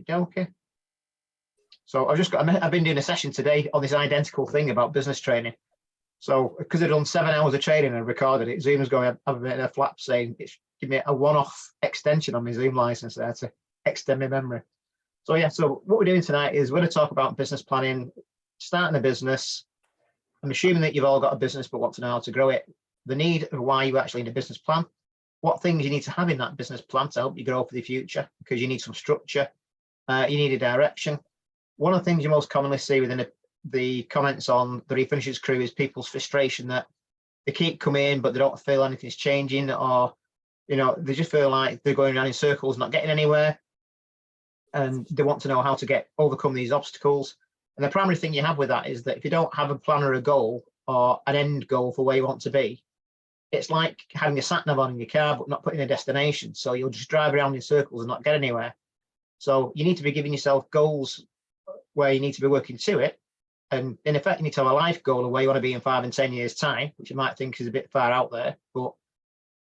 Okay. So I've been doing a session today on this identical thing about business training. So because I've done 7 hours of training and recorded it, Zoom is going to have a flap saying it's give me a one-off extension on my Zoom license there to extend my memory. So yeah, so what we're doing tonight is we're going to talk about business planning, starting a business. I'm assuming that you've all got a business but want to know how to grow it, the need of why you actually need a business plan, what things you need to have in that business plan to help you grow for the future, because you need some structure, you need a direction. One of the things you most commonly see within the comments on the Refinishers crew is people's frustration that they keep coming in but they don't feel anything's changing, or they just feel like they're going around in circles, not getting anywhere, and they want to know how to overcome these obstacles. And the primary thing you have with that is that if you don't have a plan or a goal or an end goal for where you want to be, it's like having a sat nav on in your car but not putting a destination. So you'll just drive around in circles and not get anywhere. So you need to be giving yourself goals where you need to be working to it. And in effect, you need to have a life goal of where you want to be in 5 and 10 years' time, which you might think is a bit far out there. But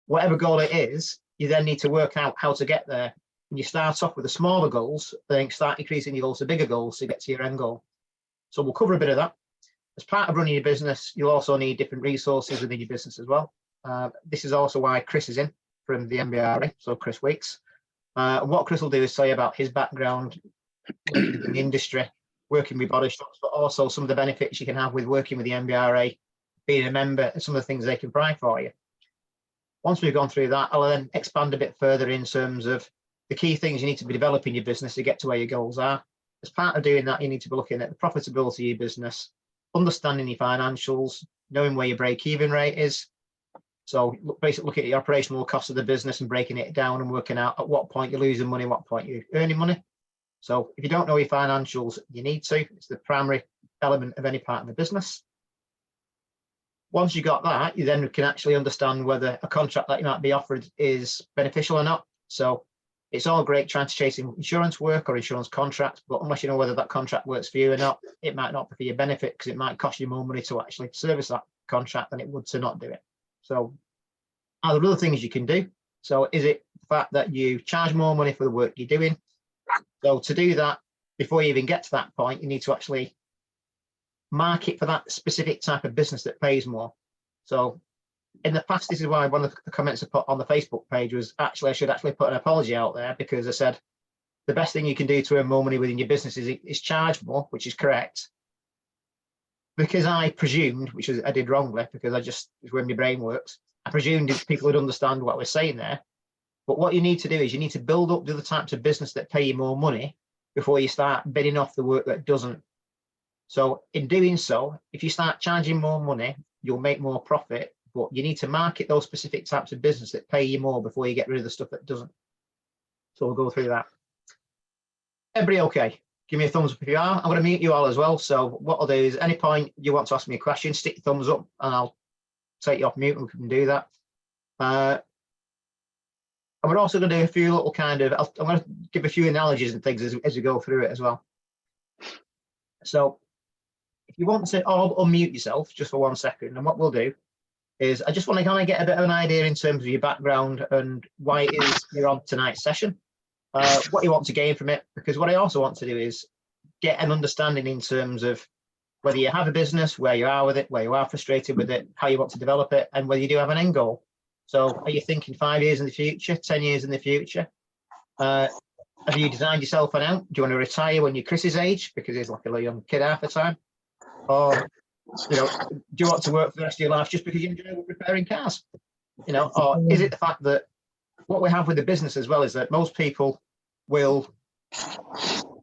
whatever goal it is, you then need to work out how to get there. And you start off with the smaller goals, then start increasing your goals to bigger goals to get to your end goal. So we'll cover a bit of that. As part of running your business, you'll also need different resources within your business as well. This is also why Chris is in from the NBRA, so Chris Weeks. What Chris will do is tell you about his background in the industry, working with body shops, but also some of the benefits you can have with working with the NBRA, being a member, and some of the things they can provide for you. Once we've gone through that, I'll then expand a bit further in terms of the key things you need to be developing your business to get to where your goals are. As part of doing that, you need to be looking at the profitability of your business, understanding your financials, knowing where your break-even rate is. So basically looking at the operational cost of the business and breaking it down and working out at what point you're losing money, what point you're earning money. So if you don't know your financials, you need to. It's the primary element of any part of the business. Once you got that, you then can actually understand whether a contract that you might be offered is beneficial or not. So it's all great trying to chase insurance work or insurance contracts, but unless you know whether that contract works for you or not, it might not be for your benefit, because it might cost you more money to actually service that contract than it would to not do it. So are there other things you can do? So is it the fact that you charge more money for the work you're doing? So to do that, before you even get to that point, you need to actually market for that specific type of business that pays more. So in the past, this is why one of the comments I put on the Facebook page was actually I should actually put an apology out there, because I said the best thing you can do to earn more money within your business is charge more, which is correct. Because I presumed, which I did wrongly, because it's when my brain works, I presumed people would understand what we're saying there. But what you need to do is you need to build up the other types of business that pay you more money before you start bidding off the work that doesn't. So in doing so, if you start charging more money, you'll make more profit, but you need to market those specific types of business that pay you more before you get rid of the stuff that doesn't. So we'll go through that. Everybody okay? Give me a thumbs up if you are. I'm going to mute you all as well. So what I'll do is any point you want to ask me a question, stick your thumbs up and I'll take you off mute and we can do that. And we're also going to do a few little I'm going to give a few analogies and things as we go through it as well. So if you want to all unmute yourself just for 1 second, and what we'll do is I just want to kind of get a bit of an idea in terms of your background and why it is you're on tonight's session, what you want to gain from it, because what I also want to do is get an understanding in terms of whether you have a business, where you are with it, where you are frustrated with it, how you want to develop it, and whether you do have an end goal. So are you thinking 5 years in the future, 10 years in the future? Have you designed yourself an out? Do you want to retire when you're Chris's age, because he's like a little young kid half the time? Or do you want to work for the rest of your life just because you enjoy repairing cars? Or is it the fact that what we have with the business as well is that most people will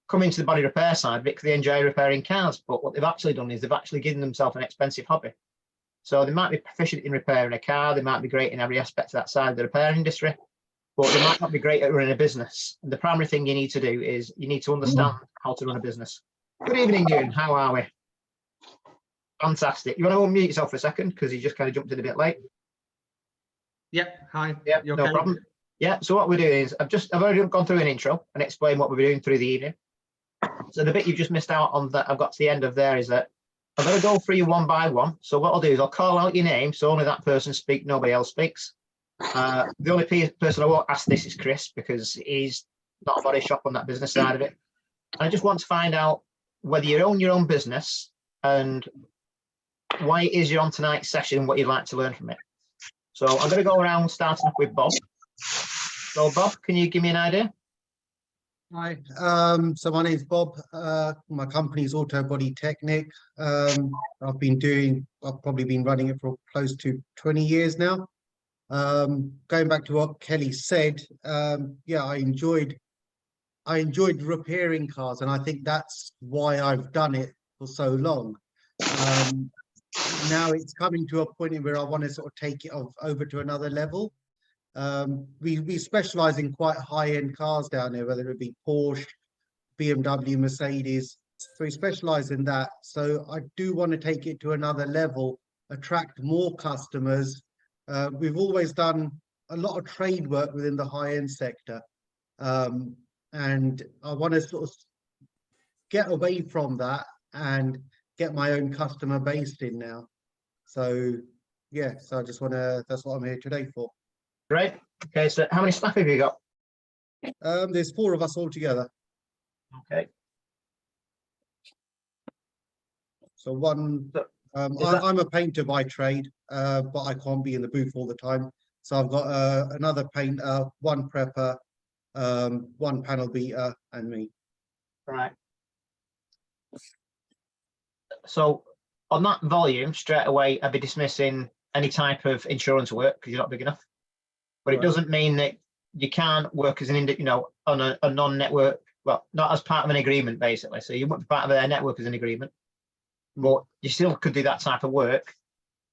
come into the body repair side because they enjoy repairing cars, but what they've actually done is they've actually given themselves an expensive hobby. So they might be proficient in repairing a car, they might be great in every aspect of that side of the repair industry, but they might not be great at running a business. And the primary thing you need to do is you need to understand how to run a business. Good evening, Ewan. How are we? Fantastic. You want to unmute yourself for a second because you just kind of jumped in a bit late? Yeah, hi. Yeah, no problem. Yeah, so what we're doing is I've already gone through an intro and explained what we're doing through the evening. So the bit you've just missed out on that I've got to the end of there is that I'm going to go through you one by one. So what I'll do is I'll call out your name, so only that person speaks, nobody else speaks. The only person I won't ask this is Chris, because he's not a body shop on that business side of it. I just want to find out whether you own your own business and why it is you're on tonight's session, what you'd like to learn from it. So I'm going to go around starting off with Bob. So Bob, can you give me an idea? Hi, so my name's Bob. My company's Auto Body Technic. I've probably been running it for close to 20 years now. Going back to what Kelly said, yeah, I enjoyed repairing cars, and I think that's why I've done it for so long. Now it's coming to a point where I want to sort of take it over to another level. We specialize in quite high-end cars down there, whether it be Porsche, BMW, Mercedes. So we specialize in that. So I do want to take it to another level, attract more customers. We've always done a lot of trade work within the high-end sector. And I want to sort of get away from that and get my own customer base in now. So yeah, so I just want to, that's what I'm here today for. Great. Okay, so how many staff have you got? There's 4 of us all together. Okay. So one, I'm a painter by trade, but I can't be in the booth all the time. So I've got another painter, one prepper, one panel beater, and me. Right. So on that volume, straight away, I'd be dismissing any type of insurance work because you're not big enough. But it doesn't mean that you can't work as an, on a non-network, well, not as part of an agreement, basically. So you won't be part of their network as an agreement, but you still could do that type of work.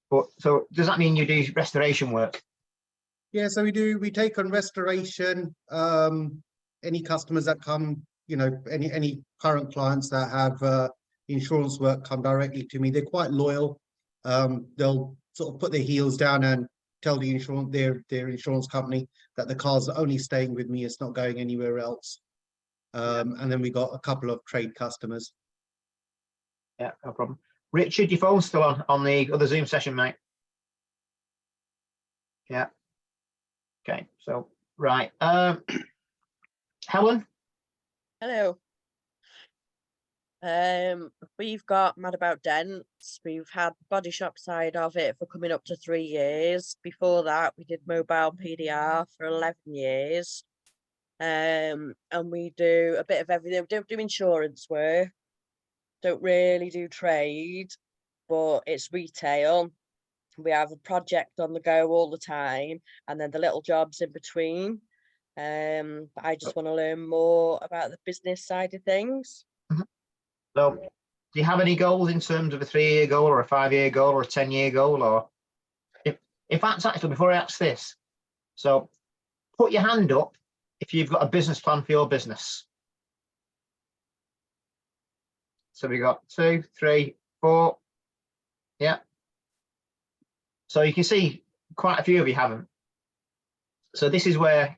But so does that mean you do restoration work? Yeah, so we take on restoration. Any customers that come, any current clients that have insurance work come directly to me. They're quite loyal. They'll sort of put their heels down and tell the their insurance company that the car's only staying with me, it's not going anywhere else. And then we got a couple of trade customers. Yeah, no problem. Richard, your phone's still on the other Zoom session, mate. Yeah. Okay, so right. Helen? Hello. We've got Mad About Dents. We've had the body shop side of it for coming up to 3 years. Before that, we did mobile PDR for 11 years. And we do a bit of everything. We don't do insurance work, don't really do trade, but it's retail. We have a project on the go all the time, and then the little jobs in between. But I just want to learn more about the business side of things. So do you have any goals in terms of a 3-year goal or a 5-year goal or a 10-year goal? Or in fact, actually, before I ask this, so put your hand up if you've got a business plan for your business. So we got 2, 3, 4. Yeah. So you can see quite a few of you haven't. So this is where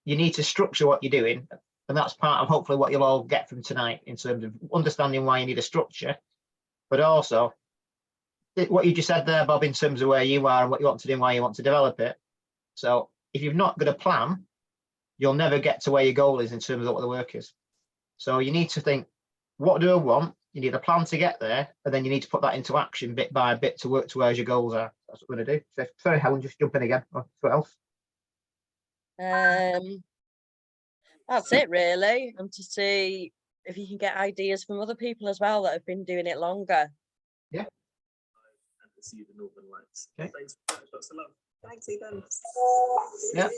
you need to structure what you're doing. And that's part of hopefully what you'll all get from tonight in terms of understanding why you need a structure, but also what you just said there, Bob, in terms of where you are and what you want to do and why you want to develop it. So if you've not got a plan, you'll never get to where your goal is in terms of what the work is. So you need to think, what do I want? You need a plan to get there, and then you need to put that into action bit by bit to work towards your goals are. That's what we're going to do. So, sorry, Helen, just jump in again. What else? That's it really, and to see if you can get ideas from other people as well that have been doing it longer. Yeah. And to see the Northern Lights. Okay. Thanks. Lots of love. Thanks, Ethan. Yeah.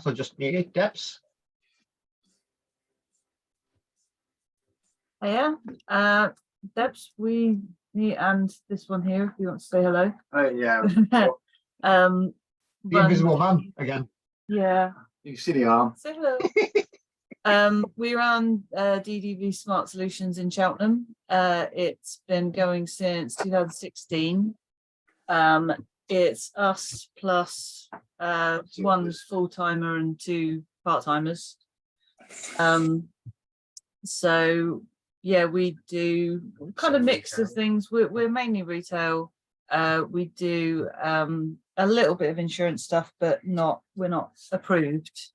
So just muted. Debs. Yeah, Debs, me and this one here, if you want to say hello. Yeah. The Run- invisible man again. Yeah. You see the arm. Say hello. We run DDV Smart Solutions in Cheltenham. It's been going since 2016. It's us plus one full-timer and 2 part-timers. So yeah, we do kind of mix of things. We're mainly retail. We do a little bit of insurance stuff, but we're not approved.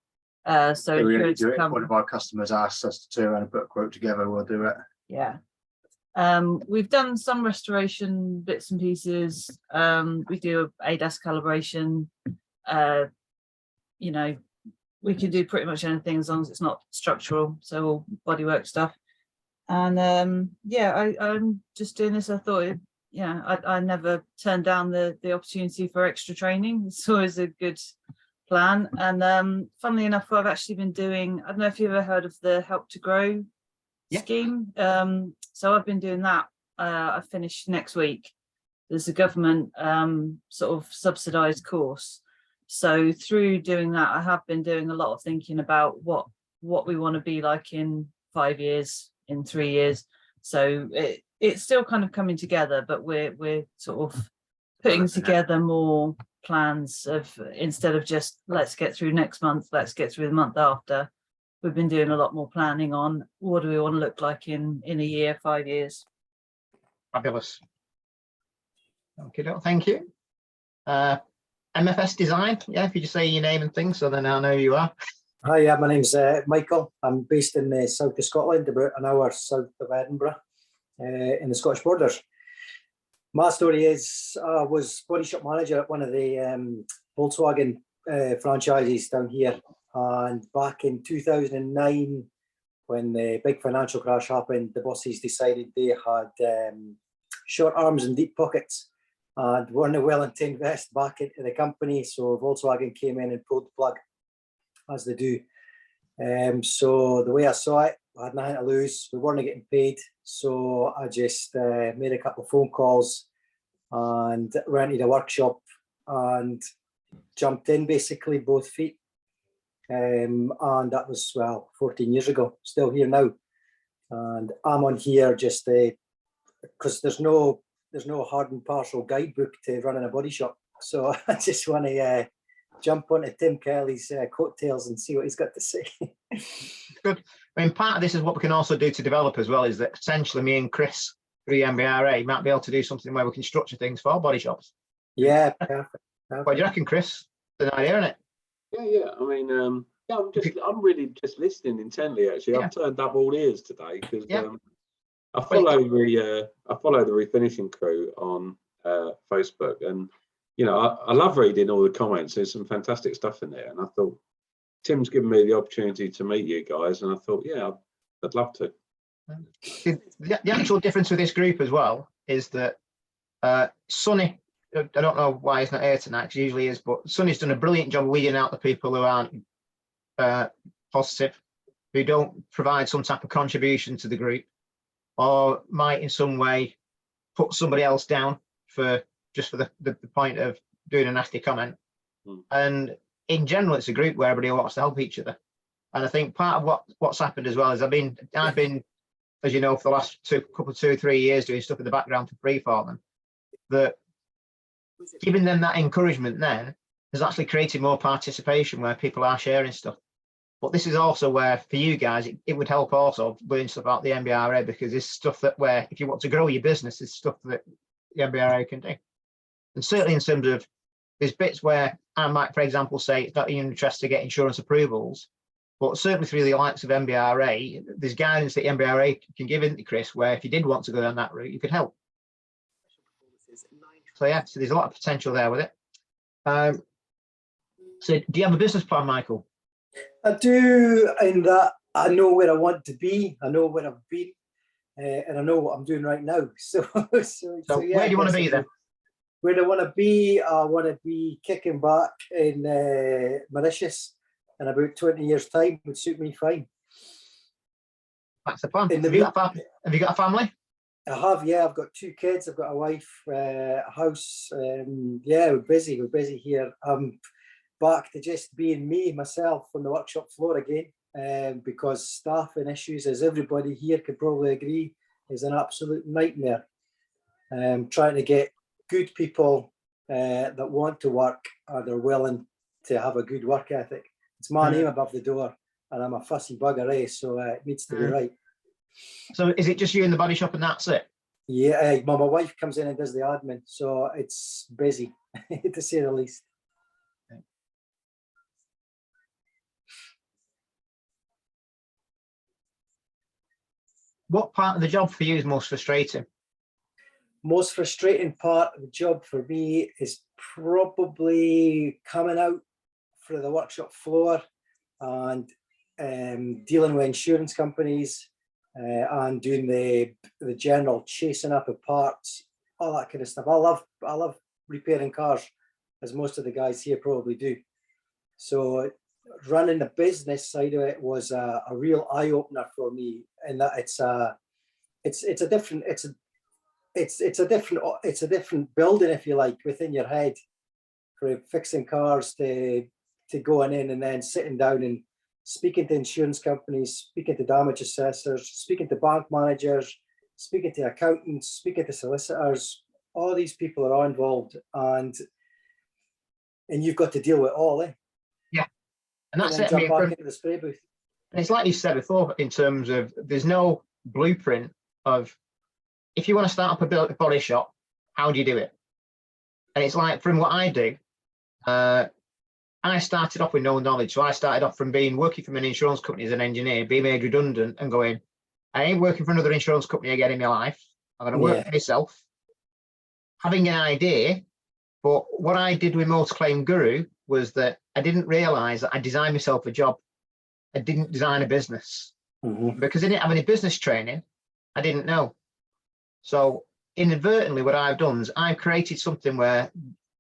So Yeah, we're going good to do to it. come. One of our customers asked us to turn around and put a quote together. We'll do it. Yeah. We've done some restoration bits and pieces. We do ADAS calibration. You know, we can do pretty much anything as long as it's not structural, so all bodywork stuff. And yeah, I'm just doing this. I thought, I never turned down the opportunity for extra training. It's always a good plan. And funnily enough, I've actually been doing, I don't know if you've ever heard of the Help to Grow scheme. So I've been doing that. I finish next week. There's a government sort of subsidized course. So through doing that, I have been doing a lot of thinking about what we want to be like in 5 years, in 3 years. So it's still kind of coming together, but we're sort of putting together more plans of, instead of just let's get through next month, let's get through the month after. We've been doing a lot more planning on what do we want to look like in a year, 5 years. Fabulous. Okay, thank you. MFS Design, yeah, if you just say your name and things, so then I know who you are. Hi, yeah, my name's Michael. I'm based in the south of Scotland, about an hour south of Edinburgh, in the Scottish borders. My story is I was body shop manager at one of the Volkswagen franchises down here, and back in 2009, when the big financial crash happened, the bosses decided they had short arms and deep pockets and weren't willing to invest back into the company. So Volkswagen came in and pulled the plug, as they do. So the way I saw it, I had nothing to lose. We weren't getting paid. So I just made a couple of phone calls and rented a workshop and jumped in, basically both feet. And that was, well, 14 years ago, still here now. And I'm on here just because there's no hard and partial guidebook to running a body shop. So I just want to jump onto Tim Kelly's coattails and see what he's got to say. Good. I mean, part of this is what we can also do to develop as well, is that potentially me and Chris, through NBRA, might be able to do something where we can structure things for body shops. Yeah, perfect. What do you reckon, Chris? It's an idea, isn't it? Yeah. I mean, I'm really just listening intently. Actually, Yeah. I've turned up all ears today because Yeah. I follow the Refinishing crew on Facebook, and I love reading all the comments. There's some fantastic stuff in there, and I thought Tim's given me the opportunity to meet you guys, and I thought, yeah, I'd love to. The actual difference with this group as well is that Sonny, I don't know why he's not here tonight, because he usually is, but Sonny's done a brilliant job of weeding out the people who aren't positive, who don't provide some type of contribution to the group, or might in some way put somebody else down for the point of doing a nasty comment. And in general, it's a group where everybody wants to help each other. And I think part of what's happened as well is I've been, as you know, for the last 2 or 3 years doing stuff in the background for free for them, that giving them that encouragement then has actually created more participation where people are sharing stuff. But this is also where, for you guys, it would help also learn stuff about the NBRA, because it's stuff that where, if you want to grow your business, it's stuff that the NBRA can do. And certainly in terms of, there's bits where I might, for example, say it's not in your interest to get insurance approvals, but certainly through the likes of NBRA, there's guidance that NBRA can give, into Chris, where if you did want to go down that route, you could help. So yeah, so there's a lot of potential there with it. So do you have a business plan, Michael? I do, in that I know where I want to be, I know where I've been, and I know what I'm doing right now. So yeah, where do you want to be then? Where do I want to be kicking back in Mauritius in about 20 years' time would suit me fine. That's the plan. Have you got a family? I have, yeah. I've got 2 kids. I've got a wife, a house. Yeah, we're busy here. I'm back to just being myself on the workshop floor again, because staffing issues, as everybody here could probably agree, is an absolute nightmare. Trying to get good people that want to work and are willing to have a good work ethic. It's my name above the door, and I'm a fussy bugger, so it needs to be right. So is it just you in the body shop and that's it? Yeah, my wife comes in and does the admin, so it's busy, to say the least. what part of the job for you is most frustrating? Most frustrating part of the job for me is probably coming out for the workshop floor and dealing with insurance companies and doing the general chasing up of parts, all that kind of stuff. I love repairing cars, as most of the guys here probably do. So running the business side of it was a real eye opener for me, in that it's a different building, if you like, within your head, for fixing cars to going in and then sitting down and speaking to insurance companies, speaking to damage assessors, speaking to bank managers, speaking to accountants, speaking to solicitors. All these people are all involved, and you've got to deal with all, eh? Yeah, and that's then it. I mean, jump back into the spray booth. and it's like you said before, in terms of there's no blueprint of, if you want to start up a body shop, how do you do it? And it's like, from what I do, I started off with no knowledge. So I started off from working from an insurance company as an engineer, being made redundant, and going, I ain't working for another insurance company again in my life. I'm going to work for myself, having an idea. But what I did with Motor Claim Guru was that I didn't realize that I designed myself a job. I didn't design a business because I didn't have any business training. I didn't know. So inadvertently, what I've done is I've created something where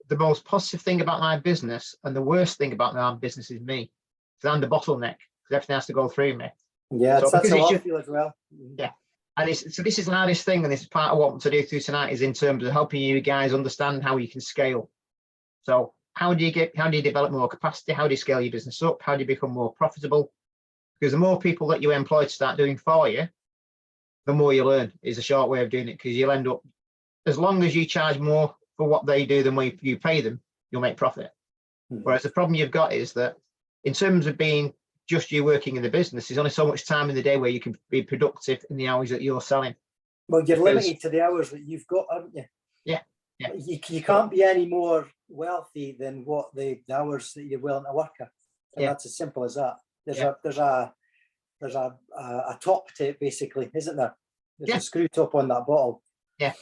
the most positive thing about my business and the worst thing about my business is me, because I'm the bottleneck, because everything has to go through me. Yeah, so that's how I feel as well. Yeah, and so this is the hardest thing, and this is part of what I want to do through tonight, is in terms of helping you guys understand how you can scale. So how do you develop more capacity? How do you scale your business up? How do you become more profitable? Because the more people that you employ to start doing for you, the more you learn, is a short way of doing it, because you'll end up, as long as you charge more for what they do than what you pay them, you'll make profit. Whereas the problem you've got is that in terms of being just you working in the business, there's only so much time in the day where you can be productive in the hours that you're selling. Well, you're limited to the hours that you've got, aren't you? Yeah. You can't be any more wealthy than what the hours that you're willing to work at. And that's as simple as that. There's a top to it, basically, isn't there? There's a screw top on that bottle. Yeah.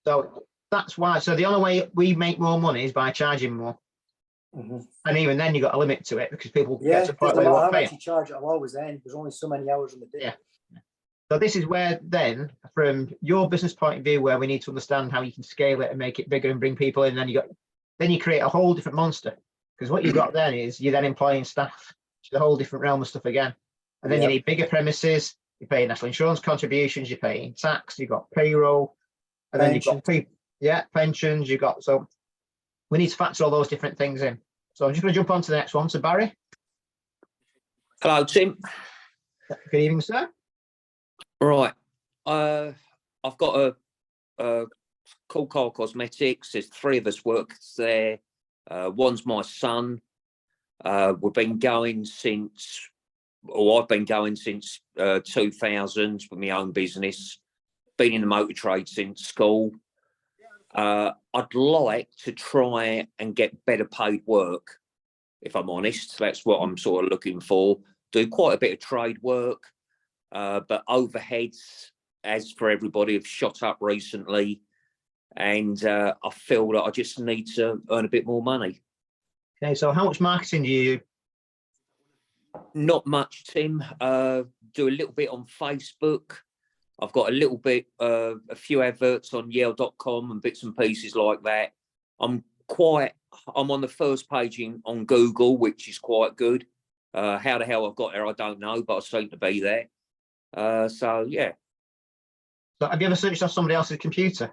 So that's why. So the only way we make more money is by charging more. And even then, you got a limit to it, because people get to the point where they won't pay. How much you charge, I'll always end. There's only so many hours in the day. Yeah. So this is where then, from your business point of view, where we need to understand how you can scale it and make it bigger and bring people in. Then you create a whole different monster, because what you've got then is you're then employing staff, which is a whole different realm of stuff again. And then you need bigger premises. You're paying national insurance contributions. You're paying tax. You've got payroll, and then you've got people. Yeah, pensions. You've got, so we need to factor all those different things in. So I'm just going to jump on to the next one. So Barry. Hello, Tim. Good evening, sir. Right. I've got a Cool Car Cosmetics. There's 3 of us work there. One's my son. We've been going since, I've been going since 2000 with my own business. Been in the motor trade since school. I'd like to try and get better paid work, if I'm honest. That's what I'm sort of looking for. Do quite a bit of trade work, but overheads, as for everybody, have shot up recently, and I feel that I just need to earn a bit more money. Okay, so how much marketing do you do? Not much, Tim. Do a little bit on Facebook. I've got a little bit, a few adverts on Yale.com and bits and pieces like that. I'm on the first page on Google, which is quite good. How the hell I've got there, I don't know, but I seem to be there. So, yeah. So have you ever searched off somebody else's computer?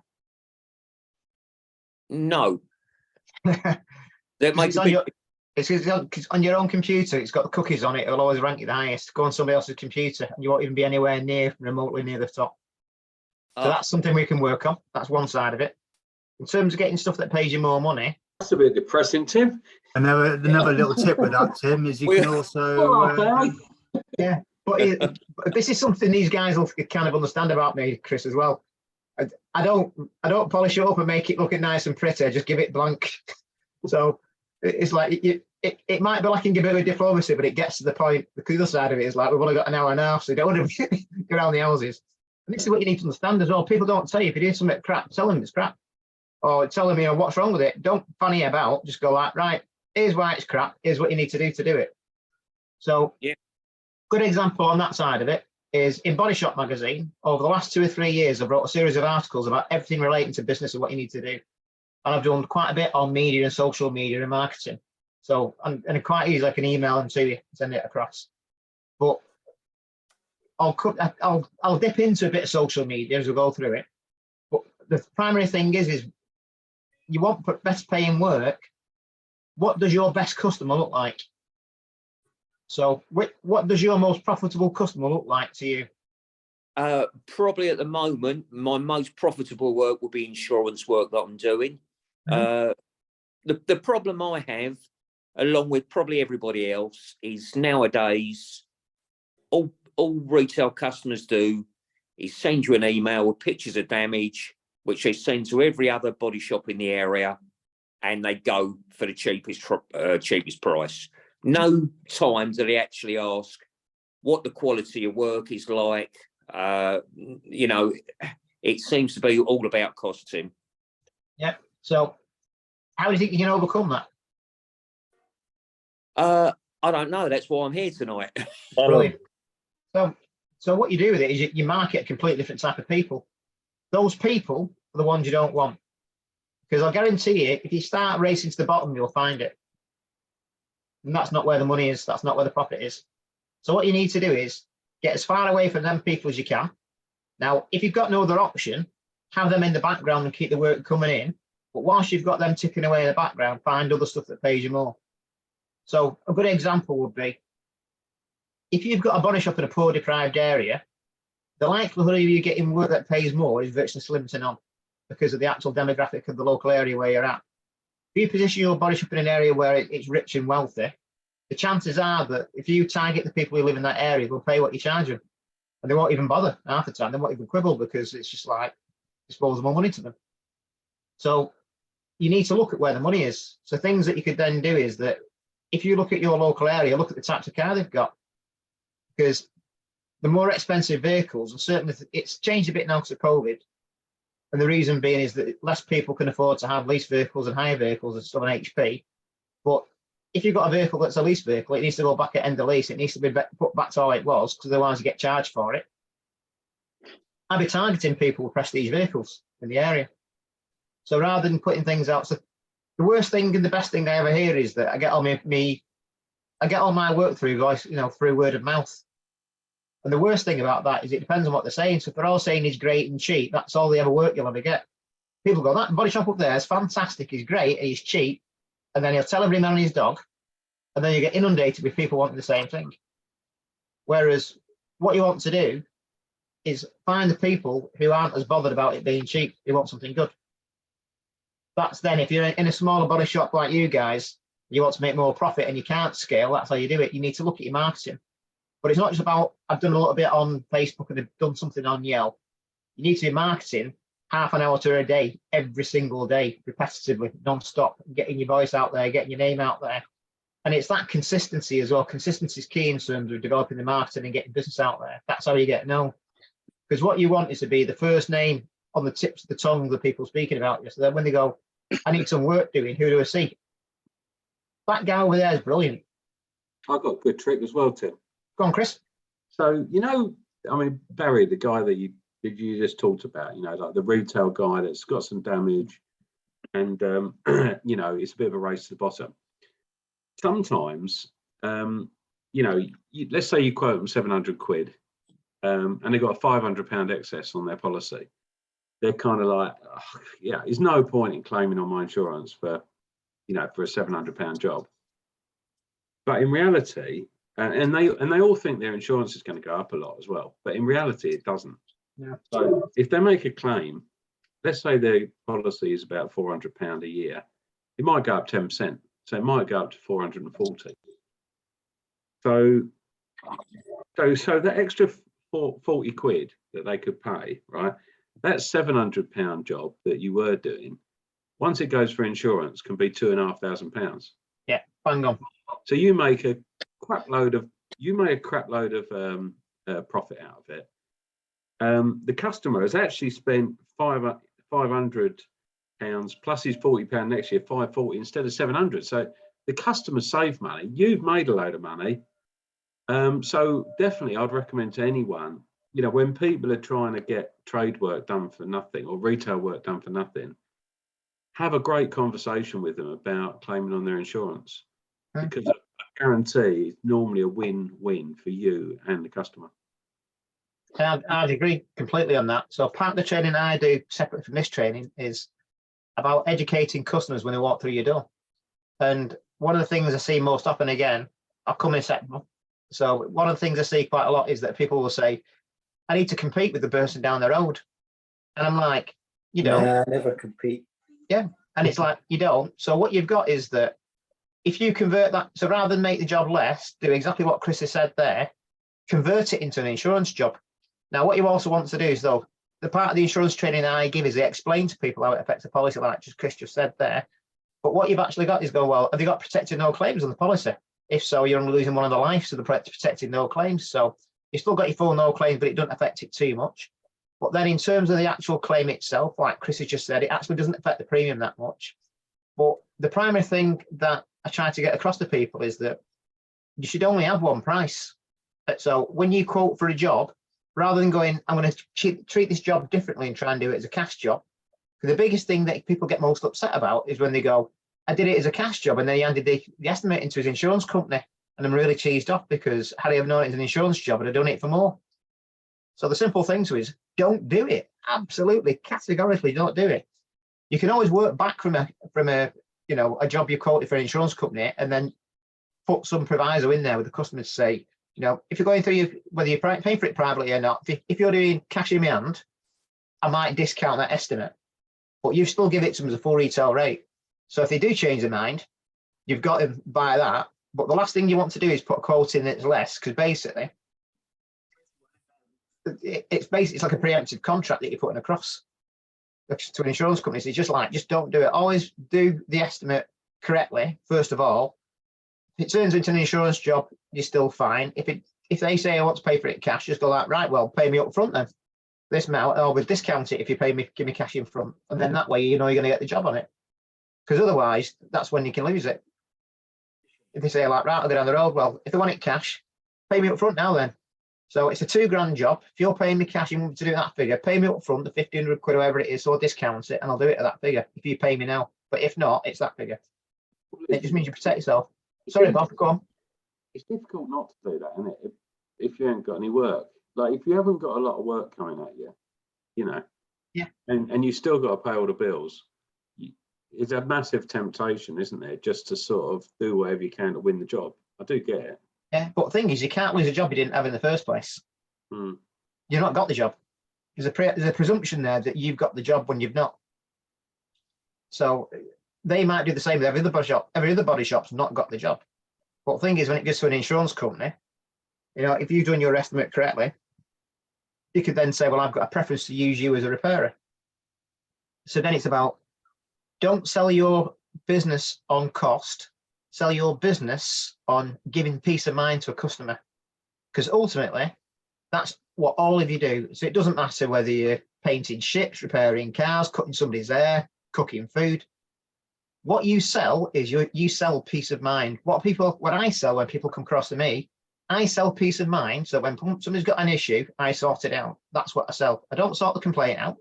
No. There might be. It's on your own computer, it's got the cookies on it, it'll always rank you the highest. Go on somebody else's computer and you won't even be anywhere remotely near the top. So that's something we can work on. That's one side of it. In terms of getting stuff that pays you more money. That's a bit depressing, Tim. Another little tip with that, Tim, is you can also... Yeah, but this is something these guys will kind of understand about me, Chris, as well. I don't polish it up and make it looking nice and pretty, I just give it blank. So it's like, it might be lacking a bit of diplomacy, but it gets to the point. The other side of it is like, we've only got an hour and a half, so you don't want to go around the houses. And this is what you need to understand as well. People don't tell you if you do something crap, tell them it's crap. Or tell them, you know, what's wrong with it. Don't fanny about, just go like, right, here's why it's crap, here's what you need to do it. So Yeah. Good example on that side of it is in Body Shop magazine, over the last 2 or 3 years, I've wrote a series of articles about everything relating to business and what you need to do. And I've done quite a bit on media and social media and marketing. So, and quite easy, I can email them to you, send it across. But I'll dip into a bit of social media as we go through it. But the primary thing is you want best paying work. What does your best customer look like? So what does your most profitable customer look like to you? Probably at the moment, my most profitable work will be insurance work that I'm doing. The problem I have, along with probably everybody else, is nowadays all retail customers do is send you an email with pictures of damage, which they send to every other body shop in the area, and they go for the cheapest price. No time do they actually ask what the quality of work is like. You know, it seems to be all about cost, Tim. Yeah. So how do you think you can overcome that? I don't know. That's why I'm here tonight. Brilliant. So what you do with it is you market a completely different type of people. Those people are the ones you don't want. Because I'll guarantee you, if you start racing to the bottom, you'll find it. And that's not where the money is. That's not where the profit is. So what you need to do is get as far away from them people as you can. Now, if you've got no other option, have them in the background and keep the work coming in. But whilst you've got them ticking away in the background, find other stuff that pays you more. So a good example would be, if you've got a body shop in a poor deprived area, the likelihood of you getting work that pays more is virtually slim to none because of the actual demographic of the local area where you're at. If you position your body shop in an area where it's rich and wealthy, the chances are that if you target the people who live in that area, they'll pay what you charge them. And they won't even bother half the time. They won't even quibble because it's just like disposable money to them. So you need to look at where the money is. So things that you could then do is that if you look at your local area, look at the types of car they've got. Because the more expensive vehicles, and certainly it's changed a bit now because of COVID. And the reason being is that less people can afford to have lease vehicles and hire vehicles and still an HP. But if you've got a vehicle that's a lease vehicle, it needs to go back at end of lease. It needs to be put back to how it was, because otherwise you get charged for it. I'd be targeting people with prestige vehicles in the area. So rather than putting things out, so the worst thing and the best thing I ever hear is that I get all my work through guys, through word of mouth. And the worst thing about that is it depends on what they're saying. So if they're all saying he's great and cheap, that's all the ever work you'll ever get. People go, that body shop up there is fantastic, he's great, he's cheap. And then he'll tell every man and his dog. And then you get inundated with people wanting the same thing. Whereas what you want to do is find the people who aren't as bothered about it being cheap, who want something good. That's then, if you're in a smaller body shop like you guys, you want to make more profit and you can't scale, that's how you do it. You need to look at your marketing. But it's not just about, I've done a little bit on Facebook and I've done something on Yelp. You need to be marketing half an hour to a day, every single day, repetitively, non-stop, getting your voice out there, getting your name out there. And it's that consistency as well. Consistency is key in terms of developing the marketing and getting business out there. That's how you get known. Because what you want is to be the first name on the tips of the tongue of the people speaking about you. So that when they go, I need some work doing, who do I see? That guy over there is brilliant. I've got a good trick as well, Tim. Go on, Chris. So, Barry, the guy that you just talked about, like the retail guy that's got some damage and, it's a bit of a race to the bottom. Sometimes, let's say you quote them 700 quid and they've got a £500 excess on their policy. They're kind of like, oh, yeah, there's no point in claiming on my insurance for a £700 job. But in reality, and they all think their insurance is going to go up a lot as well, but in reality it doesn't. Yeah. So if they make a claim, let's say their policy is about £400 a year, it might go up 10%, so it might go up to 440. So that extra 40 quid that they could pay, right? That £700 job that you were doing, once it goes for insurance, can be £2,500. Yeah, bang on. So you make a crap load of profit out of it, the customer has actually spent £500 plus his £40 next year, 540 instead of 700. So the customer saved money. You've made a load of money. So definitely, I'd recommend to anyone, you know, when people are trying to get trade work done for nothing or retail work done for nothing, have a great conversation with them about claiming on their insurance, because I guarantee it's normally a win-win for you and the customer. I'd agree completely on that. So part of the training I do separate from this training is about educating customers when they walk through your door. And one of the things I see most often, again, I'll come in a second. So one of the things I see quite a lot is that people will say, I need to compete with the person down the road. And I'm like, you don't. Nah, never compete. Yeah. And it's like, you don't. So what you've got is that if you convert that, so rather than make the job less, do exactly what Chris has said there, convert it into an insurance job. Now, what you also want to do is, though, the part of the insurance training I give is they explain to people how it affects the policy, like just Chris just said there. But what you've actually got is go, well, have you got protected no claims on the policy? If so, you're only losing one of the lives, so the protected no claims. So you still got your full no claims, but it doesn't affect it too much. But then in terms of the actual claim itself, like Chris has just said, it actually doesn't affect the premium that much. But the primary thing that I try to get across to people is that you should only have one price. So when you quote for a job, rather than going, I'm going to treat this job differently and try and do it as a cash job. The biggest thing that people get most upset about is when they go, I did it as a cash job, and then he handed the estimate into his insurance company, and I'm really cheesed off because had I have known it was an insurance job, I'd have done it for more. So the simple thing to is don't do it. Absolutely, categorically don't do it. You can always work back from a you know, a job you quoted for an insurance company, and then put some proviso in there with the customer to say, you know, if you're going through whether you're paying for it privately or not, if you're doing cash in my hand, I might discount that estimate, but you still give it to them as a full retail rate. So if they do change their mind, you've got to buy that. But the last thing you want to do is put a quote in that's less, because basically, it's like a preemptive contract that you're putting across to an insurance company. So it's just don't do it. Always do the estimate correctly, first of all. If it turns into an insurance job, you're still fine. If they say I want to pay for it cash, just go like, right, well, pay me up front then. This amount, or we'll discount it if you pay me, give me cash in front. And then that way, you know, you're going to get the job on it. Because otherwise, that's when you can lose it. If they say like, right, I'll go down the road. Well, if they want it cash, pay me up front now then. So it's a £2,000 job. If you're paying me cash, you want to do that figure, pay me up front, the 1,500 quid, whatever it is, or discount it, and I'll do it at that figure if you pay me now. But if not, it's that figure. It just means you protect yourself. Sorry, Bob, go on. It's difficult not to do that, isn't it? If you haven't got any work, like if you haven't got a lot of work coming at you, you know, yeah, and you still got to pay all the bills. It's a massive temptation, isn't there, just to sort of do whatever you can to win the job. I do get it. Yeah, but the thing is, you can't lose a job you didn't have in the first place. You've not got the job. There's a presumption there that you've got the job when you've not. So they might do the same with every other body shop. Every other body shop's not got the job. But the thing is, when it goes to an insurance company, you know, if you've done your estimate correctly, you could then say, well, I've got a preference to use you as a repairer. So then it's about, don't sell your business on cost, sell your business on giving peace of mind to a customer. Because ultimately, that's what all of you do. So it doesn't matter whether you're painting ships, repairing cars, cutting somebody's hair, cooking food. What you sell is you sell peace of mind. What I sell when people come across to me, I sell peace of mind. So when somebody's got an issue, I sort it out. That's what I sell. I don't sort the complaint out.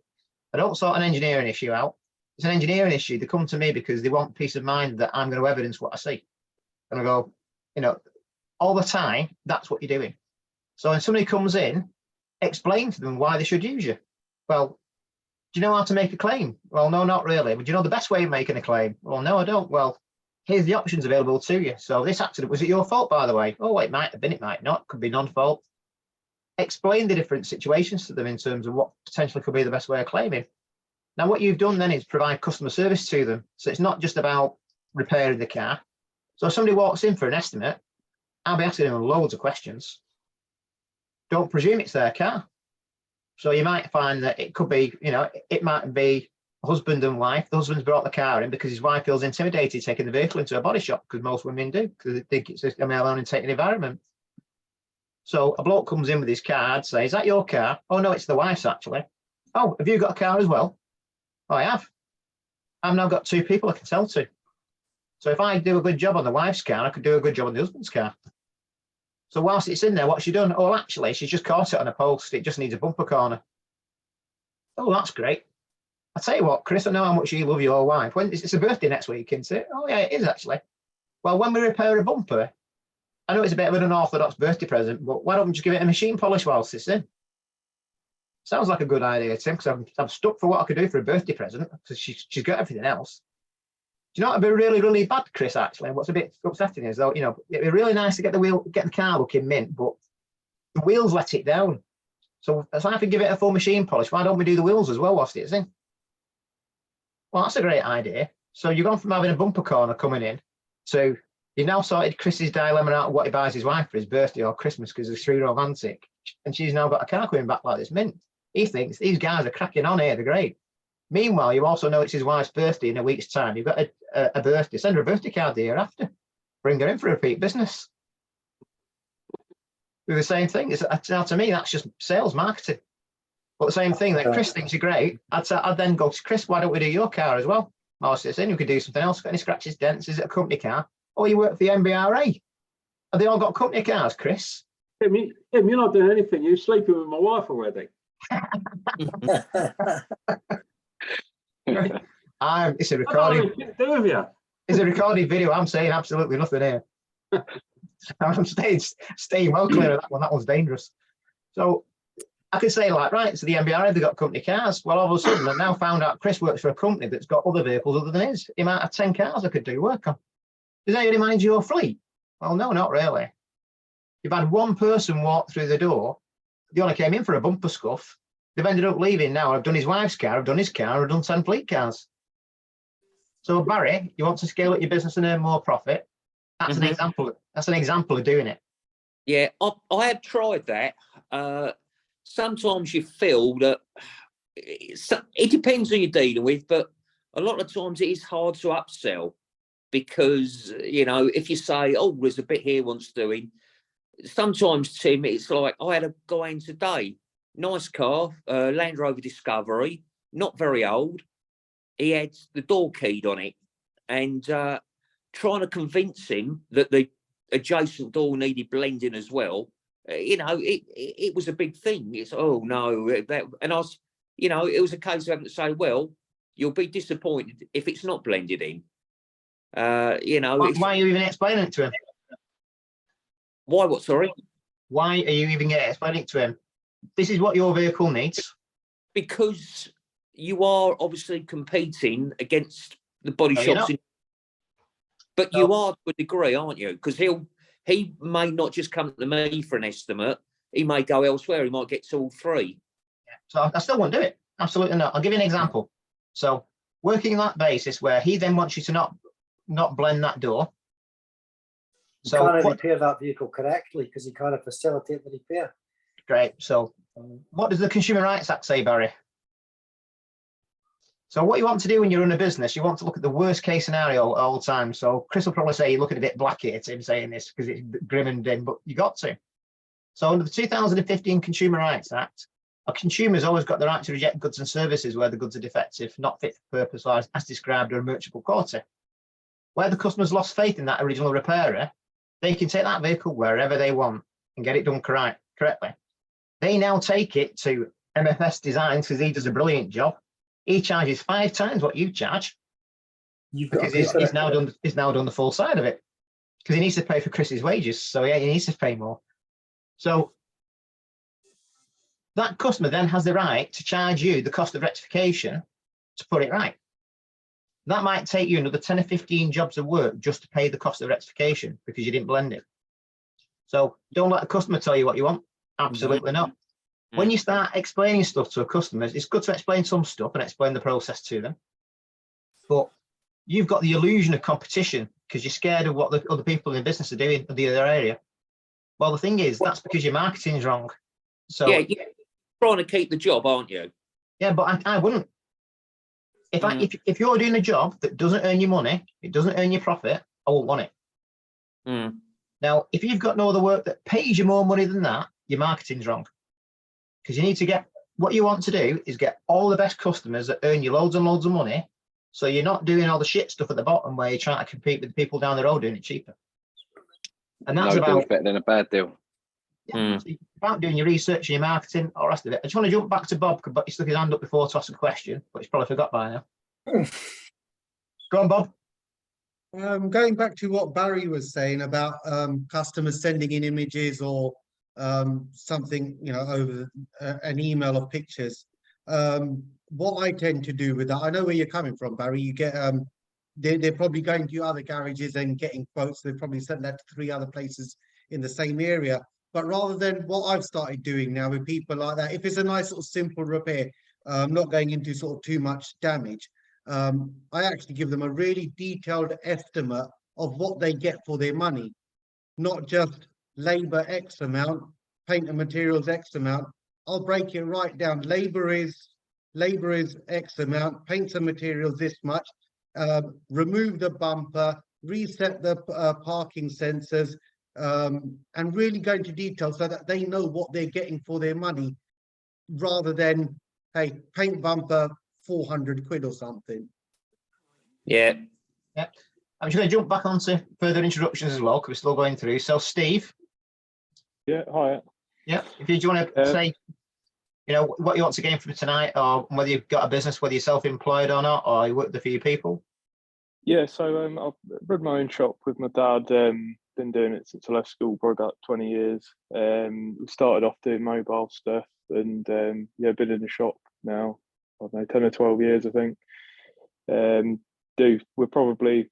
I don't sort an engineering issue out. It's an engineering issue. They come to me because they want peace of mind that I'm going to evidence what I see. And I go, you know, all the time, that's what you're doing. So when somebody comes in, explain to them why they should use you. Well, do you know how to make a claim? Well, no, not really. But do you know the best way of making a claim? Well, no, I don't. Well, here's the options available to you. So this accident, was it your fault, by the way? Oh, it might have been, it might not. Could be non-fault. Explain the different situations to them in terms of what potentially could be the best way of claiming. Now, what you've done then is provide customer service to them. So it's not just about repairing the car. So if somebody walks in for an estimate, I'll be asking them loads of questions. Don't presume it's their car. So you might find that it could be, you know, it might be husband and wife. The husband's brought the car in because his wife feels intimidated taking the vehicle into a body shop, because most women do, because they think it's a male-oriented environment. So a bloke comes in with his card, says, "Is that your car?" "Oh no, it's the wife's actually." "Oh, have you got a car as well?" "Oh, I have. I've now got 2 people I can sell to. So if I do a good job on the wife's car, I could do a good job on the husband's car." So whilst it's in there, what's she done? "Oh, actually, she's just caught it on a post. It just needs a bumper corner." "Oh, that's great. I tell you what, Chris, I know how much you love your wife. When it's a birthday next week, isn't it?" "Oh yeah, it is actually." "Well, when we repair a bumper, I know it's a bit of an unorthodox birthday present, but why don't we just give it a machine polish whilst it's in?" Sounds like a good idea, Tim, because I'm stuck for what I could do for a birthday present, because she's got everything else. Do you know what'd be really, really bad, Chris, actually? What's a bit upsetting is, though, it'd be really nice to get the car looking mint, but the wheels let it down. So if I can give it a full machine polish, why don't we do the wheels as well whilst it's in? Well, that's a great idea. So you've gone from having a bumper corner coming in to you've now sorted Chris's dilemma out of what he buys his wife for his birthday or Christmas because it's too romantic. And she's now got a car coming back like this mint. He thinks these guys are cracking on here, they're great. Meanwhile, you also know it's his wife's birthday in a week's time. You've got a birthday, send her a birthday card the year after. Bring her in for repeat business. Do the same thing. Now, to me, that's just sales marketing. But the same thing, that Chris thinks you're great. I'd then go to Chris, why don't we do your car as well? Whilst it's in, you could do something else. Got any scratches, dents? Is it a company car? Or you work for the NBRA? Have they all got company cars, Chris? Tim, you're not doing anything. You're sleeping with my wife already. It's a I don't recorded. know what to do with you. It's a recorded video. I'm saying absolutely nothing here. I'm staying well clear of that one. That one's dangerous. So I could say, like, right, so the NBRA, they've got company cars. Well, all of a sudden, I've now found out Chris works for a company that's got other vehicles other than his. He might have 10 cars I could do work on. Does anybody manage your fleet? Well, no, not really. You've had one person walk through the door. They only came in for a bumper scuff. They've ended up leaving now. I've done his wife's car, I've done his car, I've done 10 fleet cars. So Barry, you want to scale up your business and earn more profit? That's an example. That's an example of doing it. Yeah, I have tried that. Sometimes you feel that it depends who you're dealing with, but a lot of times it is hard to upsell because, if you say, "Oh, there's a bit here wants doing," sometimes, Tim, it's like I had a guy in today, nice car, Land Rover Discovery, not very old. He had the door keyed on it, and trying to convince him that the adjacent door needed blending as well. It was a big thing. It's oh no, and I was, it was a case of having to say, "Well, you'll be disappointed if it's not blended in." Why are you even explaining it to him? Why? What? Sorry. Why are you even explaining it to him? This is what your vehicle needs. Because you are obviously competing against the body shops, but you are to a degree, aren't you? Because he may not just come to me for an estimate. He may go elsewhere. He might get 2 or 3. Yeah. So I still won't do it. Absolutely not. I'll give you an example. So working on that basis where he then wants you to not blend that door. So you can't repair that vehicle correctly because you can't facilitate the repair. Great. So what does the Consumer Rights Act say, Barry? So what you want to do when you run a business, you want to look at the worst case scenario all the time. So Chris will probably say you're looking a bit black here, Tim, saying this because it's grim and dim, but you got to. So under the 2015 Consumer Rights Act, a consumer's always got the right to reject goods and services where the goods are defective, not fit for purpose, or as described, or merchantable quality. Where the customer's lost faith in that original repairer, they can take that vehicle wherever they want and get it done correctly. They now take it to MFS Designs because he does a brilliant job. He charges 5 times what you charge because he's now done the full side of it because he needs to pay for Chris's wages. So yeah, he needs to pay more. So that customer then has the right to charge you the cost of rectification to put it right. That might take you another 10 or 15 jobs of work just to pay the cost of rectification because you didn't blend it. So don't let the customer tell you what you want. Absolutely not. When you start explaining stuff to a customer, it's good to explain some stuff and explain the process to them. But you've got the illusion of competition because you're scared of what the other people in the business are doing in the other area. Well, the thing is, that's because your marketing is wrong. So yeah, you're trying to keep the job, aren't you? Yeah, but I wouldn't. If you're doing a job that doesn't earn you money, it doesn't earn you profit, I won't want it. Now, if you've got no other work that pays you more money than that, your marketing's wrong. Because you need to get, what you want to do is get all the best customers that earn you loads and loads of money. So you're not doing all the shit stuff at the bottom where you're trying to compete with the people down the road doing it cheaper. And that's No deal's about, better than a bad deal. yeah, it's about doing your research and your marketing, all the rest of it. I just want to jump back to Bob, because he stuck his hand up before to ask a question, but he's probably forgot by now. Go on, Bob. Going back to what Barry was saying about customers sending in images or something, you know, over an email of pictures. What I tend to do with that, I know where you're coming from, Barry. You get they're probably going to other garages and getting quotes. They've probably sent that to 3 other places in the same area. But rather than what I've started doing now with people like that, if it's a nice sort of simple repair, not going into sort of too much damage, I actually give them a really detailed estimate of what they get for their money, not just labor X amount, paint and materials X amount. I'll break it right down. Labor is X amount, paints and materials this much, remove the bumper, reset the parking sensors, and really go into detail so that they know what they're getting for their money, rather than, hey, paint bumper, 400 quid or something. Yeah. Yeah. I'm just going to jump back onto further introductions as well, because we're still going through. So, Steve. Yeah, hi. Yeah, if you do you want to say, you know, what you want to gain from tonight, or whether you've got a business, whether you're self-employed or not, or you work with a few people. Yeah, so I've run my own shop with my dad. Been doing it since I left school, probably about 20 years. We started off doing mobile stuff, and yeah, been in the shop now, I don't know, 10 or 12 years, I think. We're probably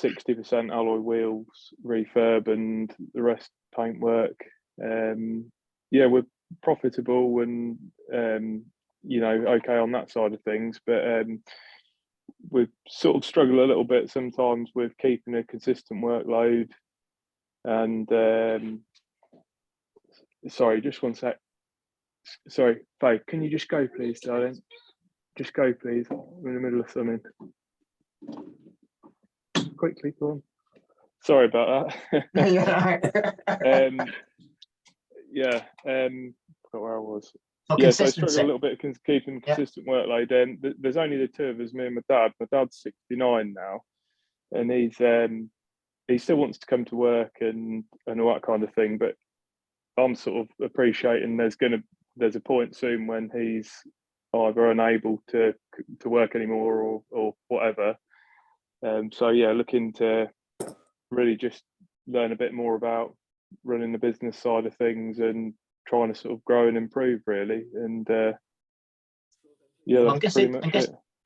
60% alloy wheels refurb and the rest paint work. Yeah, we're profitable and you know, okay on that side of things, but we sort of struggle a little bit sometimes with keeping a consistent workload. And sorry, just one sec. Sorry, Faye, can you just go, please, darling? Just go, please. I'm in the middle of something. Quickly, go on. Sorry about that. Yeah, forgot where I was. Yeah, so I struggle a little bit keeping consistent workload. There's only the 2 of us, me and my dad. My dad's 69 now, and he still wants to come to work and all that kind of thing. But I'm sort of appreciating there's a point soon when he's either unable to work anymore or whatever. So yeah, looking to really just learn a bit more about running the business side of things and trying to sort of grow and improve, really. And yeah, well, I'm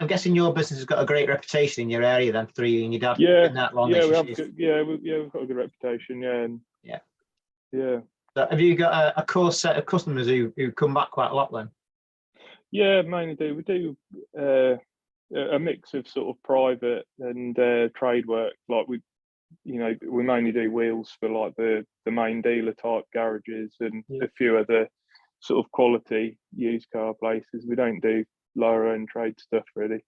guessing your business has got a great reputation in your area then, for you and your dad. Yeah, been that long. Yeah, we've got a good reputation. Yeah, and yeah. So have you got a core set of customers who come back quite a lot then? Yeah, mainly do. We do a mix of sort of private and trade work. Like we mainly do wheels for like the main dealer type garages and a few other sort of quality used car places. We don't do lower end trade stuff really.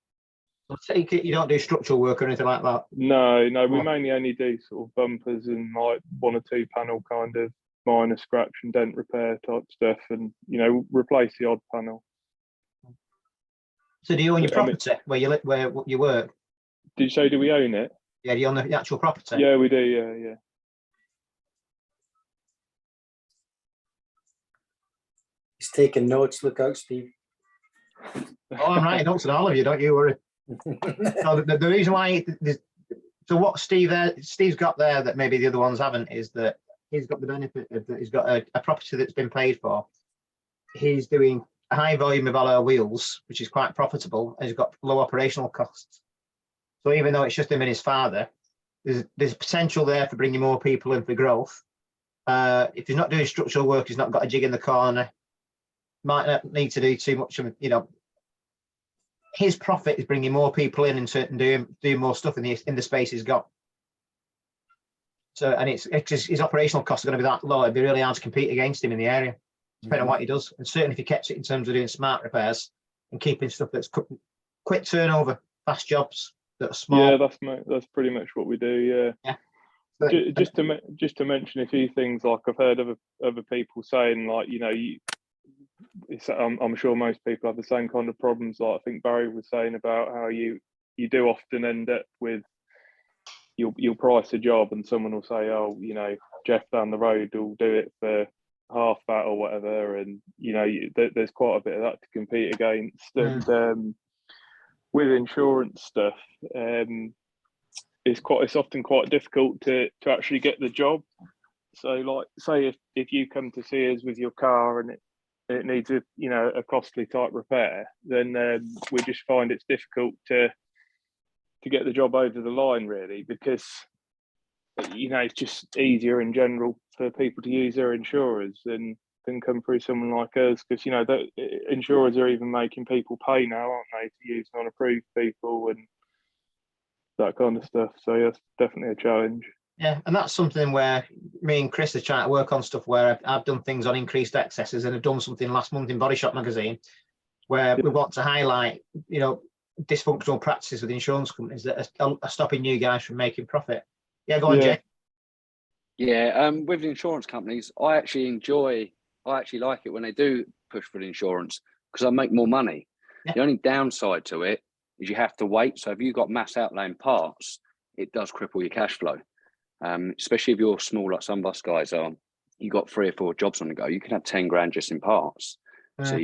I take it you don't do structural work or anything like that? No, we mainly only do sort of bumpers and like 1 or 2 panel kind of minor scratch and dent repair type stuff, and you know, replace the odd panel. So do you own your property where you work? Did you say, do we own it? Yeah, do you own the actual property? Yeah, we do. Yeah. He's taking notes. Look out, Steve. Oh, I'm writing notes on all of you. Don't you worry. So the reason why, so what Steve's got there that maybe the other ones haven't is that he's got the benefit of that he's got a property that's been paid for. He's doing a high volume of alloy wheels, which is quite profitable, and he's got low operational costs. So even though it's just him and his father, there's potential there for bringing more people in for growth. If he's not doing structural work, he's not got a jig in the corner, might not need to do too much of, you know, his profit is bringing more people in and doing more stuff in the space he's got. So, and it's just, his operational costs are going to be that low. It'd be really hard to compete against him in the area, depending on what he does. And certainly if he kept it in terms of doing smart repairs and keeping stuff that's quick turnover, fast jobs that are small. Yeah, that's pretty much what we do. Yeah. Just to mention a few things, like I've heard other people saying, like, you know, I'm sure most people have the same kind of problems. Like I think Barry was saying about how you do often end up with you'll price a job and someone will say, oh, you know, Jeff down the road will do it for half that or whatever, and you know, there's quite a bit of that to compete against. And with insurance stuff, it's often quite difficult to actually get the job. So, like, say if you come to see us with your car and it needs a costly type repair, then we just find it's difficult to get the job over the line, really, because you know it's just easier in general for people to use their insurers than come through someone like us, because you know that insurers are even making people pay now, aren't they, to use non-approved people and that kind of stuff. So yeah, it's definitely a challenge. Yeah, and that's something where me and Chris are trying to work on stuff where I've done things on increased excesses, and I've done something last month in Body Shop magazine where we want to highlight, you know, dysfunctional practices with insurance companies that are stopping you guys from making profit. Yeah, go on, Jay. Yeah, with insurance companies, I actually like it when they do push for the insurance because I make more money. The only downside to it is you have to wait. So if you've got mass outlay in parts, it does cripple your cash flow. Especially if you're small like some of us guys are, you got 3 or 4 jobs on the go, you can have 10 grand just in parts. So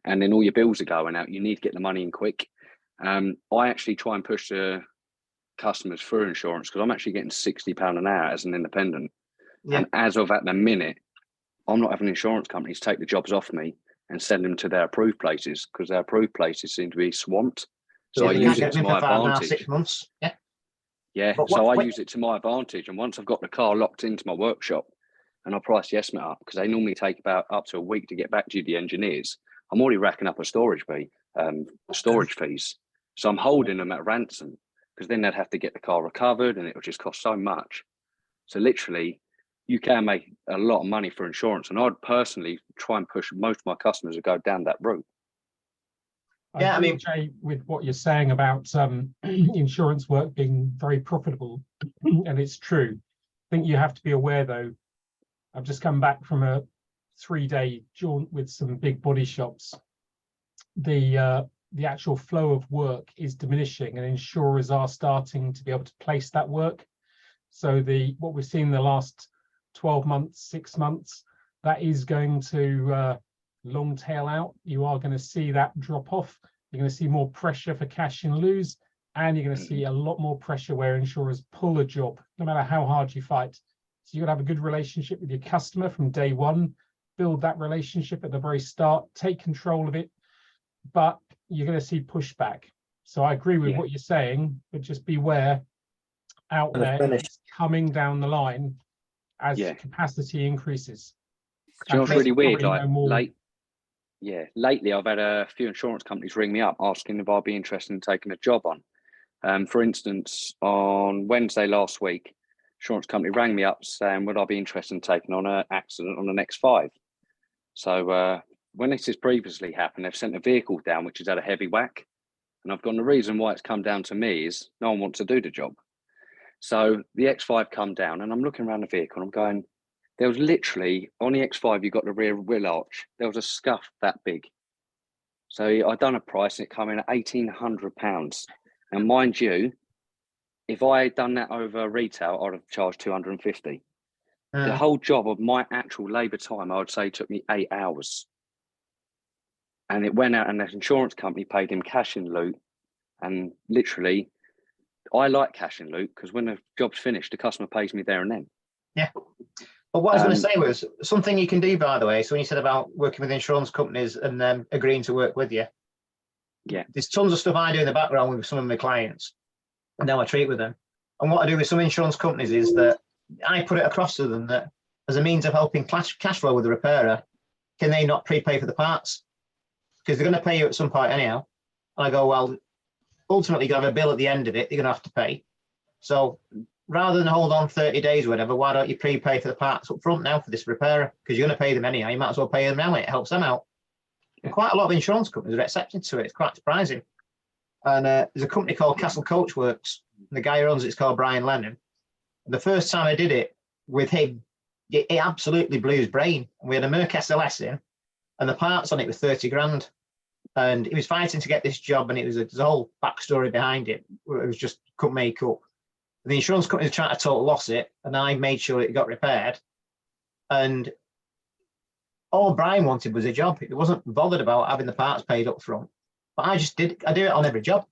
and then all your bills are going out, you need to get the money in quick. I actually try and push the customers through insurance because I'm actually getting £60 an hour as an independent. And as of at the minute, I'm not having insurance companies take the jobs off me and send them to their approved places because their approved places seem to be swamped. So I use it to my advantage. 6 months. So I use it to my advantage. And once I've got the car locked into my workshop and I price the estimate up, because they normally take about up to a week to get back to you, the engineers, I'm already racking up a storage fee, storage fees. So I'm holding them at ransom because then they'd have to get the car recovered and it would just cost so much. So literally, you can make a lot of money for insurance. And I'd personally try and push most of my customers to go down that route. Yeah, I mean, Jay, with what you're saying about insurance work being very profitable, and it's true. I think you have to be aware, though. I've just come back from a 3-day jaunt with some big body shops. The actual flow of work is diminishing, and insurers are starting to be able to place that work. So what we've seen in the last 12 months, 6 months, that is going to long tail out. You are going to see that drop off. You're going to see more pressure for cash in lieu, and you're going to see a lot more pressure where insurers pull a job, no matter how hard you fight. So you've got to have a good relationship with your customer from day one, build that relationship at the very start, take control of it, but you're going to see pushback. So I agree with what you're saying, but just beware out there, it's coming down the line as capacity increases. Do you know what's really weird? Lately I've had a few insurance companies ring me up asking if I'd be interested in taking a job on. For instance, on Wednesday last week, insurance company rang me up saying, would I be interested in taking on an accident on an X5? So when this has previously happened, they've sent a vehicle down which has had a heavy whack. And I've gone, the reason why it's come down to me is no one wants to do the job. So the X5 come down and I'm looking around the vehicle and I'm going, there was literally, on the X5, you got the rear wheel arch, there was a scuff that big. So I done a price and it came in at £1,800. And mind you, if I had done that over retail, I'd have charged 250. The whole job of my actual labour time, I would say, took me 8 hours. And it went out and the insurance company paid him cash in lieu. And literally, I like cash in lieu because when the job's finished, the customer pays me there and then. Yeah. But what I was going to say was something you can do, by the way. So when you said about working with insurance companies and them agreeing to work with you, there's tons of stuff I do in the background with some of my clients and how I treat with them. And what I do with some insurance companies is that I put it across to them that as a means of helping cash flow with the repairer, can they not prepay for the parts? Because they're going to pay you at some point anyhow. And I go, well, ultimately you have a bill at the end of it, you're going to have to pay. So rather than hold on 30 days or whatever, why don't you prepay for the parts up front now for this repairer? Because you're going to pay them anyhow. You might as well pay them now. It helps them out. And quite a lot of insurance companies are accepting to it. It's quite surprising. And there's a company called Castle Coachworks. And the guy who runs it's called Brian Lennon. The first time I did it with him, it absolutely blew his brain. We had a Merc SLS in, and the parts on it were 30 grand. And he was fighting to get this job, and there's a whole backstory behind it. It was just couldn't make up. The insurance company was trying to total loss it, and I made sure it got repaired. And all Brian wanted was a job. He wasn't bothered about having the parts paid up front. But I do it on every job.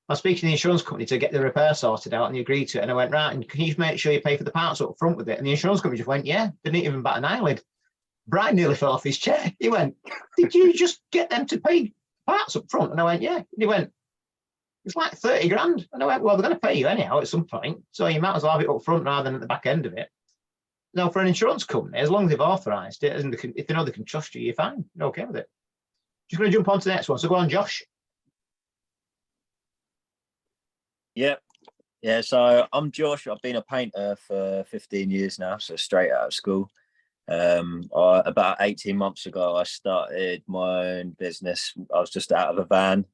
I was speaking to the insurance company to get the repair sorted out, and he agreed to it. And I went, right, and can you make sure you pay for the parts up front with it? And the insurance company just went, yeah, didn't even bat an eyelid. Brian nearly fell off his chair. He went, did you just get them to pay parts up front? And I went, yeah. And he went, it's like 30 grand. And I went, well, they're going to pay you anyhow at some point. So you might as well have it up front rather than at the back end of it. Now, for an insurance company, as long as they've authorised it, and if they know they can trust you, you're fine. You're okay with it. Just going to jump on to the next one. So go on, Josh. Yep. Yeah, so I'm Josh. I've been a painter for 15 years now, so straight out of school. About 18 months ago, I started my own business. I was just out of a van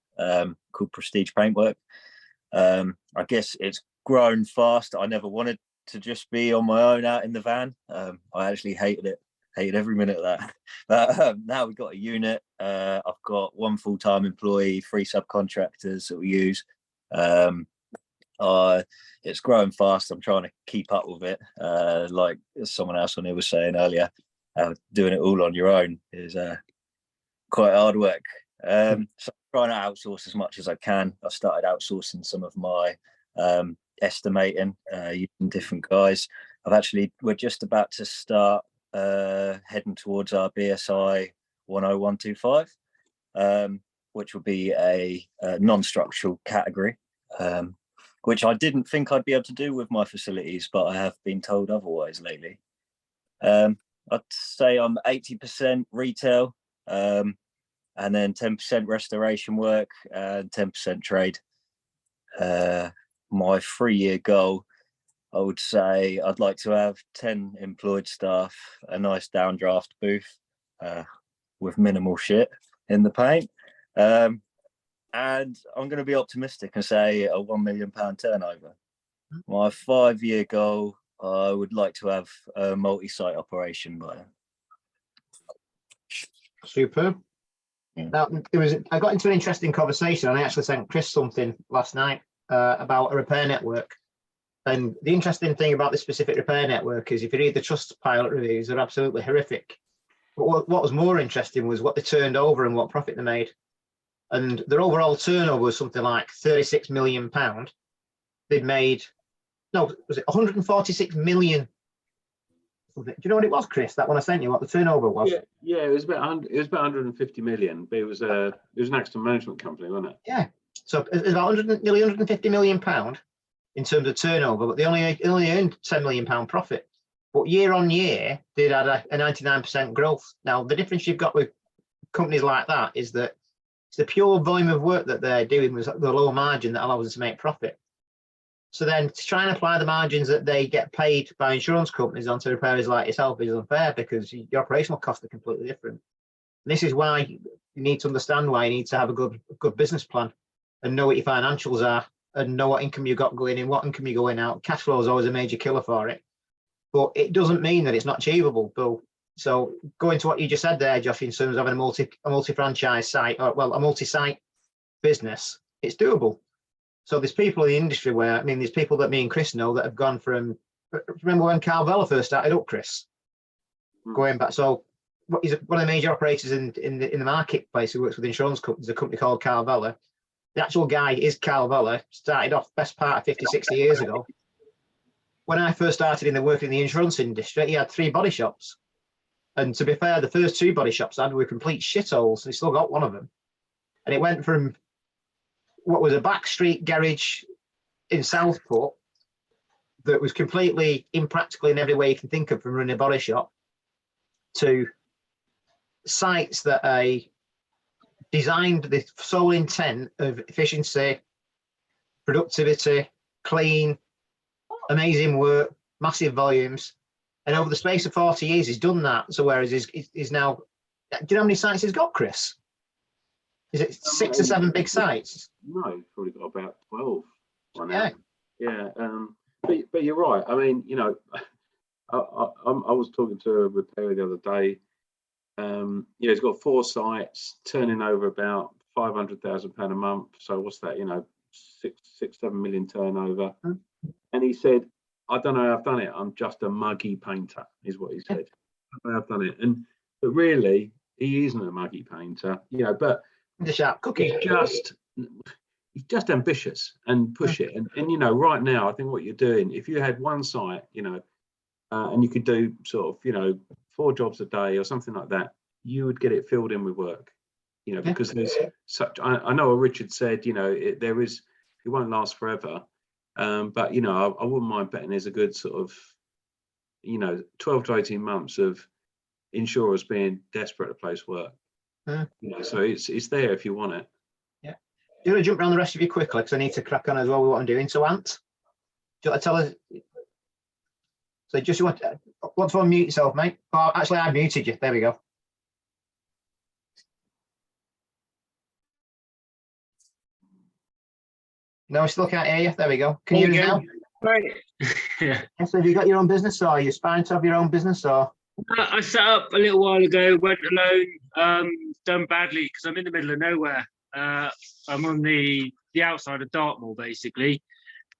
called Prestige Paintwork. I guess it's grown fast. I never wanted to just be on my own out in the van. I actually hated it. Hated every minute of that. But now we've got a unit. I've got one full-time employee, 3 subcontractors that we use. It's growing fast. I'm trying to keep up with it. Like someone else on here was saying earlier, doing it all on your own is quite hard work. So I'm trying to outsource as much as I can. I started outsourcing some of my estimating using different guys. We're just about to start heading towards our BSI 10125, which will be a non-structural category. Which I didn't think I'd be able to do with my facilities, but I have been told otherwise lately. I'd say I'm 80% retail, and then 10% restoration work and 10% trade. My 3-year goal, I would say I'd like to have 10 employed staff, a nice downdraft booth with minimal shit in the paint. And I'm going to be optimistic and say a £1 million turnover. My 5-year goal, I would like to have a multi-site operation by then. Superb. Yeah. Now, I got into an interesting conversation, and I actually sent Chris something last night about a repair network. And the interesting thing about this specific repair network is if you read the Trustpilot reviews, they're absolutely horrific. But what was more interesting was what they turned over and what profit they made. And their overall turnover was something like £36 million. They'd made, no, was it 146 million? Do you know what it was, Chris? That one I sent you, what the turnover was? Yeah, it was about 150 million, but it was an accident management company, wasn't it? Yeah. So it was about nearly 150 million pound in terms of turnover, but they only earned £10 million profit. But year on year, they'd had a 99% growth. Now, the difference you've got with companies like that is that it's the pure volume of work that they're doing with the low margin that allows them to make profit. So then to try and apply the margins that they get paid by insurance companies onto repairers like yourself is unfair, because your operational costs are completely different. And this is why you need to understand why you need to have a good business plan and know what your financials are and know what income you've got going in, what income you're going out. Cash flow is always a major killer for it. But it doesn't mean that it's not achievable, Bill. So going to what you just said there, Josh, in terms of having a multi-franchise site, or well, a multi-site business, it's doable. So there's people in the industry there's people that me and Chris know that have gone from, remember when Carl Vella first started up, Chris? Going back, so he's one of the major operators in the marketplace who works with insurance companies, a company called Carl Vella. The actual guy is Carl Vella, started off best part of 50, 60 years ago. When I first started working in the insurance industry, he had 3 body shops. And to be fair, the first 2 body shops I had were complete shitholes. He still got one of them. And it went from what was a backstreet garage in Southport that was completely impractical in every way you can think of from running a body shop to sites that are designed with the sole intent of efficiency, productivity, clean, amazing work, massive volumes. And over the space of 40 years, he's done that. So whereas he's now, do you know how many sites he's got, Chris? Is it 6 or 7 big sites? No, he's probably got about 12. Yeah. Yeah. but you're right. I mean, you know, I was talking to a repairer the other day. You know, he's got 4 sites, turning over about £500,000 a month. So what's that? You know, 7 million turnover. And he said, "I don't know how I've done it. I'm just a muggy painter," is what he said. I don't know how I've done it. But really, he isn't a muggy painter, you know. But the sharp cookie. He's just ambitious and push it. And you know, right now, I think what you're doing, if you had one site, you know, and you could do sort of, you know, 4 jobs a day or something like that, you would get it filled in with work, you know, because there's such. I know what Richard said, you know, it won't last forever, but you know, I wouldn't mind betting there's a good sort of, you know, 12 to 18 months of insurers being desperate to place work. You know, so it's there if you want it. Yeah. Do you want to jump around the rest of you quickly, because I need to crack on as well with what I'm doing. So Ant, do you want to tell us? So just you want to unmute yourself, mate. Oh, actually, I muted you. There we go. No, I still can't hear you. There we go. Can you hear us now? Right. Yeah. So have you got your own business, or are you aspiring to have your own business, or? I set up a little while ago, went alone, done badly because I'm in the middle of nowhere. I'm on the outside of Dartmoor, basically.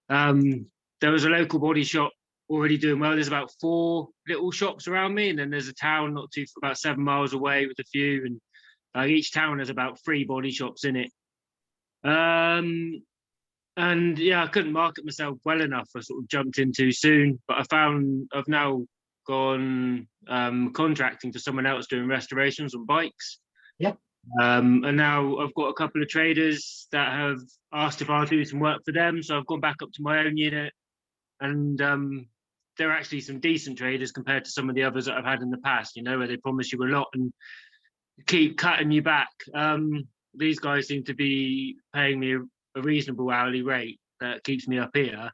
There was a local body shop already doing well. There's about 4 little shops around me, and then there's a town about 7 miles away with a few, and each town has about 3 body shops in it. And yeah, I couldn't market myself well enough. I sort of jumped in too soon, but I've now gone contracting for someone else doing restorations on bikes. Yeah. And now I've got a couple of traders that have asked if I'll do some work for them. So I've gone back up to my own unit, and they're actually some decent traders compared to some of the others that I've had in the past, you know, where they promise you a lot and keep cutting you back. These guys seem to be paying me a reasonable hourly rate that keeps me up here.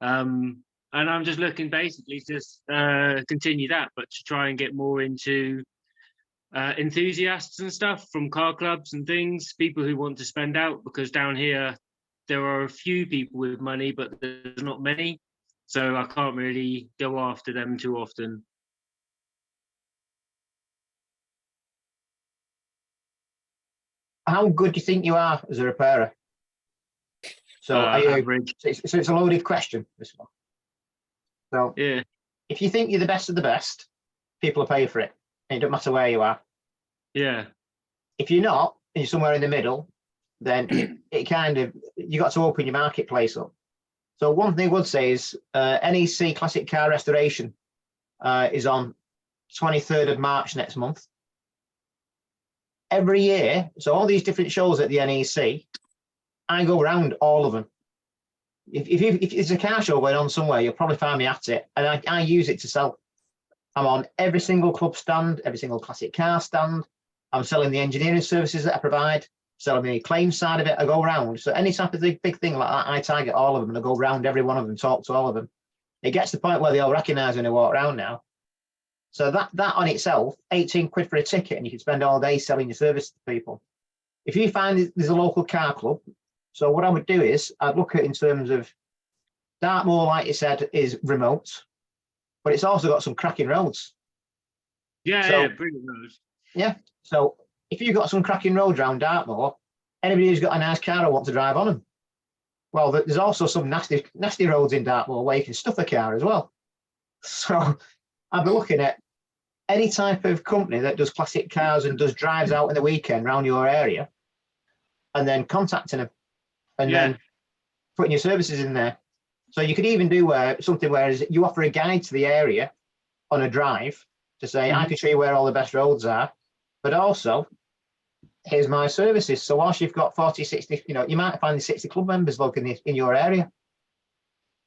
And I'm just looking basically to continue that, but to try and get more into enthusiasts and stuff from car clubs and things, people who want to spend out, because down here there are a few people with money, but there's not many. So I can't really go after them too often. How good do you think you are as a repairer? So are you average? So it's a loaded question, this one. So yeah, if you think you're the best of the best, people will pay for it. And it doesn't matter where you are. Yeah. If you're not, and you're somewhere in the middle, then it kind of, you got to open your marketplace up. So one thing I would say is NEC Classic Car Restoration is on 23rd of March next month. Every year, so all these different shows at the NEC, I go around all of them. If there's a car show going on somewhere, you'll probably find me at it, and I use it to sell. I'm on every single club stand, every single classic car stand. I'm selling the engineering services that I provide, selling the claim side of it. I go around. So any type of big thing like that, I target all of them, and I go around every one of them, talk to all of them. It gets to the point where they all recognise when they walk around now. So that on itself, 18 quid for a ticket, and you can spend all day selling your service to people. If you find there's a local car club, so what I would do is I'd look at in terms of Dartmoor, like you said, is remote, but it's also got some cracking roads. Yeah, so, yeah, brilliant roads. Yeah. So if you've got some cracking roads around Dartmoor, anybody who's got a nice car will want to drive on them. Well, there's also some nasty roads in Dartmoor where you can stuff a car as well. So I've been looking at any type of company that does classic cars and does drives out in the weekend around your area, and then contacting them, and then putting your services in there. So you could even do something where you offer a guide to the area on a drive to say, I can show you where all the best roads are, but also here's my services. So whilst you've got 40, 60, you know, you might find the 60 club members located in your area.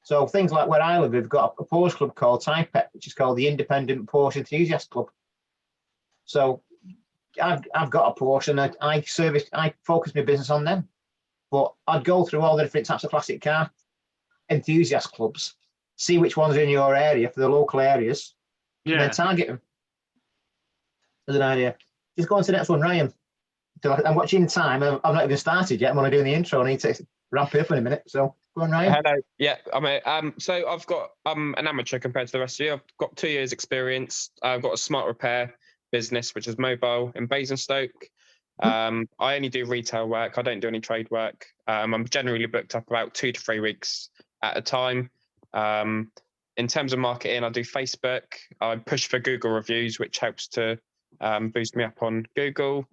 So things like where I live, we've got a Porsche club called Typet, which is called the Independent Porsche Enthusiast Club. So I've got a Porsche, and I focus my business on them. But I'd go through all the different types of classic car enthusiast clubs, see which ones are in your area for the local areas, and then target them. As an idea. Just go on to the next one, Ryan. I'm watching time. I've not even started yet. I'm only doing the intro. I need to ramp it up in a minute. So Go on, Ryan. Hello. Yeah, so I've got an amateur compared to the rest of you. I've got 2 years experience. I've got a smart repair business, which is mobile in Basingstoke. I only do retail work. I don't do any trade work. I'm generally booked up about 2 to 3 weeks at a time. In terms of marketing, I do Facebook. I push for Google reviews, which helps to boost me up on Google,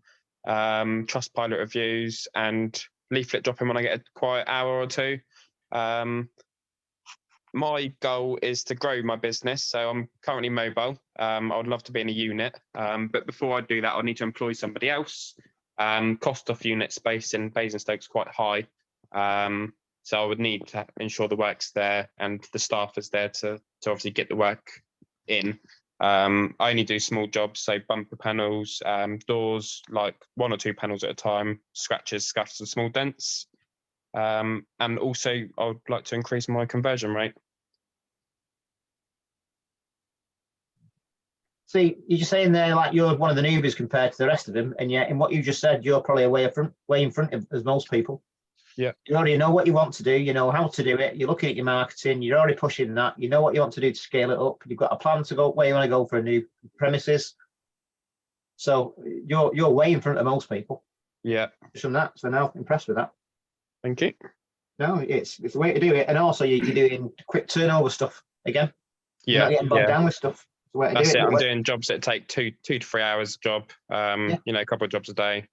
Trustpilot reviews, and leaflet dropping when I get a quiet hour or two. My goal is to grow my business. So I'm currently mobile. I would love to be in a unit. But before I do that, I need to employ somebody else. Cost of unit space in Basingstoke is quite high. So I would need to ensure the work's there and the staff is there to obviously get the work in. I only do small jobs, so bumper panels, doors, like 1 or 2 panels at a time, scratches, scuffs and small dents. And also I would like to increase my conversion rate. See, you're just saying there like you're one of the newbies compared to the rest of them, and yet in what you just said, you're probably way in front of as most people. Yeah. You already know what you want to do, you know how to do it, you're looking at your marketing, you're already pushing that, you know what you want to do to scale it up, you've got a plan to go where you want to go for a new premises. So you're way in front of most people. Yeah. From that, so now impressed with that. Thank you. No, it's the way to do it, and also you're doing quick turnover stuff again. You're Yeah. not getting bogged down with stuff. It's the way to That's do it. it. I'm doing jobs that take two to 3 hours job. You know, a couple of jobs a day.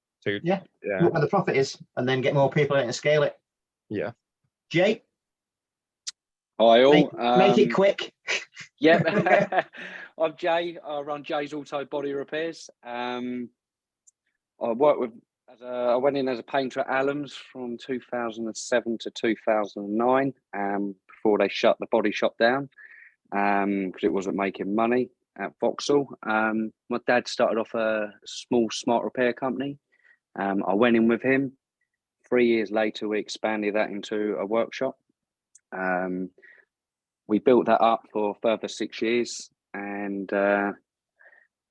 Yeah. Look where the profit is, and then get more people in and scale it. Yeah. Jay. Hi all. Make it quick. Yep. I'm Jay. I run Jay's Auto Body Repairs. I worked with. I went in as a painter at Allams from 2007 to 2009. Before they shut the body shop down, because it wasn't making money at Vauxhall. My dad started off a small smart repair company. I went in with him. 3 years later, we expanded that into a workshop. We built that up for a further 6 years, and I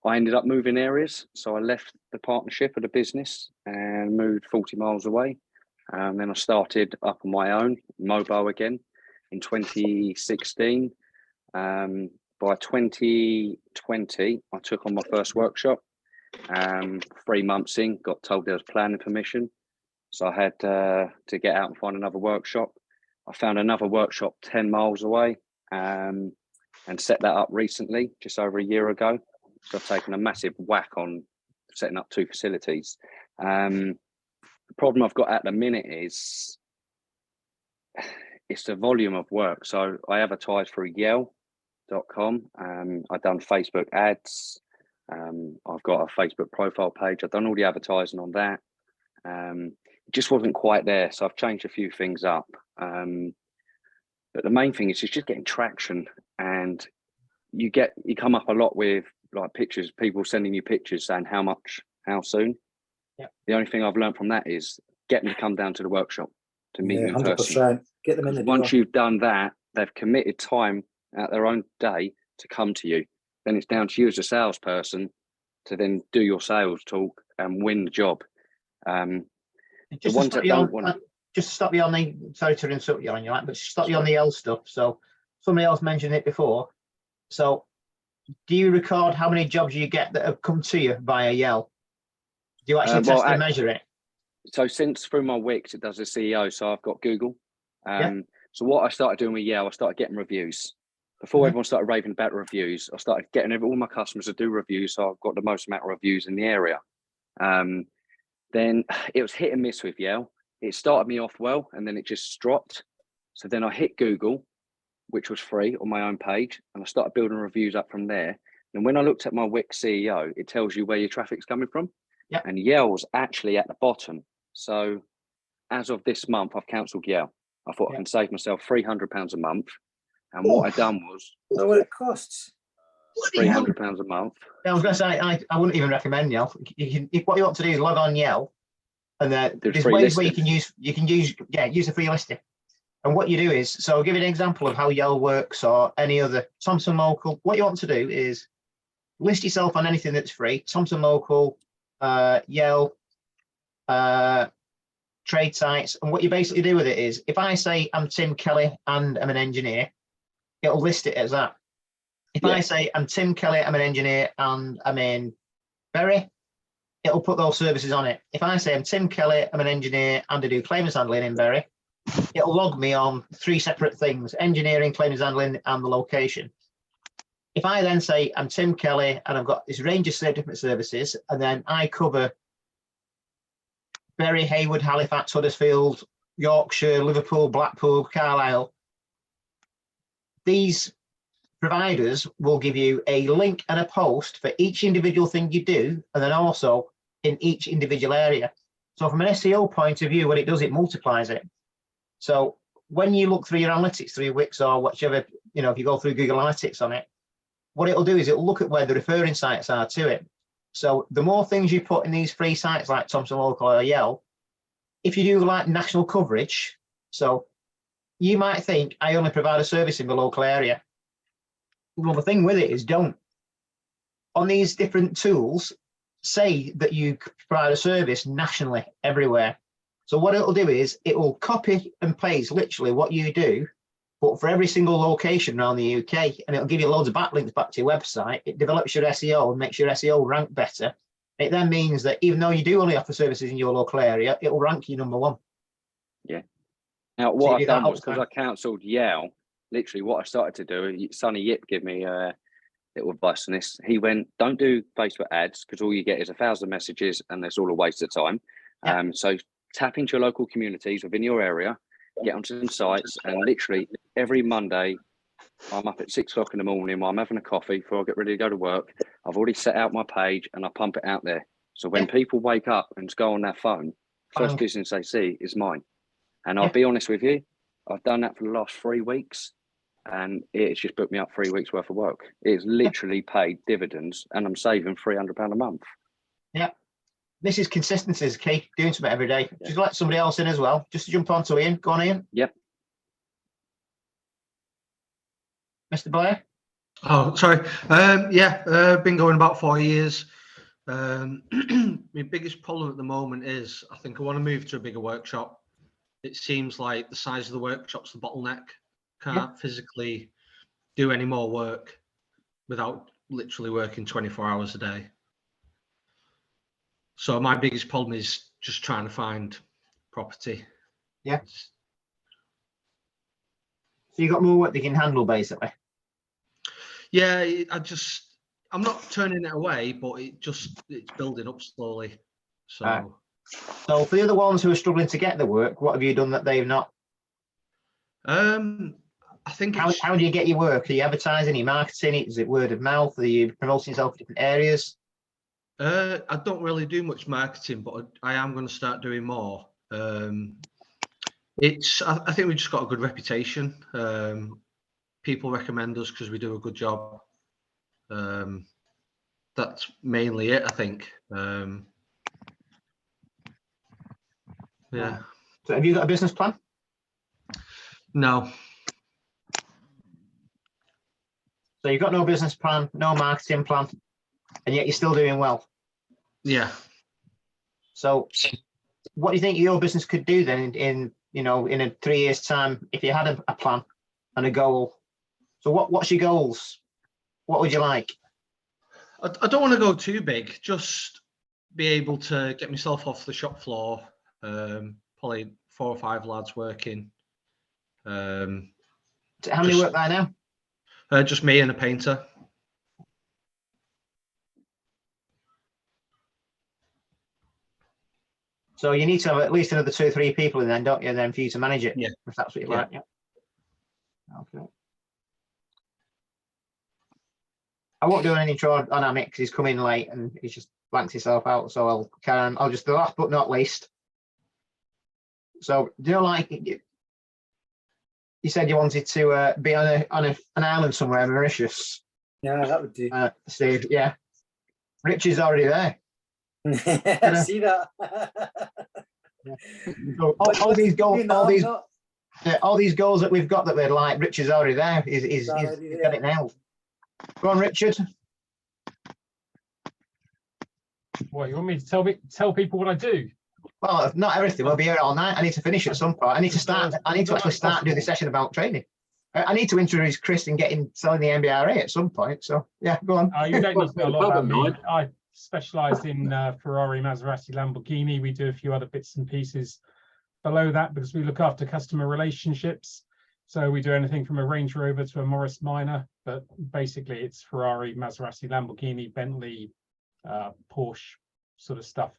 ended up moving areas. So I left the partnership of the business and moved 40 miles away. Then I started up on my own, mobile again, in 2016. By 2020, I took on my first workshop. 3 months in, got told there was planning permission. So I had to get out and find another workshop. I found another workshop 10 miles away and set that up recently, just over a year ago. So I've taken a massive whack on setting up 2 facilities. The problem I've got at the minute is it's the volume of work. So I advertise through Yale.com. I've done Facebook ads. I've got a Facebook profile page. I've done all the advertising on that. It just wasn't quite there. So I've changed a few things up. But the main thing is just getting traction, and you come up a lot with like pictures, people sending you pictures saying how much, how soon. Yeah. The only thing I've learned from that is get them to come down to the workshop to meet you in 100%. person. Get them in the Once door. you've done that, they've committed time out their own day to come to you. Then it's down to you as a salesperson to then do your sales talk and win the job. The ones that don't want just stop you on the, sorry to interrupt you on your but stop you on the L stuff. So somebody else mentioned it before. So do you record how many jobs you get that have come to you via Yell? Do you actually test and measure it? So since through my Wix, it does the CEO. So I've got Google. Yeah. So what I started doing with Yell, I started getting reviews. Before everyone started raving about reviews, I started getting all my customers to do reviews. So I've got the most amount of reviews in the area. Then it was hit and miss with Yell. It started me off well, and then it just dropped. So then I hit Google, which was free on my own page, and I started building reviews up from there. And when I looked at my Wix CEO, it tells you where your traffic's coming from. Yeah. And Yell's actually at the bottom. So as of this month, I've cancelled Yell. I thought I can save myself £300 a month. And what I done was, know what it costs. £300 a month. Yeah, I was going to say, I wouldn't even recommend Yell. What you want to do is log on Yell, and there's ways where you can use a free listing. And what you do is, so I'll give you an example of how Yell works or any other Thompson Local. What you want to do is list yourself on anything that's free. Thompson Local, Yell, trade sites, and what you basically do with it is, if I say I'm Tim Kelly and I'm an engineer, it'll list it as that. If I say I'm Tim Kelly, I'm an engineer and I'm in Bury, it'll put those services on it. If I say I'm Tim Kelly, I'm an engineer and I do claims handling in Bury, it'll log me on 3 separate things: engineering, claims handling, and the location. If I then say I'm Tim Kelly and I've got this range of different services, and then I cover Bury, Hayward, Halifax, Huddersfield, Yorkshire, Liverpool, Blackpool, Carlisle, these providers will give you a link and a post for each individual thing you do, and then also in each individual area. So from an SEO point of view, what it does, it multiplies it. So when you look through your analytics, through your Wix or whichever, you know, if you go through Google Analytics on it, what it'll do is it'll look at where the referring sites are to it. So the more things you put in these free sites like Thomson Local or Yell, if you do like national coverage, so you might think I only provide a service in the local area. Well, the thing with it is, don't. On these different tools, say that you provide a service nationally everywhere. So what it'll do is it will copy and paste literally what you do, but for every single location around the UK, and it'll give you loads of backlinks back to your website. It develops your SEO and makes your SEO rank better. It then means that even though you do only offer services in your local area, it will rank you #1. Yeah. Now, what I've done was, because I cancelled Yale, literally what I started to do, Sonny Yip gave me a little advice on this. He went, don't do Facebook ads, because all you get is 1,000 messages and that's all a waste of time. So tap into your local communities within your area, get onto some sites, and literally every Monday, I'm up at 6 o'clock in the morning while I'm having a coffee before I get ready to go to work. I've already set out my page and I pump it out there. So when people wake up and go on their phone, first business they see is mine. And I'll be honest with you, I've done that for the last 3 weeks, and it's just booked me up 3 weeks worth of work. It's literally paid dividends, and I'm saving £300 a month. Yeah. This is consistency is key, doing something every day. Just let somebody else in as well. Just to jump on to Ian. Go on, Ian. Yep. Mr. Blair? Oh, sorry. Been going about 4 years. My biggest problem at the moment is I think I want to move to a bigger workshop. It seems like the size of the workshop's the bottleneck. Can't physically do any more work without literally working 24 hours a day. So my biggest problem is just trying to find property. Yeah. So you got more work that you can handle, basically. Yeah, I'm not turning it away, but it's building up slowly. So. So for the other ones who are struggling to get the work, what have you done that they've not? I think how do you get your work? Are you advertising? Are you marketing? Is it word of mouth? Are you promoting yourself in different areas? I don't really do much marketing, but I am going to start doing more. I think we've just got a good reputation. People recommend us because we do a good job. That's mainly it, I think. Yeah. So have you got a business plan? No. So you've got no business plan, no marketing plan, and yet you're still doing well. Yeah. So what do you think your business could do then in a 3 years time if you had a plan and a goal? So what's your goals? What would you like? I don't want to go too big, just be able to get myself off the shop floor, probably 4 or 5 lads working. How many work there now? Just me and a painter. So you need to have at least another 2 or 3 people in then, don't you? And then for you to manage it, yeah, if that's what you like. Yeah. Okay. I won't do any intro on Amit because he's come in late and he's just blanked himself out. So I'll just the last but not least. So do you know, like you said you wanted to be on an island somewhere in Mauritius? Yeah, that would do. Steve, yeah. Richard's already there. See that? Yeah. So all these goals, all these goals that we've got that we're like, Richard's already there. He's got it nailed. Go on, Richard. What, you want me to tell people what I do? Well, not everything. We'll be here all night. I need to finish at some point. I need to start. I need to actually start doing the session about training. I need to introduce Chris and selling the NBRA at some point. So yeah, go on. You don't need to know a lot about me. I specialise in Ferrari, Maserati, Lamborghini. We do a few other bits and pieces below that because we look after customer relationships. So we do anything from a Range Rover to a Morris Minor, but basically it's Ferrari, Maserati, Lamborghini, Bentley, Porsche sort of stuff.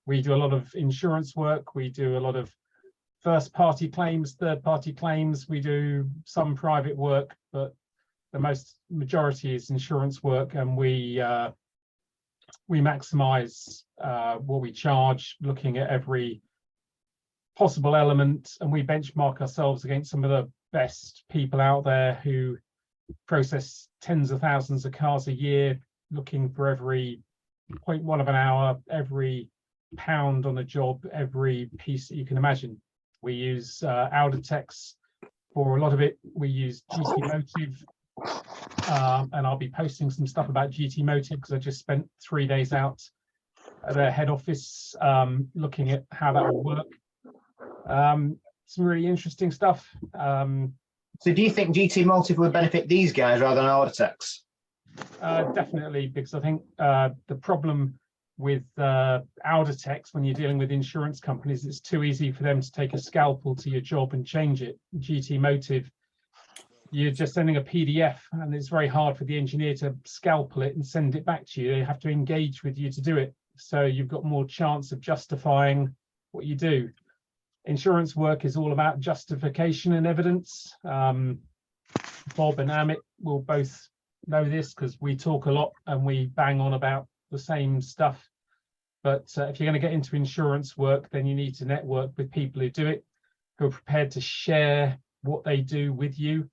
We do a lot of insurance work. We do a lot of first-party claims, third-party claims. We do some private work, but the majority is insurance work, and we maximise what we charge, looking at every possible element, and we benchmark ourselves against some of the best people out there who process tens of thousands of cars a year, looking for every 0.1 of an hour, every pound on a job, every piece that you can imagine. We use Audatex for a lot of it. We use GT Motive, and I'll be posting some stuff about GT Motive because I just spent 3 days out at their head office looking at how that will work. Some really interesting stuff. So do you think GT Motive would benefit these guys rather than Audatex? Definitely, because I think the problem with Audatex when you're dealing with insurance companies, it's too easy for them to take a scalpel to your job and change it. GT Motive, you're just sending a PDF and it's very hard for the engineer to scalpel it and send it back to you. They have to engage with you to do it. So you've got more chance of justifying what you do. Insurance work is all about justification and evidence. Bob and Amit will both know this because we talk a lot and we bang on about the same stuff. But if you're going to get into insurance work, then you need to network with people who do it, who are prepared to share what they do with you.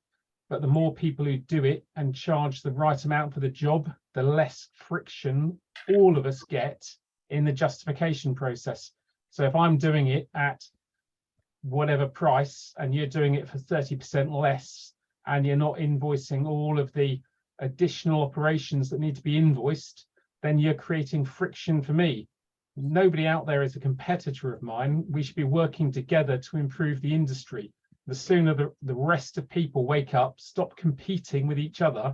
But the more people who do it and charge the right amount for the job, the less friction all of us get in the justification process. So if I'm doing it at whatever price and you're doing it for 30% less and you're not invoicing all of the additional operations that need to be invoiced, then you're creating friction for me. Nobody out there is a competitor of mine. We should be working together to improve the industry. The sooner the rest of people wake up, stop competing with each other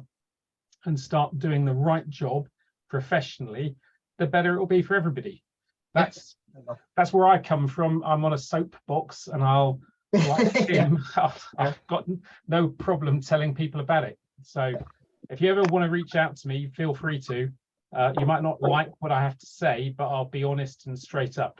and start doing the right job professionally, the better it will be for everybody. That's where I come from. I'm on a soapbox and I'll, like Tim, I've got no problem telling people about it. So if you ever want to reach out to me, feel free to. You might not like what I have to say, but I'll be honest and straight up.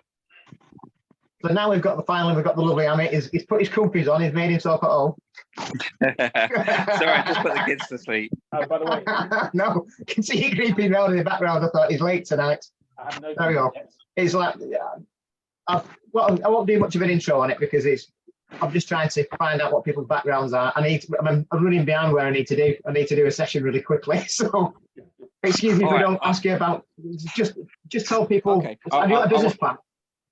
So now we've got the lovely Amit. He's put his comfies on. He's made himself at home. Sorry, I just put the kids to sleep. By the way, no, you can see you creeping around in the background. I thought he's late tonight. There we go. It's like, I won't do much of an intro on it because I'm just trying to find out what people's backgrounds are. I'm running behind where I need to do. I need to do a session really quickly. So excuse me if I don't ask you about. Just tell people. Okay. Have you got a business plan?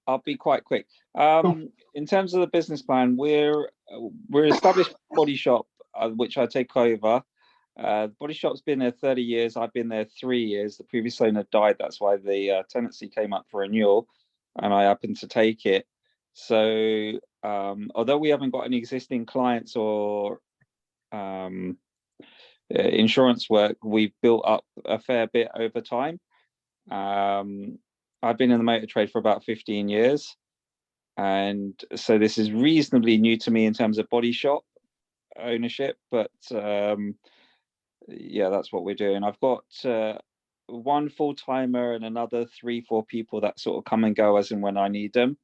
I'll be quite quick. In terms of the business plan, we're an established body shop, which I take over. The body shop's been there 30 years. I've been there 3 years. The previous owner died. That's why the tenancy came up for renewal, and I happened to take it. So although we haven't got any existing clients or insurance work, we've built up a fair bit over time. I've been in the motor trade for about 15 years. And so this is reasonably new to me in terms of body shop ownership, but yeah, that's what we're doing. I've got one full-timer and another 3-4 people that sort of come and go as and when I need them.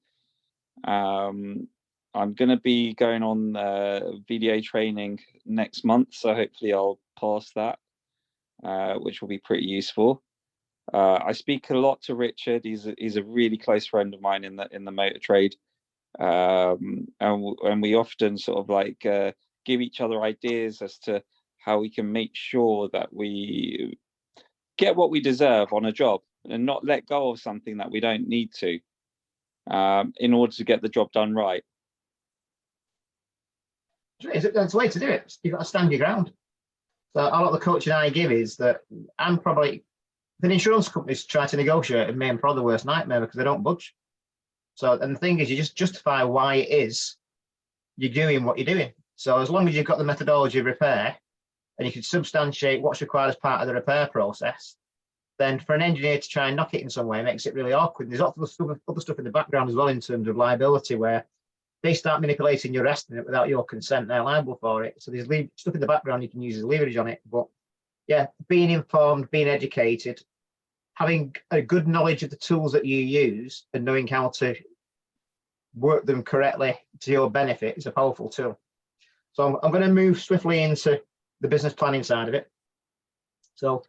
I'm going to be going on VDA training next month, so hopefully I'll pass that, which will be pretty useful. I speak a lot to Richard. He's a really close friend of mine in the motor trade, and we often sort of like give each other ideas as to how we can make sure that we get what we deserve on a job and not let go of something that we don't need to, in order to get the job done right. That's the way to do it. You've got to stand your ground. So a lot of the coaching I give is that I'm probably Then insurance companies try to negotiate and make probably the worst nightmare because they don't budge. So, and the thing is, you just justify why it is you're doing what you're doing. So as long as you've got the methodology of repair and you can substantiate what's required as part of the repair process, then for an engineer to try and knock it in some way makes it really awkward. There's other stuff in the background as well in terms of liability where they start manipulating your estimate without your consent, they're liable for it. So there's stuff in the background you can use as leverage on it. But yeah, being informed, being educated, having a good knowledge of the tools that you use and knowing how to work them correctly to your benefit is a powerful tool. So I'm going to move swiftly into the business planning side of it. So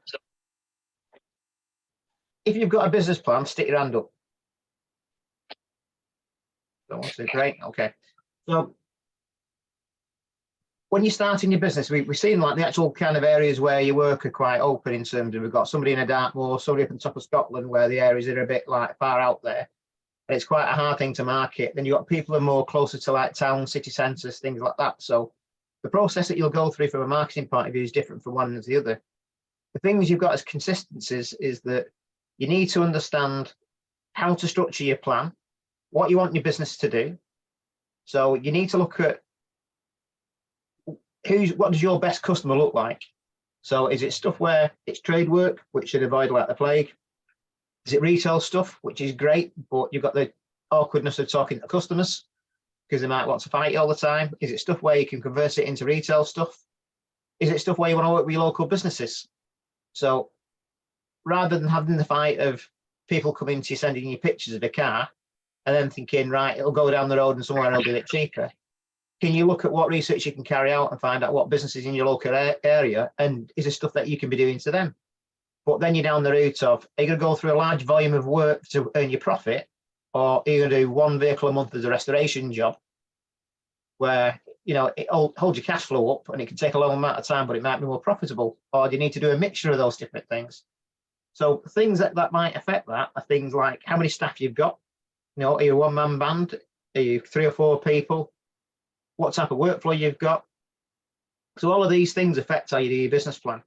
if you've got a business plan, stick your hand up. Don't want to, great, okay. So when you're starting your business, we've seen like the actual kind of areas where you work are quite open in terms of we've got somebody in a Dartmoor, somebody up on top of Scotland where the areas are a bit like far out there. And it's quite a hard thing to market. Then you've got people who are more closer to like town, city centres, things like that. So the process that you'll go through from a marketing point of view is different from one to the other. The things you've got as consistencies is that you need to understand how to structure your plan, what you want your business to do. So you need to look at what does your best customer look like? So is it stuff where it's trade work, which should avoid like the plague? Is it retail stuff, which is great, but you've got the awkwardness of talking to customers because they might want to fight you all the time? Is it stuff where you can convert it into retail stuff? Is it stuff where you want to work with your local businesses? So rather than having the fight of people coming to you sending you pictures of a car and then thinking, right, it'll go down the road and somewhere it'll do it cheaper. Can you look at what research you can carry out and find out what businesses in your local area and is there stuff that you can be doing to them? But then you're down the route of, are you going to go through a large volume of work to earn your profit, or are you going to do one vehicle a month as a restoration job where, you know, it holds your cash flow up and it can take a long amount of time, but it might be more profitable? Or do you need to do a mixture of those different things? So things that might affect that are things like how many staff you've got. You know, are you a one-man band? Are you 3 or 4 people? What type of workflow you've got? So all of these things affect how you do your business plan.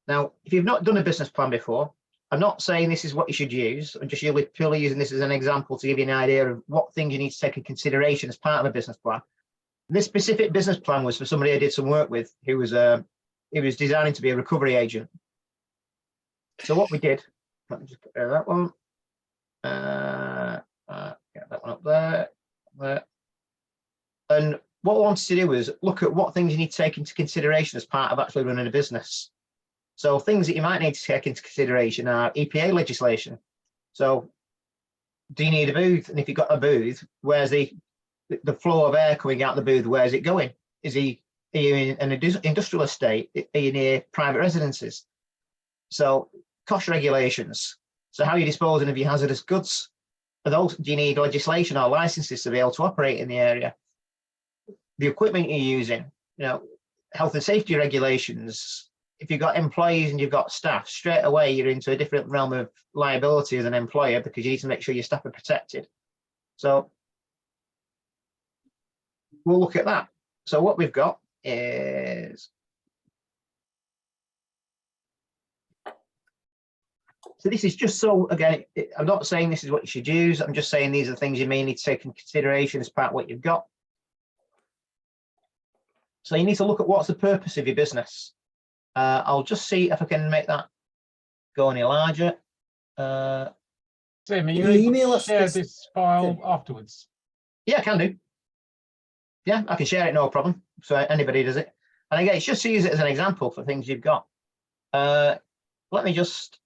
Now, if you've not done a business plan before, I'm not saying this is what you should use. I'm just purely using this as an example to give you an idea of what things you need to take into consideration as part of a business plan. This specific business plan was for somebody I did some work with who was designing to be a recovery agent. So what we did, let me just get rid of that one. Get that one up there. And what I wanted to do was look at what things you need to take into consideration as part of actually running a business. So things that you might need to take into consideration are EPA legislation. So do you need a booth? And if you've got a booth, where's the flow of air coming out the booth? Where's it going? Are you in an industrial estate? Are you near private residences? So cost regulations. So how are you disposing of your hazardous goods? Do you need legislation or licenses to be able to operate in the area? The equipment you're using, you know, health and safety regulations. If you've got employees and you've got staff, straight away you're into a different realm of liability as an employer because you need to make sure your staff are protected. So we'll look at that. So what we've got is, so this is just so, again, I'm not saying this is what you should use. I'm just saying these are the things you may need to take into consideration as part of what you've got. So you need to look at what's the purpose of your business. I'll just see if I can make that go any larger. Tim, are you able to share this file afterwards? Yeah, I can do. Yeah, I can share it, no problem. So anybody does it. And again, it's just to use it as an example for things you've got. Let me just,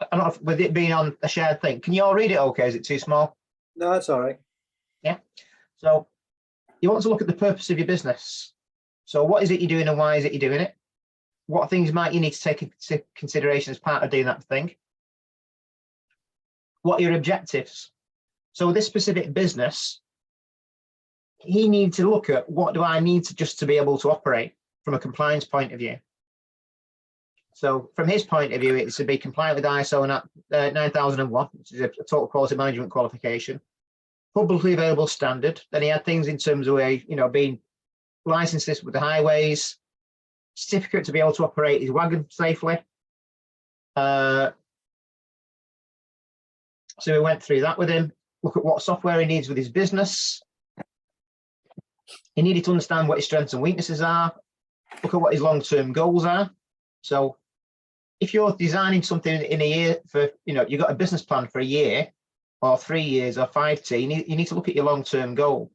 I don't know if, with it being on a shared thing, can you all read it okay? Is it too small? No, it's all right. Yeah. So you want to look at the purpose of your business. So what is it you're doing and why is it you're doing it? What things might you need to take into consideration as part of doing that thing? What are your objectives? So with this specific business, he needs to look at what do I need to just to be able to operate from a compliance point of view. So from his point of view, it's to be compliant with ISO 9001, which is a total quality management qualification, publicly available standard. Then he had things in terms of, you know, being licenses with the highways, certificate to be able to operate his wagon safely, So we went through that with him, look at what software he needs with his business. He needed to understand what his strengths and weaknesses are, look at what his long-term goals are. So if you're designing something in a year for, you've got a business plan for a year or 3 years or 5 years, you need to look at your long-term goal.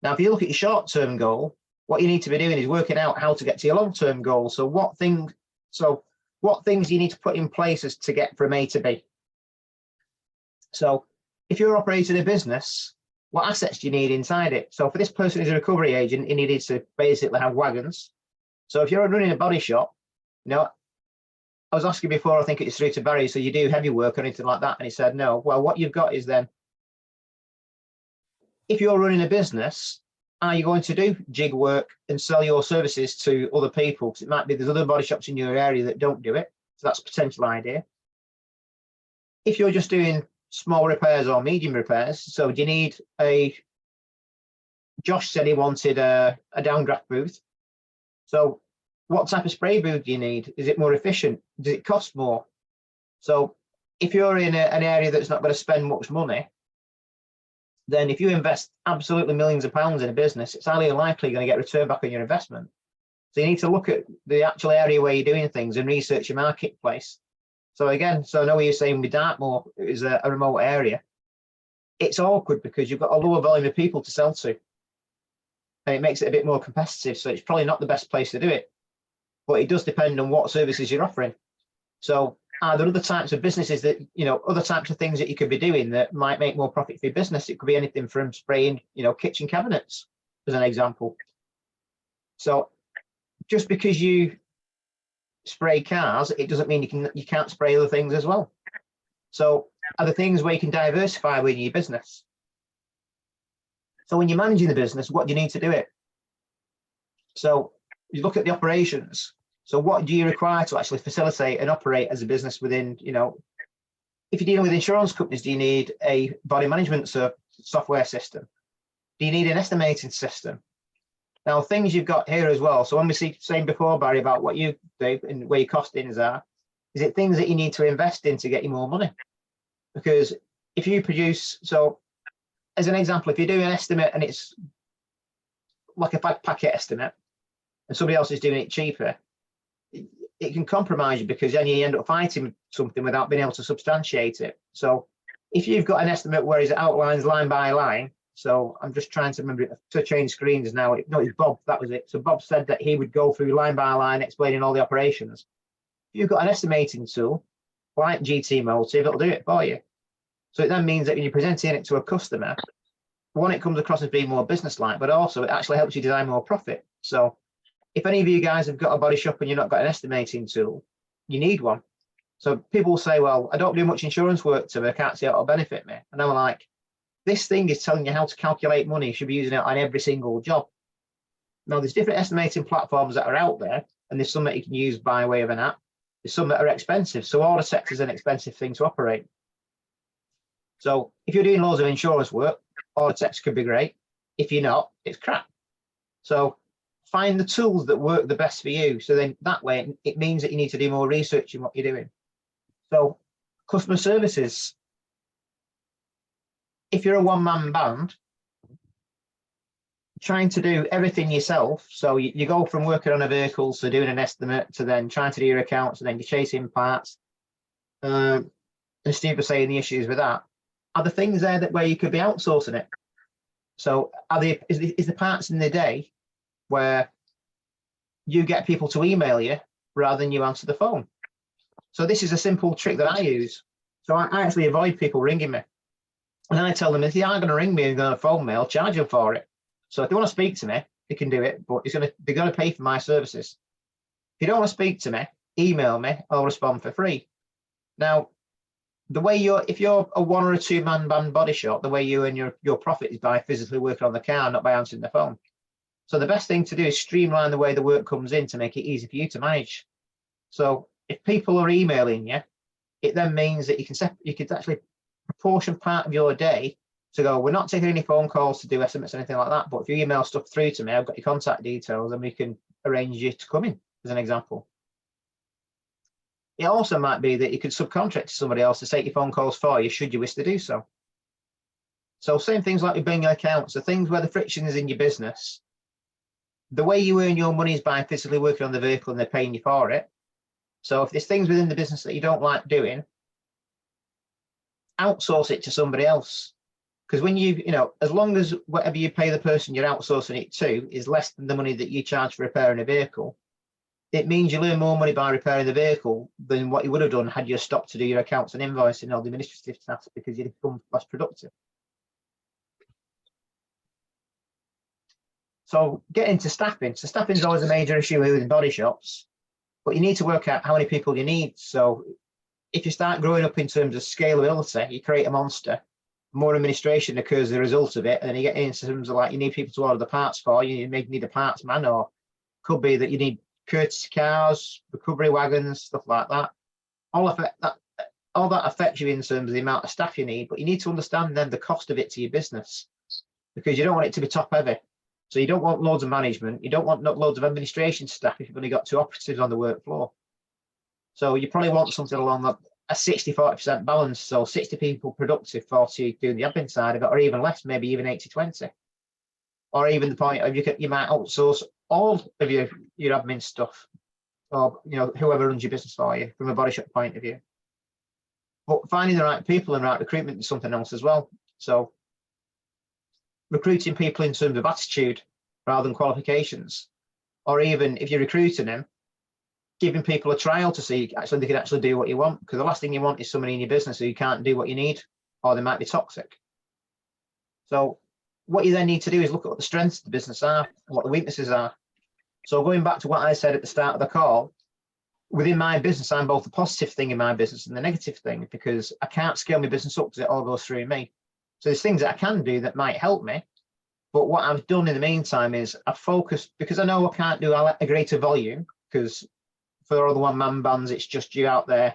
Now, if you look at your short-term goal, what you need to be doing is working out how to get to your long-term goal. So what things you need to put in place as to get from A to B. So if you're operating a business, what assets do you need inside it? So for this person who's a recovery agent, he needed to basically have wagons. So if you're running a body shop, I was asking before, I think it's through to Barry, so you do heavy work or anything like that? And he said, no. Well, what you've got is then, if you're running a business, are you going to do jig work and sell your services to other people? Because it might be there's other body shops in your area that don't do it. So that's a potential idea. If you're just doing small repairs or medium repairs, so do you need Josh said he wanted a downdraft booth. So what type of spray booth do you need? Is it more efficient? Does it cost more? So if you're in an area that's not going to spend much money, then if you invest absolutely millions of pounds in a business, it's highly unlikely you're going to get return back on your investment. So you need to look at the actual area where you're doing things and research your marketplace. So again, I know what you're saying with Dartmoor is a remote area. It's awkward because you've got a lower volume of people to sell to. And it makes it a bit more competitive. So it's probably not the best place to do it. But it does depend on what services you're offering. So are there other types of businesses that, other types of things that you could be doing that might make more profit for your business? It could be anything from spraying, kitchen cabinets, as an example. So just because you spray cars, it doesn't mean you can't spray other things as well. So are there things where you can diversify within your business? So when you're managing the business, what do you need to do it? So you look at the operations. So what do you require to actually facilitate and operate as a business within, if you're dealing with insurance companies, do you need a body management software system? Do you need an estimating system? Now, things you've got here as well. So when we saying before, Barry, about what you do and where your costings are, is it things that you need to invest in to get you more money? Because if you produce, so as an example, if you do an estimate and it's like a packet estimate and somebody else is doing it cheaper, it can compromise you because then you end up fighting something without being able to substantiate it. So if you've got an estimate where it outlines line by line, so I'm just trying to remember to change screens now. No, it's Bob, that was it. So Bob said that he would go through line by line explaining all the operations. If you've got an estimating tool like GT Motive, it'll do it for you. So it then means that when you're presenting it to a customer, one, it comes across as being more business-like, but also it actually helps you design more profit. So if any of you guys have got a body shop and you've not got an estimating tool, you need one. So people will say, well, I don't do much insurance work to me, I can't see how it'll benefit me. And I'm like, this thing is telling you how to calculate money. You should be using it on every single job. Now, there's different estimating platforms that are out there, and there's some that you can use by way of an app. There's some that are expensive. So Autotex is an expensive thing to operate. So if you're doing loads of insurance work, Autotex could be great. If you're not, it's crap. So find the tools that work the best for you. So then that way, it means that you need to do more research in what you're doing. So customer services. If you're a one-man band, trying to do everything yourself, so you go from working on a vehicle to doing an estimate to then trying to do your accounts and then you're chasing parts. And Steve was saying the issues with that. Are the things there that where you could be outsourcing it? So is the parts in the day where you get people to email you rather than you answer the phone? So this is a simple trick that I use. So I actually avoid people ringing me. And then I tell them, if they aren't going to ring me and going to phone me, I'll charge them for it. So if they want to speak to me, they can do it, but they're going to pay for my services. If you don't want to speak to me, email me, I'll respond for free. Now, the way if you're a 1 or a 2-man band body shop, the way you and your profit is by physically working on the car, not by answering the phone. So the best thing to do is streamline the way the work comes in to make it easy for you to manage. So if people are emailing you, it then means that you can actually proportion part of your day to go, we're not taking any phone calls to do estimates or anything like that, but if you email stuff through to me, I've got your contact details and we can arrange you to come in, as an example. It also might be that you could subcontract to somebody else to take your phone calls for you, should you wish to do so. So same things like with bingo accounts, the things where the friction is in your business. The way you earn your money is by physically working on the vehicle and they're paying you for it. So if there's things within the business that you don't like doing, outsource it to somebody else. Because when you know, as long as whatever you pay the person you're outsourcing it to is less than the money that you charge for repairing a vehicle, it means you'll earn more money by repairing the vehicle than what you would have done had you stopped to do your accounts and invoicing and all the administrative tasks, because you'd become less productive. So get into staffing. So staffing is always a major issue within body shops, but you need to work out how many people you need. So if you start growing up in terms of scalability, you create a monster. More administration occurs as a result of it, and then you get into terms of like you need people to order the parts for you may need a parts man, or could be that you need courtesy cars, recovery wagons, stuff like that. All that affects you in terms of the amount of staff you need, but you need to understand then the cost of it to your business, because you don't want it to be top heavy. So you don't want loads of management, you don't want loads of administration staff if you've only got 2 operatives on the work floor. So you probably want something along that a 60-40% balance, so 60 people productive, 40 doing the admin side of it, or even less, maybe even 80-20. Or even the point of you might outsource all of your admin stuff, or whoever runs your business for you from a body shop point of view. But finding the right people and right recruitment is something else as well. So recruiting people in terms of attitude rather than qualifications, or even if you're recruiting them, giving people a trial to see actually they can actually do what you want, because the last thing you want is somebody in your business who can't do what you need, or they might be toxic. So what you then need to do is look at what the strengths of the business are and what the weaknesses are. So going back to what I said at the start of the call, within my business, I'm both the positive thing in my business and the negative thing, because I can't scale my business up because it all goes through me. So there's things that I can do that might help me. But what I've done in the meantime is I've focused, because I know I can't do a greater volume, because for all the one-man bands, it's just you out there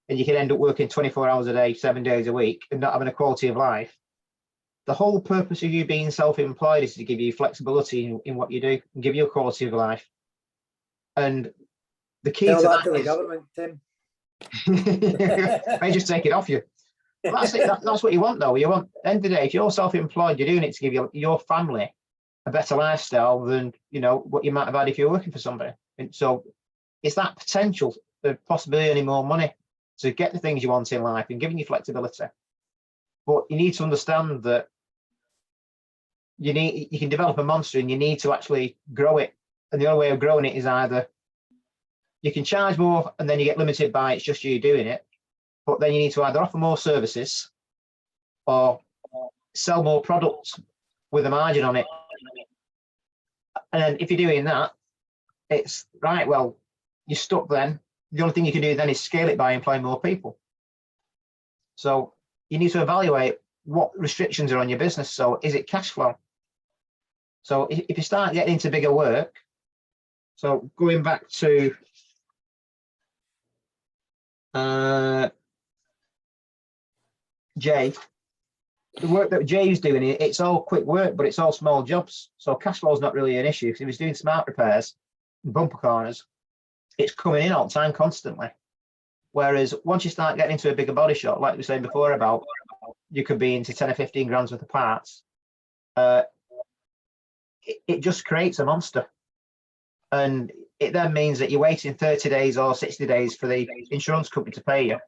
and you can end up working 24 hours a day, 7 days a week and not having a quality of life. The whole purpose of you being self-employed is to give you flexibility in what you do and give you a quality of life. And the key Tell to that to the is, government, Tim. they just take it off you. Well, that's it. That's what you want, though. You want, at the end of the day, if you're self-employed, you're doing it to give your family a better lifestyle than what you might have had if you're working for somebody. And so it's that potential of possibly earning more money to get the things you want in life and giving you flexibility. But you need to understand that you can develop a monster and you need to actually grow it. And the only way of growing it is either you can charge more and then you get limited by it's just you doing it, but then you need to either offer more services or sell more products with a margin on it. And then if you're doing that, it's right, well, you're stuck then. The only thing you can do then is scale it by employing more people. So you need to evaluate what restrictions are on your business. So is it cash flow? So if you start getting into bigger work, so going back to Jay, the work that Jay's doing, it's all quick work, but it's all small jobs. So cash flow is not really an issue. If he was doing smart repairs, bumper corners, it's coming in all the time, constantly. Whereas once you start getting into a bigger body shop, like we were saying before about you could be into 10 or 15 grand's worth of parts, it just creates a monster. And it then means that you're waiting 30 days or 60 days for the insurance company to pay you.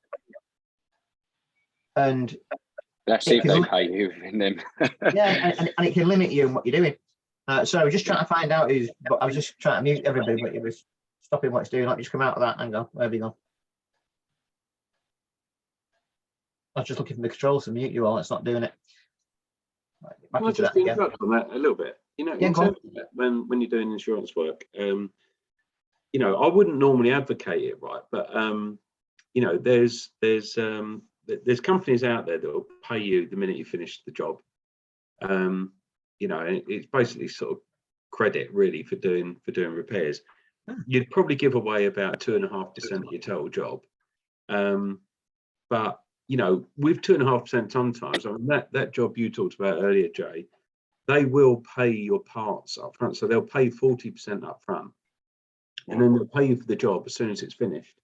And that's if they pay you. And then yeah, and it can limit you in what you're doing. So just trying to find out who's, but I was just trying to mute everybody, but it was stopping what it's doing. Let me just come out of that. Hang on, where have you gone? I was just looking for the controls to mute you all. It's not doing it. Back into that again. On that a little bit. In terms of that, when you're doing insurance work, I wouldn't normally advocate it, right? But there's companies out there that will pay you the minute you finish the job. And it's basically sort of credit really for doing repairs. You'd probably give away about 2.5% of your total job. But with 2.5% sometimes, I mean that job you talked about earlier, Jay, they will pay your parts up front. So they'll pay 40% up front, and then they'll pay you for the job as soon as it's finished.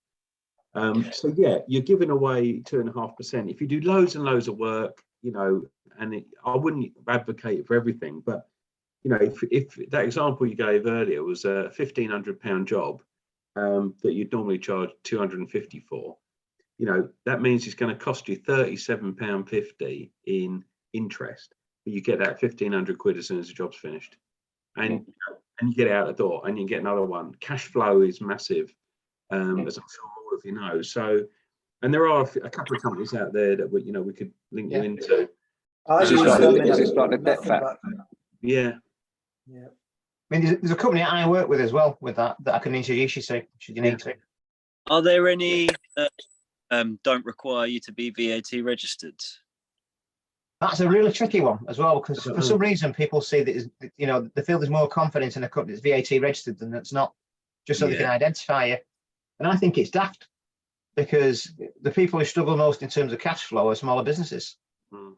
So yeah, you're giving away 2.5%. If you do loads and loads of work, you know, and I wouldn't advocate for everything, but you know, if that example you gave earlier was a £1,500 job that you'd normally charge 250 for, you know, that means it's going to cost you £37.50 in interest, but you get that 1,500 quid as soon as the job's finished, and you get it out the door, and you get another one. Cash flow is massive, as I'm sure all of you know. So, and there are a couple of companies out there that we could link you into. Is this like the debt fat? Yeah. Yeah. I mean, there's a company I work with as well with that I can introduce you to, should you need to. Are there any that don't require you to be VAT registered? That's a really tricky one as well, because for some reason people see that, you know, they feel there's more confidence in a company that's VAT registered than that's not, just so they can identify you. And I think it's daft, because the people who struggle most in terms of cash flow are smaller businesses.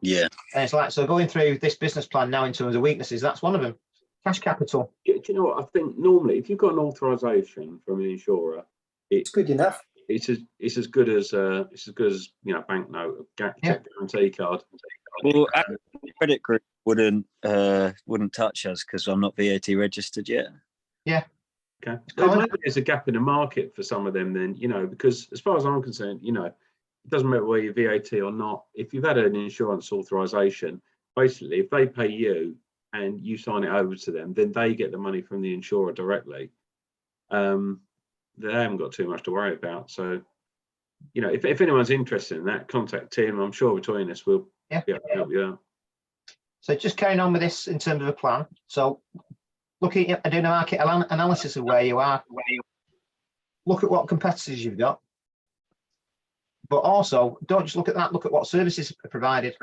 Yeah. And it's like, so going through this business plan now in terms of weaknesses, that's one of them. Cash capital. Do you know what I think? Normally, if you've got an authorization from an insurer, it's good enough. It's as good as you know, banknote, guarantee card. Well, credit group wouldn't touch us because I'm not VAT registered yet. Yeah. Okay. Well, maybe there's a gap in the market for some of them then, you know, because as far as I'm concerned, you know, it doesn't matter whether you're VAT or not. If you've had an insurance authorization, basically, if they pay you and you sign it over to them, then they get the money from the insurer directly. They haven't got too much to worry about. So, you know, if anyone's interested in that, contact Tim. I'm sure between us we'll be able to help you out. So just carrying on with this in terms of a plan. So looking at doing a market analysis of where you are, look at what competitors you've got, but also don't just look at that, look at what services are provided.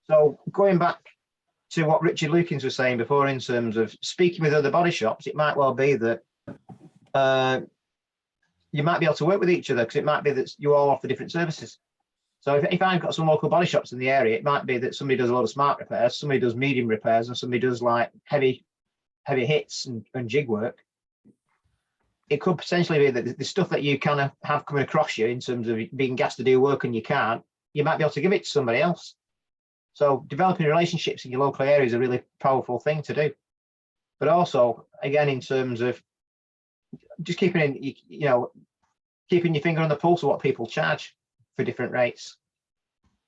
So going back to what Richard Lukins was saying before in terms of speaking with other body shops, it might well be that you might be able to work with each other, because it might be that you all offer different services. So if I've got some local body shops in the area, it might be that somebody does a lot of smart repairs, somebody does medium repairs, and somebody does like heavy hits and jig work. It could potentially be that the stuff that you kind of have coming across you in terms of being asked to do work and you can't, you might be able to give it to somebody else. So developing relationships in your local area is a really powerful thing to do. But also, again, in terms of just keeping your finger on the pulse of what people charge for different rates,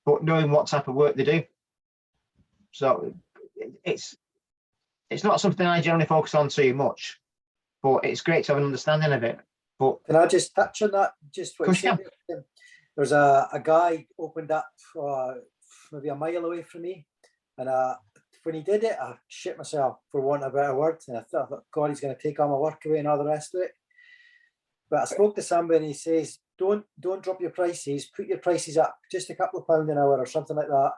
but knowing what type of work they do. So it's not something I generally focus on too much, but it's great to have an understanding of it. But can I just touch on that? Just what you said. There's a guy opened up maybe a mile away from me, and when he did it, I shit myself, for want of a better word. And I thought, God, he's going to take all my work away and all the rest of it. But I spoke to somebody and he says, don't drop your prices, put your prices up just a couple of pounds an hour or something like that.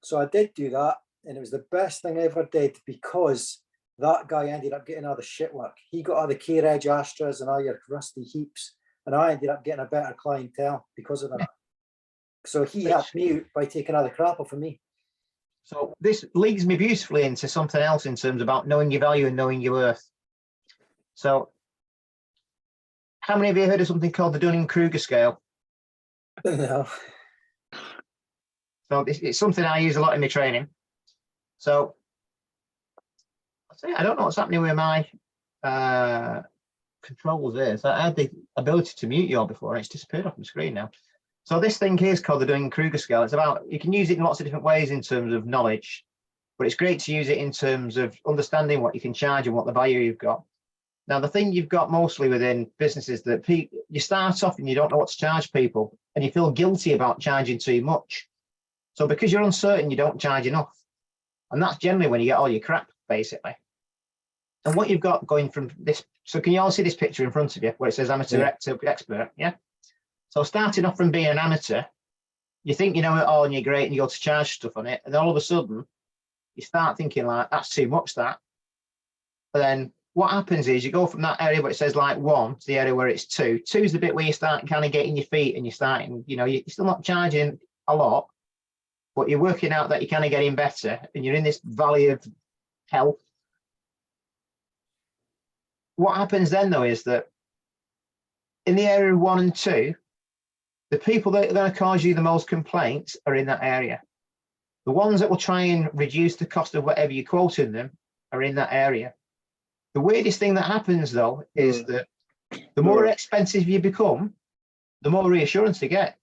So I did do that, and it was the best thing I ever did, because that guy ended up getting all the shit work. He got all the K-Reg Astras and all your rusty heaps, and I ended up getting a better clientele because of that. So he helped me out by taking all the crap off of me. So this leads me beautifully into something else in terms about knowing your value and knowing your worth. So how many of you heard of something called the Dunning-Kruger scale? No. So it's something I use a lot in my training. So I don't know what's happening with my controls here. So I had the ability to mute you all before, and it's disappeared off the screen now. So this thing here is called the Dunning-Kruger scale. It's about, you can use it in lots of different ways in terms of knowledge, but it's great to use it in terms of understanding what you can charge and what the value you've got. Now, the thing you've got mostly within businesses that you start off and you don't know what to charge people, and you feel guilty about charging too much. So because you're uncertain, you don't charge enough. And that's generally when you get all your crap, basically. And what you've got going from this, so can you all see this picture in front of you where it says amateur expert? Yeah. So starting off from being an amateur, you think you know it all and you're great and you go to charge stuff on it. And then all of a sudden you start thinking like, that's too much, that. But then what happens is you go from that area where it says like 1 to the area where it's 2. 2 is the bit where you start kind of getting your feet and you're starting, you know, you're still not charging a lot, but you're working out that you're kind of getting better and you're in this valley of hell. What happens then though is that in the area of 1 and 2, the people that are going to cause you the most complaints are in that area. The ones that will try and reduce the cost of whatever you're quoting them are in that area. The weirdest thing that happens though is that the more expensive you become, the more reassurance you get.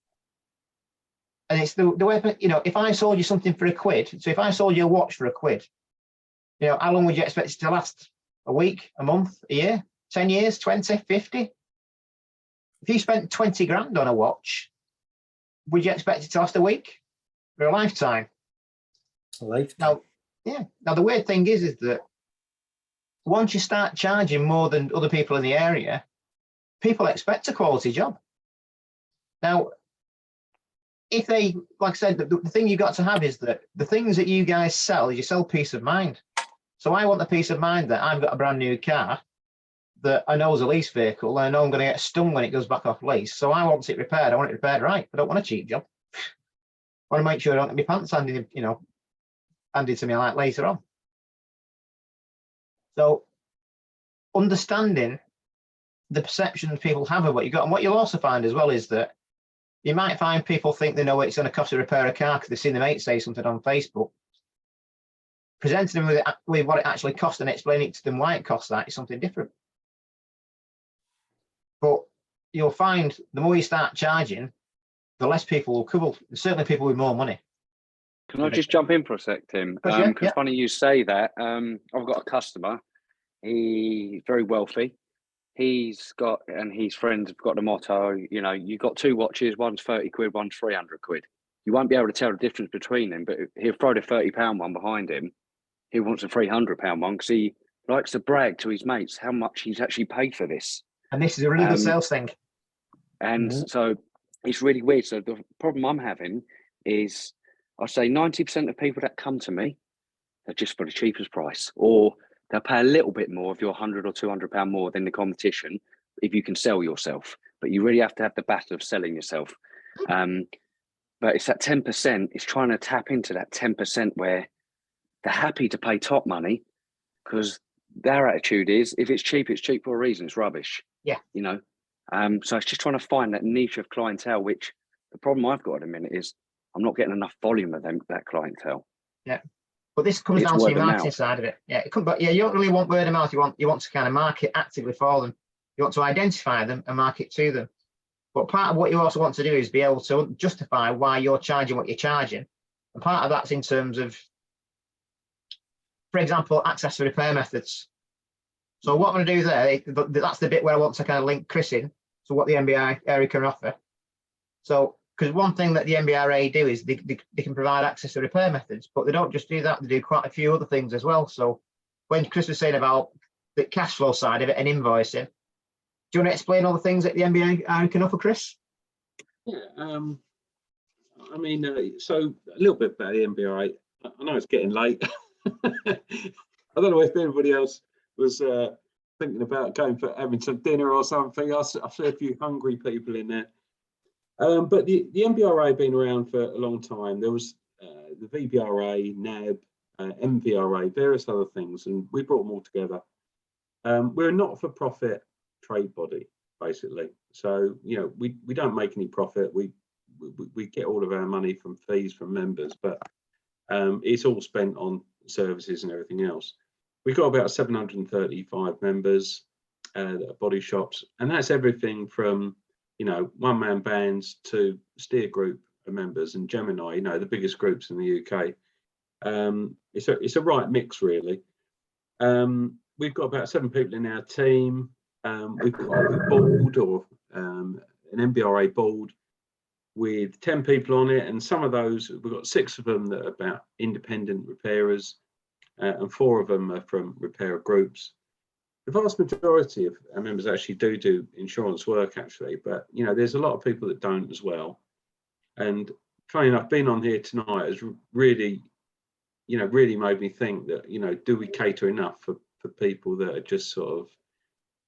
And it's the way, you know, if I sold you something for £1, so if I sold you a watch for £1, you know, how long would you expect it to last? A week, a month, a year, 10 years, 20, 50? If you spent 20 grand on a watch, would you expect it to last a week or a lifetime? A lifetime. Now, yeah. Now, the weird thing is that once you start charging more than other people in the area, people expect a quality job. Now, if they, like I said, the thing you've got to have is that the things that you guys sell, you sell peace of mind. So I want the peace of mind that I've got a brand new car that I know is a lease vehicle, and I know I'm going to get stung when it goes back off lease. So I want it repaired. I want it repaired right. I don't want a cheap job. I want to make sure I don't get my pants handed, you know, handed to me like later on. So understanding the perceptions people have of what you got, and what you'll also find as well is that you might find people think they know what it's going to cost to repair a car because they've seen their mate say something on Facebook. Presenting them with what it actually costs and explaining to them why it costs that is something different. But you'll find the more you start charging, the less people will cover. Certainly people with more money. Can I just jump in for a sec, Tim? Because funny you say that. I've got a customer. He's very wealthy. He's got, and his friends have got the motto, you know, you've got two watches, one's 30 quid, one's 300 quid. You won't be able to tell the difference between them, but he'll throw the £30 one behind him. He wants a £300 one because he likes to brag to his mates how much he's actually paid for this. And this is a really good sales thing. And so it's really weird. So the problem I'm having is I say 90% of people that come to me are just for the cheapest price, or they'll pay a little bit more if you're £100 or £200 more than the competition if you can sell yourself. But you really have to have the battle of selling yourself. But it's that 10%, it's trying to tap into that 10% where they're happy to pay top money because their attitude is if it's cheap for a reason, it's rubbish. Yeah. You know? So it's just trying to find that niche of clientele, which the problem I've got at the minute is I'm not getting enough volume of that clientele. Yeah. But this comes down to your marketing side of it. Yeah, but yeah, you don't really want word of mouth. You want to kind of market actively for them. You want to identify them and market to them. But part of what you also want to do is be able to justify why you're charging what you're charging. And part of that's in terms of, for example, access to repair methods. So what I'm going to do there, that's the bit where I want to kind of link Chris in to what the NBRA can offer. So, because one thing that the NBRA do is they can provide access to repair methods, but they don't just do that, they do quite a few other things as well. So when Chris was saying about the cash flow side of it and invoicing, do you want to explain all the things that the NBRA can offer, Chris? Yeah, I mean, so a little bit about the NBRA. I know it's getting late. I don't know if anybody else was thinking about going for having some dinner or something. I see a few hungry people in there. But the NBRA have been around for a long time. There was the VBRA, NAB, NBRA, various other things, and we brought them all together. We're a not-for-profit trade body, basically. So, you know, we don't make any profit. We get all of our money from fees from members, but it's all spent on services and everything else. We've got about 735 members that are body shops, and that's everything from, you know, one-man bands to steer group of members and Gemini, you know, the biggest groups in the UK. It's a right mix, really. We've got about 7 people in our team. We've got a board or an NBRA board with 10 people on it, and some of those, we've got 6 of them that are about independent repairers, and 4 of them are from repairer groups. The vast majority of our members actually do insurance work, actually, but you know, there's a lot of people that don't as well. And funny enough, being on here tonight has really, you know, really made me think that, you know, do we cater enough for people that are just sort of,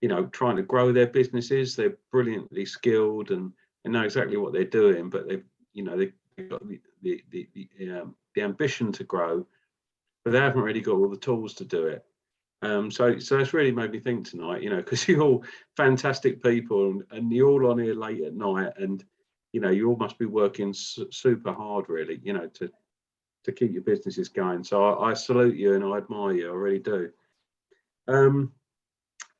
you know, trying to grow their businesses? They're brilliantly skilled and know exactly what they're doing, but they've, you know, they've got the ambition to grow, but they haven't really got all the tools to do it. So it's really made me think tonight, you know, because you're all fantastic people and you're all on here late at night, and you know, you all must be working super hard, really, you know, to keep your businesses going. So I salute you and I admire you, I really do. The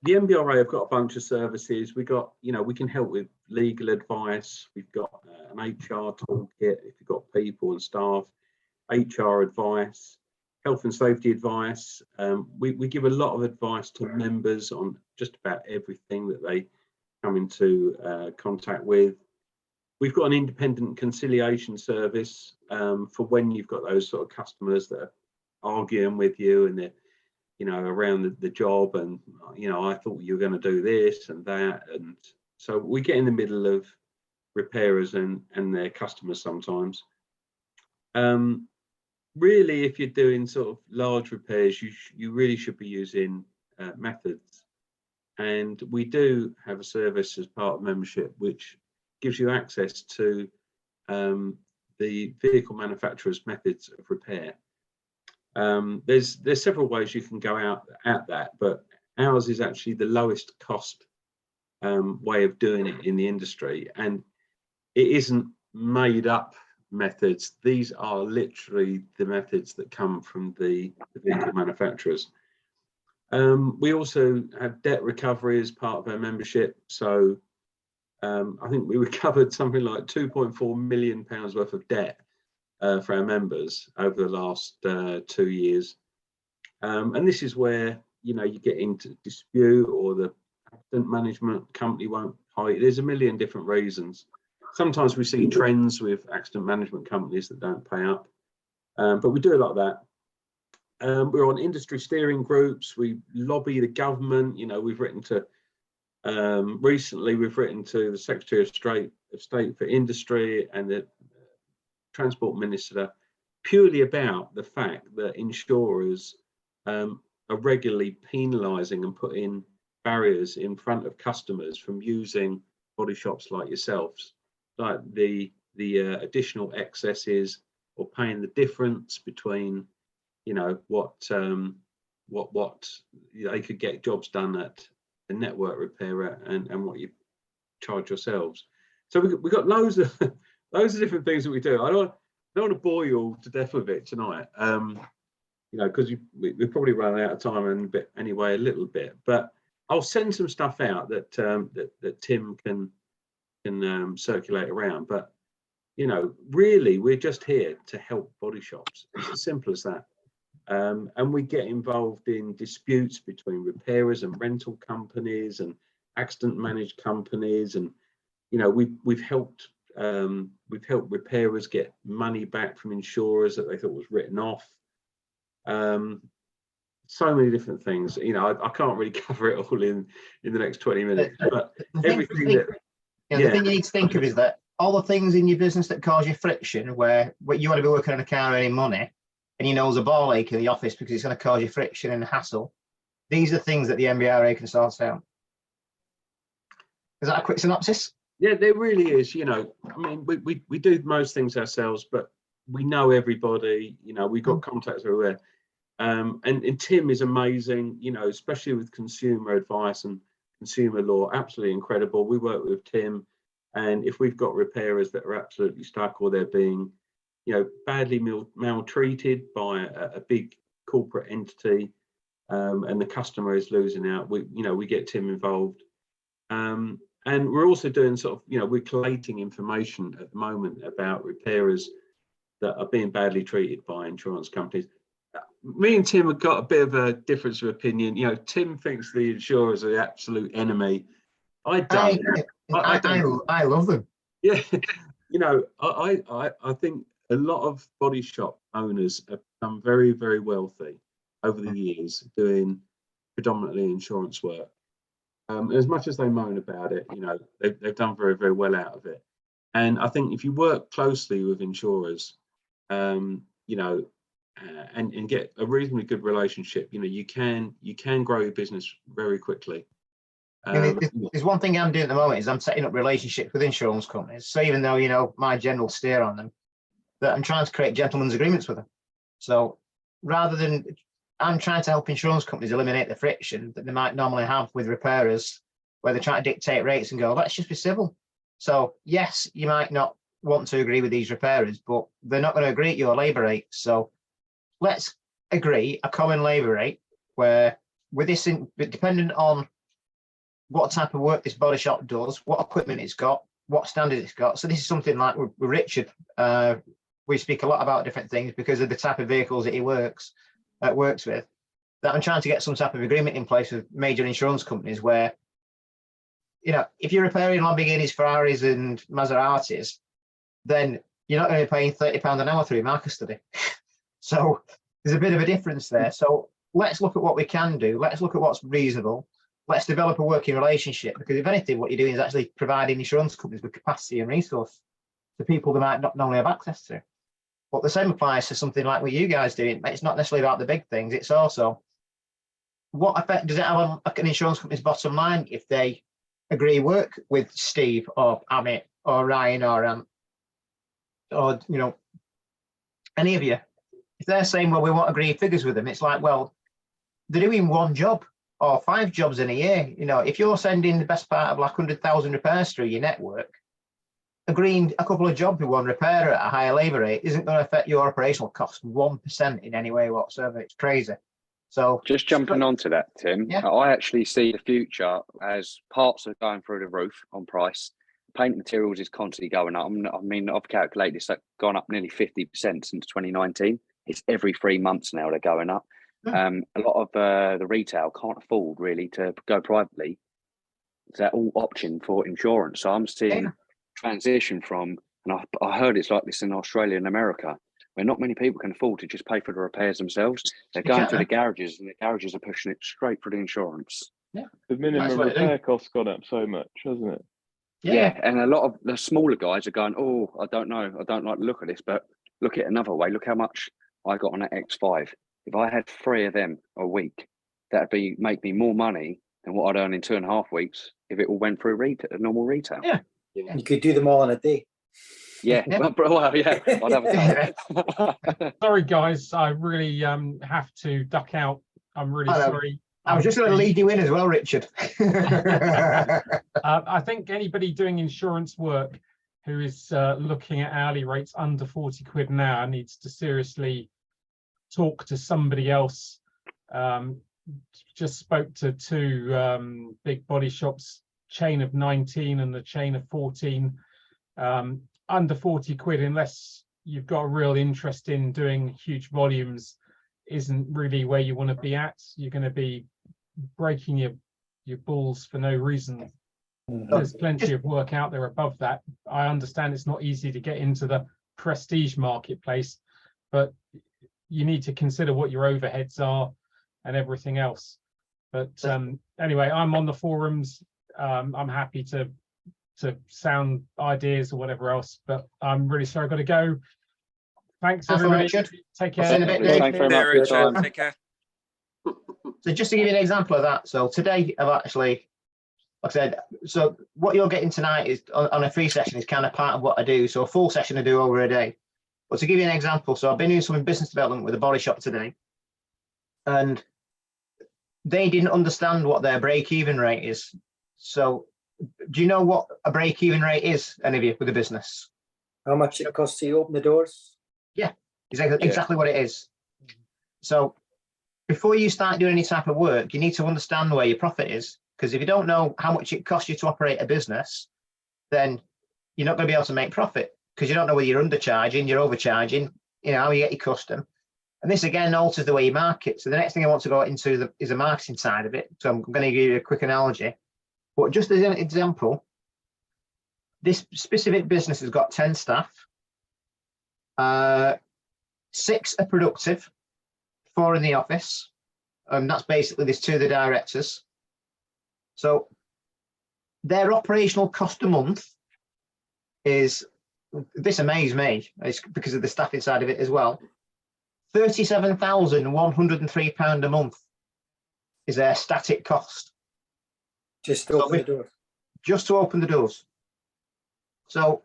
NBRA have got a bunch of services. We got, you know, we can help with legal advice. We've got an HR toolkit if you've got people and staff, HR advice, health and safety advice. We give a lot of advice to members on just about everything that they come into contact with. We've got an independent conciliation service for when you've got those sort of customers that are arguing with you and they're, you know, around the job, and you know, I thought you were going to do this and that, and so we get in the middle of repairers and their customers sometimes. Really, if you're doing sort of large repairs, you really should be using methods, and we do have a service as part of membership which gives you access to the vehicle manufacturer's methods of repair. There's several ways you can go out at that, but ours is actually the lowest cost way of doing it in the industry, and it isn't made up methods. These are literally the methods that come from the vehicle manufacturers. We also have debt recovery as part of our membership, so I think we recovered something like £2.4 million worth of debt for our members over the last 2 years, and this is where, you know, you get into dispute or the accident management company won't pay. There's a million different reasons. Sometimes we see trends with accident management companies that don't pay up, but we do a lot of that. We're on industry steering groups. We lobby the government. You know, we've written to recently we've written to the Secretary of State for Industry and the Transport Minister purely about the fact that insurers are regularly penalising and putting barriers in front of customers from using body shops like yourselves, like the additional excesses or paying the difference between, you know, what they could get jobs done at a network repairer and what you charge yourselves. So we've got loads of different things that we do. I don't want to bore you all to death with it tonight, you know, because we're probably running out of time and a bit anyway, a little bit. But I'll send some stuff out that that Tim can circulate around. But you know, really, we're just here to help body shops. It's as simple as that. And we get involved in disputes between repairers and rental companies and accident managed companies, and you know, we've helped repairers get money back from insurers that they thought was written off. So many different things. You know, I can't really cover it all in the next 20 minutes. But everything that, the thing you need to think of is that all the things in your business that cause you friction, where you want to be working on a car earning money, and you know there's a ball ache in the office because it's going to cause you friction and hassle. These are things that the NBRA can sort out. Is that a quick synopsis? Yeah, there really is. You know, I mean, we do most things ourselves, but we know everybody. You know, we've got contacts everywhere. And Tim is amazing. You know, especially with consumer advice and consumer law, absolutely incredible. We work with Tim, and if we've got repairers that are absolutely stuck or they're being, you know, badly maltreated by a big corporate entity, and the customer is losing out, we get Tim involved. And we're also doing sort of, you know, we're collating information at the moment about repairers that are being badly treated by insurance companies. Me and Tim have got a bit of a difference of opinion. You know, Tim thinks the insurers are the absolute enemy. I don't. I love them. Yeah, you know, I think a lot of body shop owners have become very, very wealthy over the years doing predominantly insurance work. As much as they moan about it, you know, they've done very, very well out of it. And I think if you work closely with insurers, you know, and get a reasonably good relationship, you know, you can grow your business very quickly. There's one thing I'm doing at the moment is I'm setting up relationships with insurance companies. So even though, you know, my general steer on them, that I'm trying to create gentlemen's agreements with them. So rather than, I'm trying to help insurance companies eliminate the friction that they might normally have with repairers, where they're trying to dictate rates and go, let's just be civil. So yes, you might not want to agree with these repairers, but they're not going to agree at your labour rate. So let's agree a common labour rate where with this, dependent on what type of work this body shop does, what equipment it's got, what standard it's got. So this is something like with Richard. We speak a lot about different things because of the type of vehicles that he works with. That I'm trying to get some type of agreement in place with major insurance companies where, you know, if you're repairing Lamborghinis, Ferraris and Maseratis, then you're not going to be paying £30 an hour through market study. So there's a bit of a difference there. So let's look at what we can do. Let's look at what's reasonable. Let's develop a working relationship, because if anything, what you're doing is actually providing insurance companies with capacity and resource to people they might not normally have access to. But the same applies to something like what you guys do. It's not necessarily about the big things. It's also what effect does it have on an insurance company's bottom line if they agree work with Steve or Amit or Ryan or you know, any of you? If they're saying, well, we want agreed figures with them, it's like, well, they're doing one job or 5 jobs in a year. You know, if you're sending the best part of like 100,000 repairs through your network, agreeing a couple of jobs with one repairer at a higher labour rate isn't going to affect your operational cost 1% in any way whatsoever. It's crazy. So just jumping onto that, Tim, yeah. I actually see the future as parts are going through the roof on price. Paint materials is constantly going up. I mean, I've calculated it's gone up nearly 50% since 2019. It's every 3 months now they're going up. A lot of the retail can't afford really to go privately. They're all option for insurance. So I'm seeing transition from, and I heard it's like this in Australia and America, where not many people can afford to just pay for the repairs themselves. They're going to the garages, and the garages are pushing it straight for the insurance. Yeah, the minimum repair costs gone up so much, hasn't it? Yeah, and a lot of the smaller guys are going, oh, I don't know, I don't like the look of this, but look at it another way. Look how much I got on that X5. If I had 3 of them a week, that'd make me more money than what I'd earn in 2.5 weeks if it all went through normal retail. Yeah. You could do them all in a day. Yeah, well, yeah, I'd have a go. Sorry, guys, I really have to duck out. I'm really sorry. I was just going to lead you in as well, Richard. I think anybody doing insurance work who is looking at hourly rates under 40 quid an hour needs to seriously talk to somebody else. Just spoke to 2 big body shops, chain of 19 and the chain of 14. Under 40 quid, unless you've got a real interest in doing huge volumes, isn't really where you want to be at. You're going to be breaking your balls for no reason. There's plenty of work out there above that. I understand it's not easy to get into the prestige marketplace, but you need to consider what your overheads are and everything else. But anyway, I'm on the forums. I'm happy to sound ideas or whatever else, but I'm really sorry I've got to go. Thanks everybody. Take care. Thanks very much for your time. Take care. So just to give you an example of that, so today I've actually, like I said, so what you're getting tonight is on a free session is kind of part of what I do. So a full session I do over a day. But to give you an example, so I've been doing some business development with a body shop today, and they didn't understand what their break-even rate is. So do you know what a break-even rate is, any of you, with a business? How much it costs to open the doors? Yeah, exactly what it is. So before you start doing any type of work, you need to understand where your profit is. Because if you don't know how much it costs you to operate a business, then you're not going to be able to make profit, because you don't know whether you're undercharging, you're overcharging, you know, how you get your custom. And this again alters the way you market. So the next thing I want to go into is the marketing side of it. So I'm going to give you a quick analogy. But just as an example, this specific business has got 10 staff. 6 are productive, 4 in the office. That's basically there's 2 of the directors. So their operational cost a month is, this amazed me, it's because of the staffing side of it as well, £37,103 a month is their static cost. Just to open the doors. Just to open the doors. So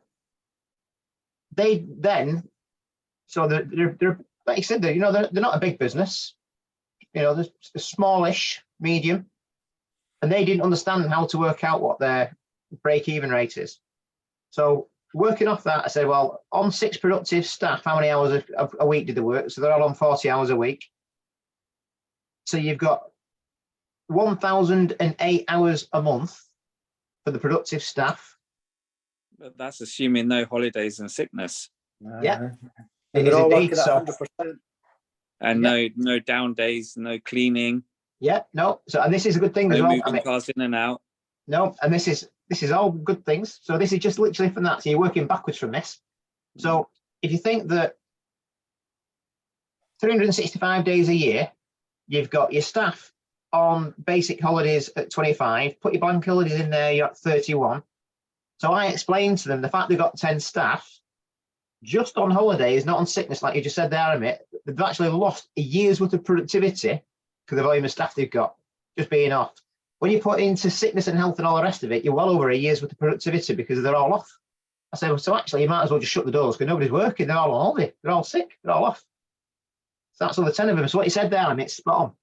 they then, so they're like you said, they're not a big business. You know, they're smallish, medium, and they didn't understand how to work out what their break-even rate is. So working off that, I said, well, on 6 productive staff, how many hours a week did they work? So they're all on 40 hours a week. So you've got 1,008 hours a month for the productive staff. But that's assuming no holidays and sickness. Yeah, And it is they're all indeed. working at So 100%. And Yeah. no down days, no cleaning, yeah, no. So and this is a good thing as no well. moving cars in and out. No, and this is all good things. So this is just literally from that. So you're working backwards from this. So if you think that 365 days a year, you've got your staff on basic holidays at 25, put your bank holidays in there, you're at 31. So I explained to them the fact they've got 10 staff just on holidays, not on sickness, like you just said there, Amit, they've actually lost a year's worth of productivity because of the volume of staff they've got just being off. When you put into sickness and health and all the rest of it, you're well over a year's worth of productivity because they're all off. I said, well, so actually you might as well just shut the doors because nobody's working. They're all on holiday. They're all sick. They're all off. So that's all the 10 of them. So what you said there, I mean, it's spot on.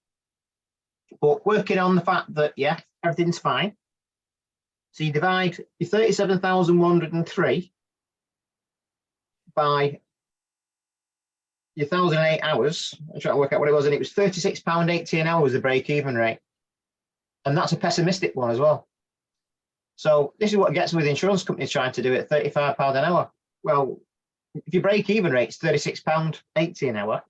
But working on the fact that, yeah, everything's fine. So you divide your 37,103 by your 1,008 hours. I'm trying to work out what it was, and it was £36.80 an hour was the break-even rate. And that's a pessimistic one as well. So this is what gets with insurance companies trying to do it at £35 an hour. Well, if your break-even rate's £36.80 an hour,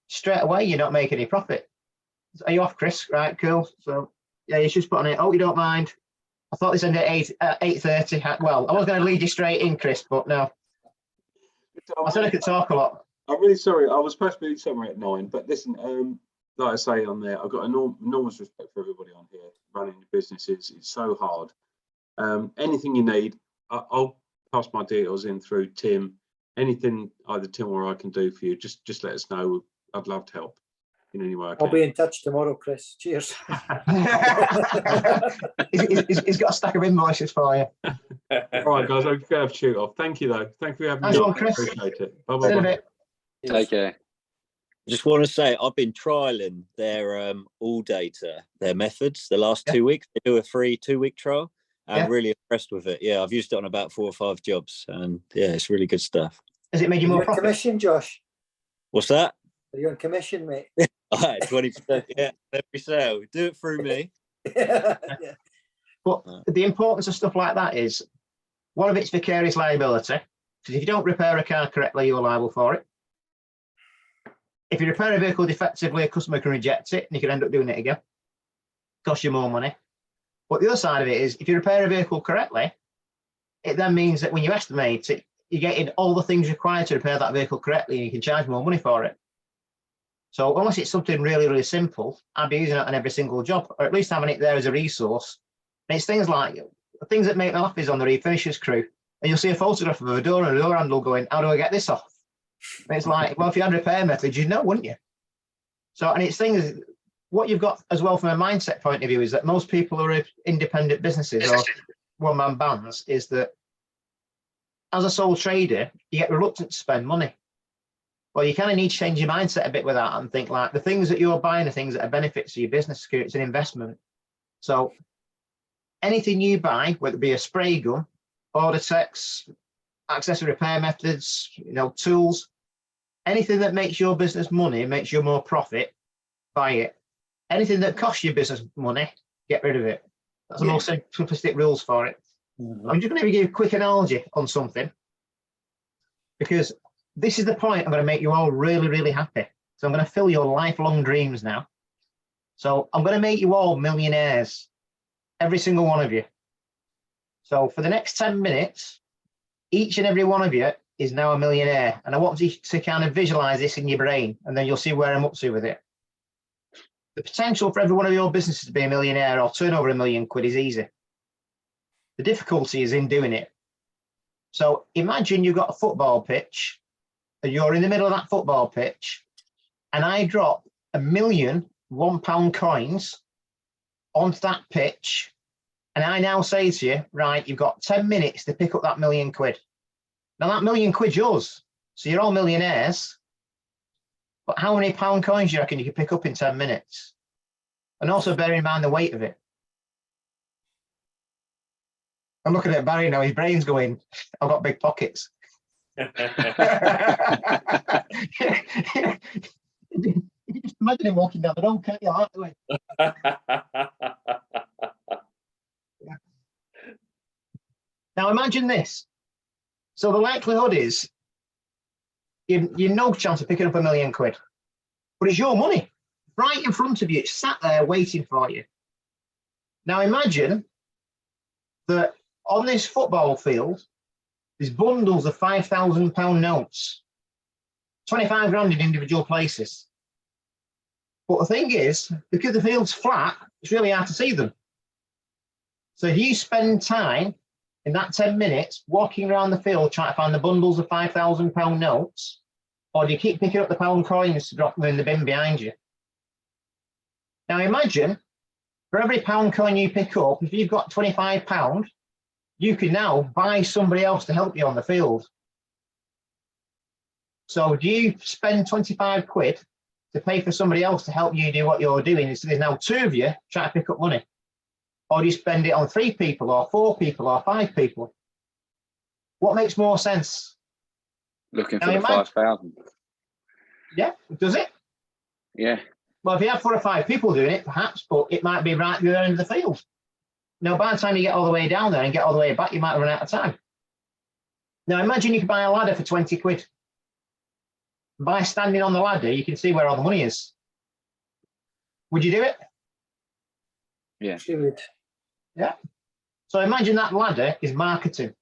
straight away you're not making any profit. Are you off, Chris? Right, cool. So yeah, you should put on it. Oh, you don't mind. I thought this ended at 8:30. Well, I was going to lead you straight in, Chris, but no. I said I could talk a lot. I'm really sorry. I was supposed to be somewhere at 9, but listen, like I say on there, I've got enormous respect for everybody on here. Running the business is so hard. Anything you need, I'll pass my details in through Tim. Anything either Tim or I can do for you, just let us know. I'd love to help in any way I can. I'll be in touch tomorrow, Chris. Cheers. He's got a stack of invoices for you. All right, guys, I'm going to have to shoot off. Thank you, though. Thank you for having Nice me. one, on. Chris. Appreciate it. See you in a Bye-bye. bit. Take care. Just want to say I've been trialing their all data, their methods the last 2 weeks. They do a free 2-week trial. I'm really impressed with it. Yeah, I've used it on about 4 or 5 jobs, and yeah, it's really good stuff. Has it made you Are more you on profit? commission, Josh? What's that? Are you on commission, mate? All right, 20%. Yeah, every sale. Do it through me. Yeah. But the importance of stuff like that is, one of it's vicarious liability, because if you don't repair a car correctly, you're liable for it. If you repair a vehicle defectively, a customer can reject it and you can end up doing it again. Cost you more money. But the other side of it is, if you repair a vehicle correctly, it then means that when you estimate it, you're getting all the things required to repair that vehicle correctly and you can charge more money for it. So unless it's something really, really simple, I'd be using it on every single job, or at least having it there as a resource. And it's things like, things that make me laugh is on the Refinishers crew, and you'll see a photograph of a door and a door handle going, how do I get this off? And it's like, well, if you had repair methods, you'd know, wouldn't you? So, and it's things, what you've got as well from a mindset point of view is that most people who are independent businesses or one-man bands is that as a sole trader, you get reluctant to spend money. Well, you kind of need to change your mindset a bit with that and think like the things that you're buying are things that are benefits to your business. It's an investment. So anything you buy, whether it be a spray gun, order techs, accessory repair methods, tools, anything that makes your business money, makes you more profit, buy it. Anything that costs your business money, get rid of it. That's the most simplistic rules for it. I'm just going to give you a quick analogy on something, because this is the point I'm going to make you all really, really happy. So I'm going to fill your lifelong dreams now. So I'm going to make you all millionaires, every single one of you. So for the next 10 minutes, each and every one of you is now a millionaire. And I want you to kind of visualize this in your brain, and then you'll see where I'm up to with it. The potential for every one of your businesses to be a millionaire or turn over £1 million is easy. The difficulty is in doing it. So imagine you've got a football pitch, and you're in the middle of that football pitch, and I drop £1 million £1 coins onto that pitch, and I now say to you, right, you've got 10 minutes to pick up that £1 million. Now that £1 million yours, so you're all millionaires, but how many pound coins do you reckon you can pick up in 10 minutes? And also bear in mind the weight of it. I'm looking at Barry now, his brain's going, I've got big pockets. You just imagine him walking down the road, can't you? Aren't we? Yeah. Now imagine this. So the likelihood is you've no chance of picking up £1 million, but it's your money right in front of you. It's sat there waiting for you. Now imagine that on this football field, there's bundles of £5,000 notes, 25 grand in individual places. But the thing is, because the field's flat, it's really hard to see them. So if you spend time in that 10 minutes walking around the field trying to find the bundles of £5,000 notes, or do you keep picking up the pound coins to drop them in the bin behind you? Now imagine, for every pound coin you pick up, if you've got £25, you can now buy somebody else to help you on the field. So do you spend 25 quid to pay for somebody else to help you do what you're doing? So there's now 2 of you trying to pick up money. Or do you spend it on 3 people or 4 people or 5 people? What makes more sense? Looking Now for the 5,000. Yeah, does it? Yeah. Well, if you have 4 or 5 people doing it, perhaps, but it might be right at the other end of the field. Now, by the time you get all the way down there and get all the way back, you might run out of time. Now, imagine you could buy a ladder for 20 quid. By standing on the ladder, you can see where all the money is. Would you do it? Yeah. Should. Yeah. So imagine that ladder is marketing.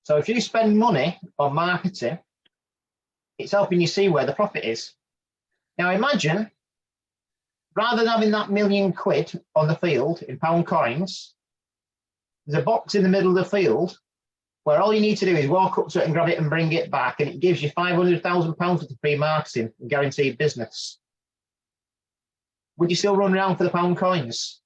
So if you spend money on marketing, it's helping you see where the profit is. Now imagine, rather than having that £1 million on the field in pound coins, there's a box in the middle of the field where all you need to do is walk up to it and grab it and bring it back, and it gives you £500,000 worth of free marketing and guaranteed business. Would you still run around for the pound coins?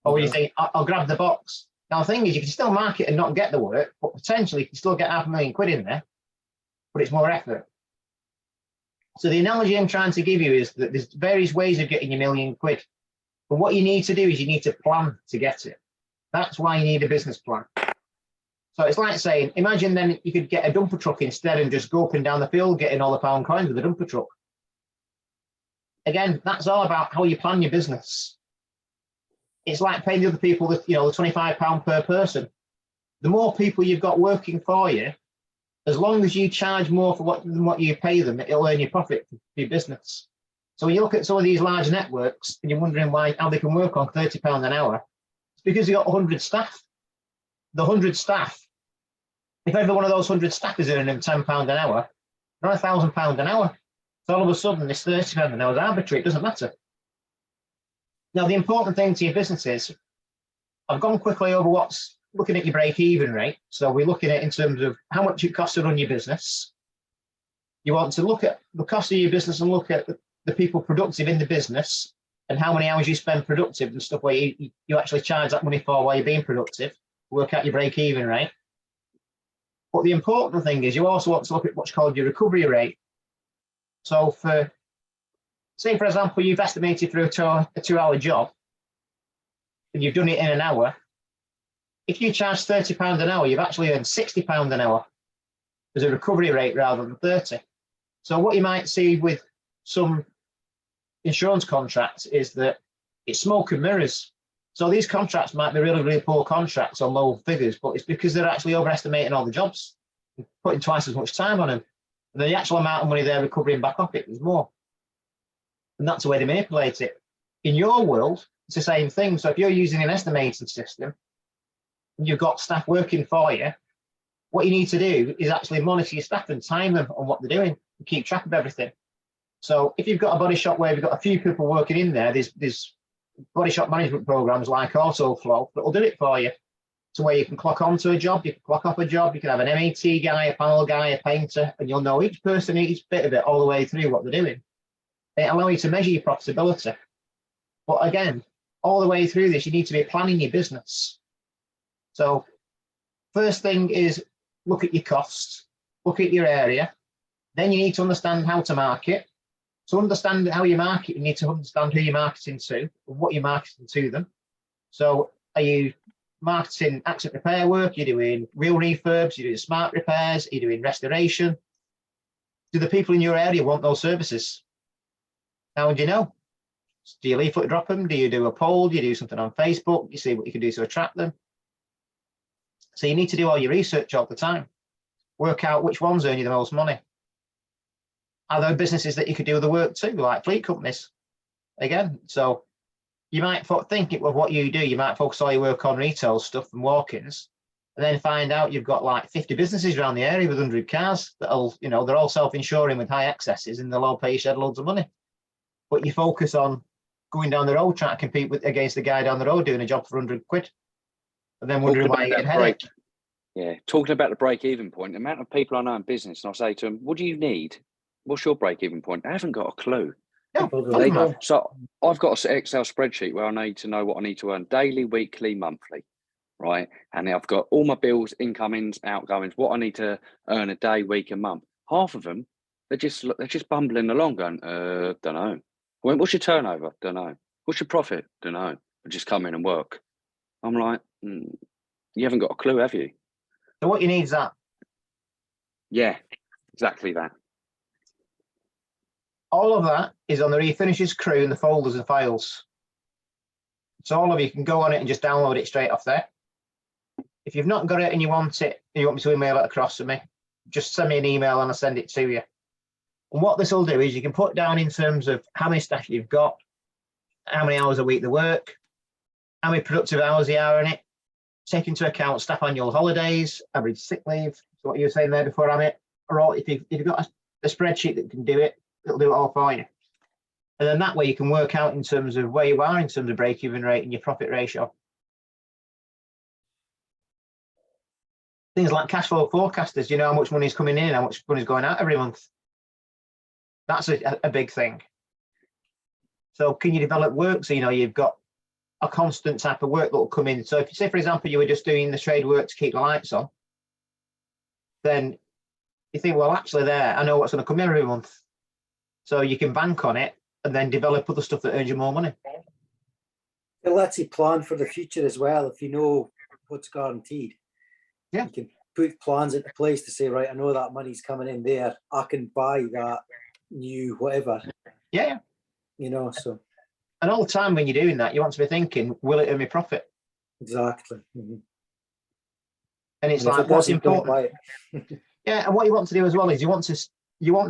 Or would you say, I'll grab the box? Now, the thing is, you can still market and not get the work, but potentially you can still get £500,000 in there, but it's more effort. So the analogy I'm trying to give you is that there's various ways of getting your £1 million. But what you need to do is you need to plan to get it. That's why you need a business plan. So it's like saying, imagine then you could get a dumper truck instead and just go up and down the field getting all the pound coins with a dumper truck. Again, that's all about how you plan your business. It's like paying the other people the £25 per person. The more people you've got working for you, as long as you charge more for than what you pay them, it'll earn you profit for your business. So when you look at some of these large networks and you're wondering how they can work on £30 an hour, it's because you've got 100 staff. The 100 staff, if every one of those 100 staff is earning them £10 an hour, they're on £1,000 an hour. So all of a sudden, this £30 an hour is arbitrary. It doesn't matter. Now, the important thing to your business is, I've gone quickly over looking at your break-even rate. So we're looking at in terms of how much it costs to run your business. You want to look at the cost of your business and look at the people productive in the business and how many hours you spend productive and stuff where you actually charge that money for while you're being productive, work out your break-even rate. But the important thing is you also want to look at what's called your recovery rate. So say, for example, you've estimated for a 2-hour job and you've done it in an hour. If you charge £30 an hour, you've actually earned £60 an hour as a recovery rate rather than 30. So what you might see with some insurance contracts is that it's smoke and mirrors. So these contracts might be really, really poor contracts on low figures, but it's because they're actually overestimating all the jobs, putting twice as much time on them. And the actual amount of money they're recovering back off it is more. And that's the way they manipulate it. In your world, it's the same thing. So if you're using an estimating system, and you've got staff working for you, what you need to do is actually monitor your staff and time them on what they're doing and keep track of everything. So if you've got a body shop where you've got a few people working in there, there's body shop management programs like AutoFlow that will do it for you. So where you can clock onto a job, you can clock off a job, you can have an MET guy, a panel guy, a painter, and you'll know each person, each bit of it all the way through what they're doing. It allows you to measure your profitability. But again, all the way through this, you need to be planning your business. So first thing is look at your costs, look at your area. Then you need to understand how to market. To understand how you market, you need to understand who you're marketing to and what you're marketing to them. So are you marketing accident repair work? You're doing real refurbs, you're doing smart repairs, you're doing restoration. Do the people in your area want those services? How would you know? Do you leaflet drop them? Do you do a poll? Do you do something on Facebook? You see what you can do to attract them. So you need to do all your research all the time. Work out which ones earn you the most money. Are there businesses that you could do the work to, like fleet companies? Again, so you might think of what you do. You might focus all your work on retail stuff and walk-ins, and then find out you've got like 50 businesses around the area with 100 cars that'll, you know, they're all self-insuring with high excesses, and they'll all pay you shed loads of money. But you focus on going down the road trying to compete against the guy down the road doing a job for 100 quid, and then wondering why you get a headache. Yeah, talking about the break-even point, the amount of people I know in business, and I say to them, "What do you need? What's your break-even point?" They haven't got a clue. No, so I've got an Excel spreadsheet where I need to know what I need to earn daily, weekly, monthly, right? And I've got all my bills, incomings, outgoings, what I need to earn a day, week, and month. Half of them, they're just bumbling along, going, "Don't know." What's your turnover? Don't know. What's your profit? Don't know. I just come in and work. I'm like, you haven't got a clue, have you? So what you need is that. Yeah, exactly that. All of that is on the Refinishers crew and the folders and files. So all of you can go on it and just download it straight off there. If you've not got it and you want it, and you want me to email it across to me, just send me an email and I'll send it to you. And what this will do is you can put down in terms of how many staff you've got, how many hours a week they work, how many productive hours they are in it, take into account staff annual holidays, average sick leave, so what you were saying there before, Amit, or all, if you've got a spreadsheet that can do it, it'll do it all for you. And then that way you can work out in terms of where you are in terms of break-even rate and your profit ratio. Things like cash flow forecasters, you know how much money is coming in, how much money is going out every month. That's a big thing. So can you develop work so you know you've got a constant type of work that will come in? So if you say, for example, you were just doing the trade work to keep the lights on, then you think, well, actually there, I know what's going to come in every month. So you can bank on it and then develop other stuff that earns you more money. It lets you plan for the future as well. If you know what's guaranteed, yeah, you can put plans into place to say, right, I know that money's coming in there. I can buy that new whatever. Yeah. You know, so. And all the time when you're doing that, you want to be thinking, will it earn me profit? Exactly. Mm-hmm. And it's like, what's important? Yeah, and what you want to do as well is you want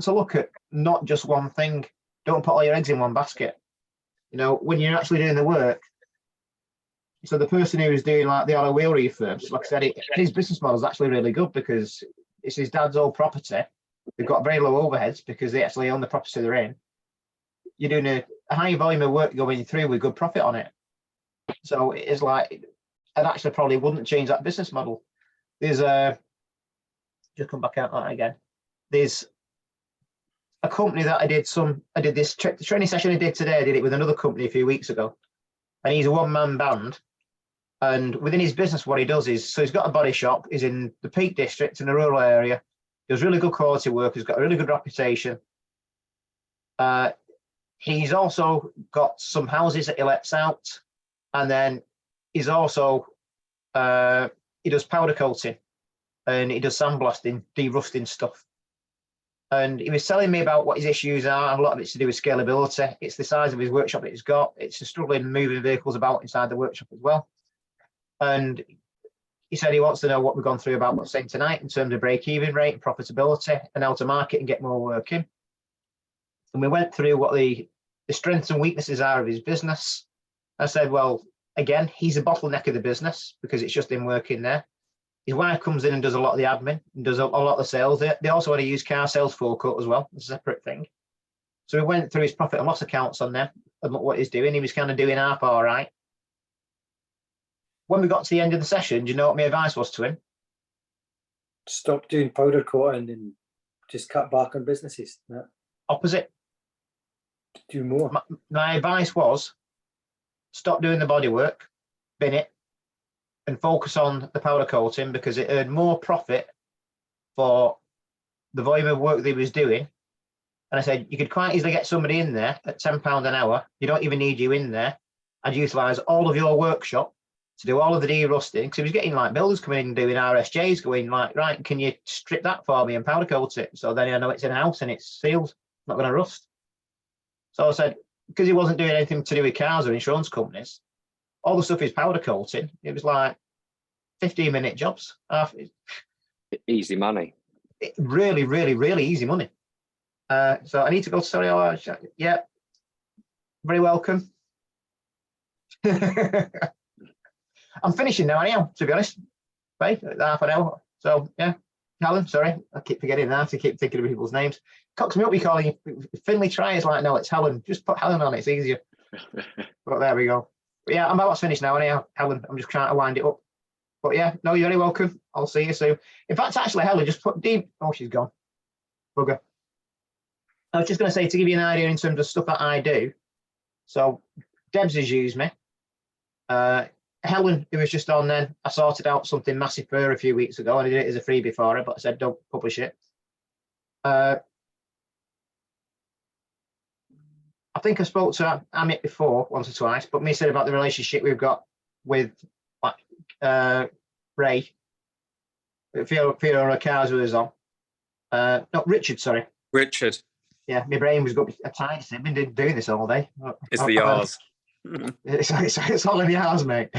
to look at not just one thing. Don't put all your eggs in one basket. You know, when you're actually doing the work. So the person who was doing like the auto wheel refurbs, like I said, his business model is actually really good because it's his dad's old property. They've got very low overheads because they actually own the property they're in. You're doing a high volume of work going through with good profit on it. So it is like, it actually probably wouldn't change that business model. There's just come back out that again. There's a company that I did this training session I did today. I did it with another company a few weeks ago, and he's a one-man band. And within his business, what he does is, so he's got a body shop. He's in the Peak District in a rural area. Does really good quality work. He's got a really good reputation. He's also got some houses that he lets out, and then he's also he does powder coating and he does sandblasting, de-rusting stuff. And he was telling me about what his issues are, and a lot of it's to do with scalability. It's the size of his workshop that he's got. It's struggling moving vehicles about inside the workshop as well. And he said he wants to know what we've gone through about what's saying tonight in terms of break-even rate and profitability and how to market and get more work in. And we went through what the strengths and weaknesses are of his business. I said, well, again, he's a bottleneck of the business because it's just him working there. His wife comes in and does a lot of the admin and does a lot of the sales. They also had a used car sales forecourt as well, a separate thing. So we went through his profit and loss accounts on there and what he's doing. He was kind of doing half all right. When we got to the end of the session, do you know what my advice was to him? Stop doing powder coating and just cut back on businesses. No. Opposite. Do more. My advice was stop doing the body work, bin it, and focus on the powder coating because it earned more profit for the volume of work that he was doing. And I said, you could quite easily get somebody in there at £10 an hour. You don't even need you in there. I'd utilise all of your workshop to do all of the de-rusting, because he was getting like builders coming in and doing RSJs, going like, right, can you strip that for me and powder coat it? So then I know it's in house and it's sealed, not going to rust. So I said, because he wasn't doing anything to do with cars or insurance companies, all the stuff is powder coating. It was like 15-minute jobs. Easy money. Really, really, really easy money. So I need to go. Sorry, yeah, very welcome. I'm finishing now, anyhow, to be honest. Right, half an hour. So yeah, Helen, sorry, I keep forgetting that. I keep thinking of people's names. Cocks me up, we call you Finley Try is like, no, it's Helen. Just put Helen on, it's easier. But there we go. But yeah, I'm about to finish now, anyhow, Helen. I'm just trying to wind it up. But yeah, no, you're very welcome. I'll see you soon. In fact, actually, Helen, just put deep. Oh, she's gone. Bugger. I was just going to say, to give you an idea in terms of stuff that I do. So Debs has used me. Helen, who was just on then, I sorted out something massive for her a few weeks ago, and I did it as a freebie for her, but I said don't publish it. I think I spoke to Amit before once or twice, but me said about the relationship we've got with Ray, Fiona Cars was on. No, Richard, sorry. Richard. Yeah, my brain was got a tight. I've been doing this all day. It's the R's. It's all in the house, mate.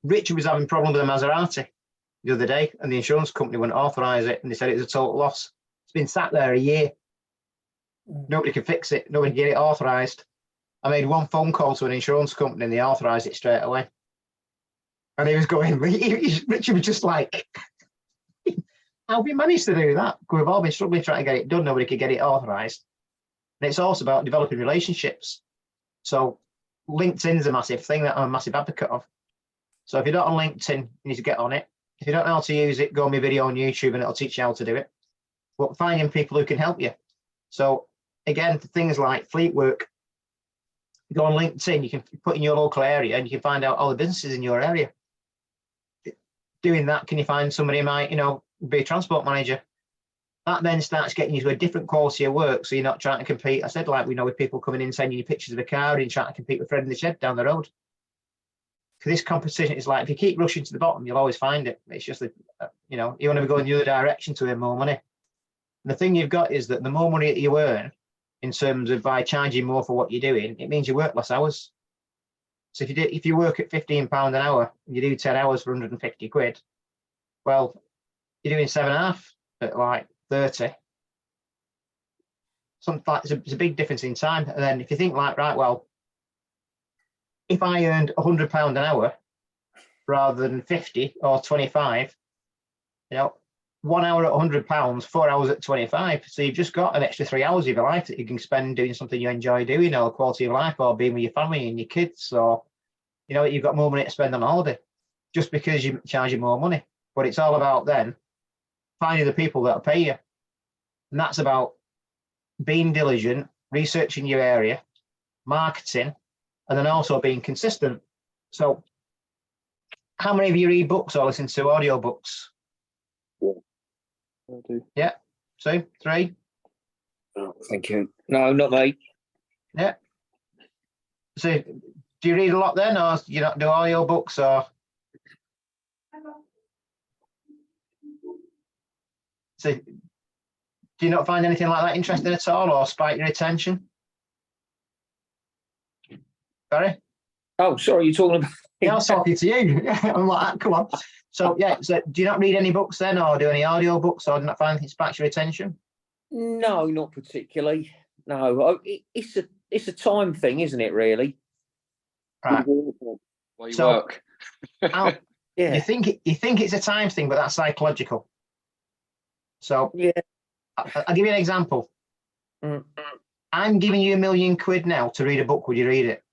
Richard was having a problem with a Maserati the other day, and the insurance company wouldn't authorise it, and they said it was a total loss. It's been sat there a year. Nobody could fix it. Nobody could get it authorised. I made one phone call to an insurance company, and they authorised it straight away. And he was going, Richard was just like, how have you managed to do that? We've all been struggling trying to get it done. Nobody could get it authorised. And it's also about developing relationships. So LinkedIn's a massive thing that I'm a massive advocate of. So if you're not on LinkedIn, you need to get on it. If you don't know how to use it, go on my video on YouTube and it'll teach you how to do it. But finding people who can help you. So again, for things like fleet work, you go on LinkedIn, you can put in your local area and you can find out all the businesses in your area. Doing that, can you find somebody who might, be a transport manager? That then starts getting you to a different quality of work. So you're not trying to compete. I said, like, we know with people coming in, sending you pictures of a car and trying to compete with Fred in the shed down the road. Because this competition is like, if you keep rushing to the bottom, you'll always find it. It's just that, you want to be going the other direction to earn more money. And the thing you've got is that the more money that you earn, in terms of by charging more for what you're doing, it means you work less hours. So if you work at £15 an hour and you do 10 hours for 150 quid, well, you're doing 7.5 at like 30. Something like it's a big difference in time. And then if you think like, right, well, if I earned £100 an hour rather than 50 or 25, 1 hour at £100, 4 hours at 25. So you've just got an extra 3 hours of your life that you can spend doing something you enjoy doing, or quality of life, or being with your family and your kids, or you've got more money to spend on holiday just because you charge you more money. But it's all about then finding the people that'll pay you. And that's about being diligent, researching your area, marketing, and then also being consistent. So how many of you read books or listen to audiobooks? Yeah, 2, 3. Oh, thank you. No, not me. Yeah. So do you read a lot then, or do you not do audiobooks, or? So do you not find anything like that interesting at all, or spike your attention? Sorry? Oh, sorry, you're talking about... Yeah, I was talking to you. Yeah, I'm like, come on. So yeah, so do you not read any books then, or do any audio books, or do you not find anything spikes your attention? No, not particularly. No, it's a time thing, isn't it? Really. Right. Well, you work. Yeah. You think it's a time thing, but that's psychological. So yeah, I'll give you an example. I'm giving you £1 million now to read a book. Would you read it?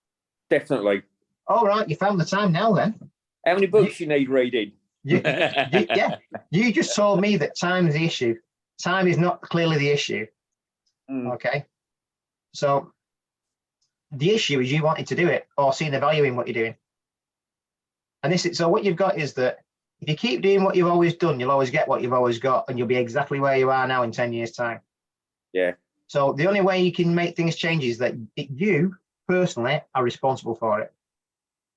Definitely. All right, you found the time now then. How many books you need reading? Yeah, you just told me that time is the issue. Time is not clearly the issue. Okay, so the issue is you wanting to do it or seeing the value in what you're doing. And so what you've got is that if you keep doing what you've always done, you'll always get what you've always got, and you'll be exactly where you are now in 10 years' time. Yeah. So the only way you can make things change is that you personally are responsible for it.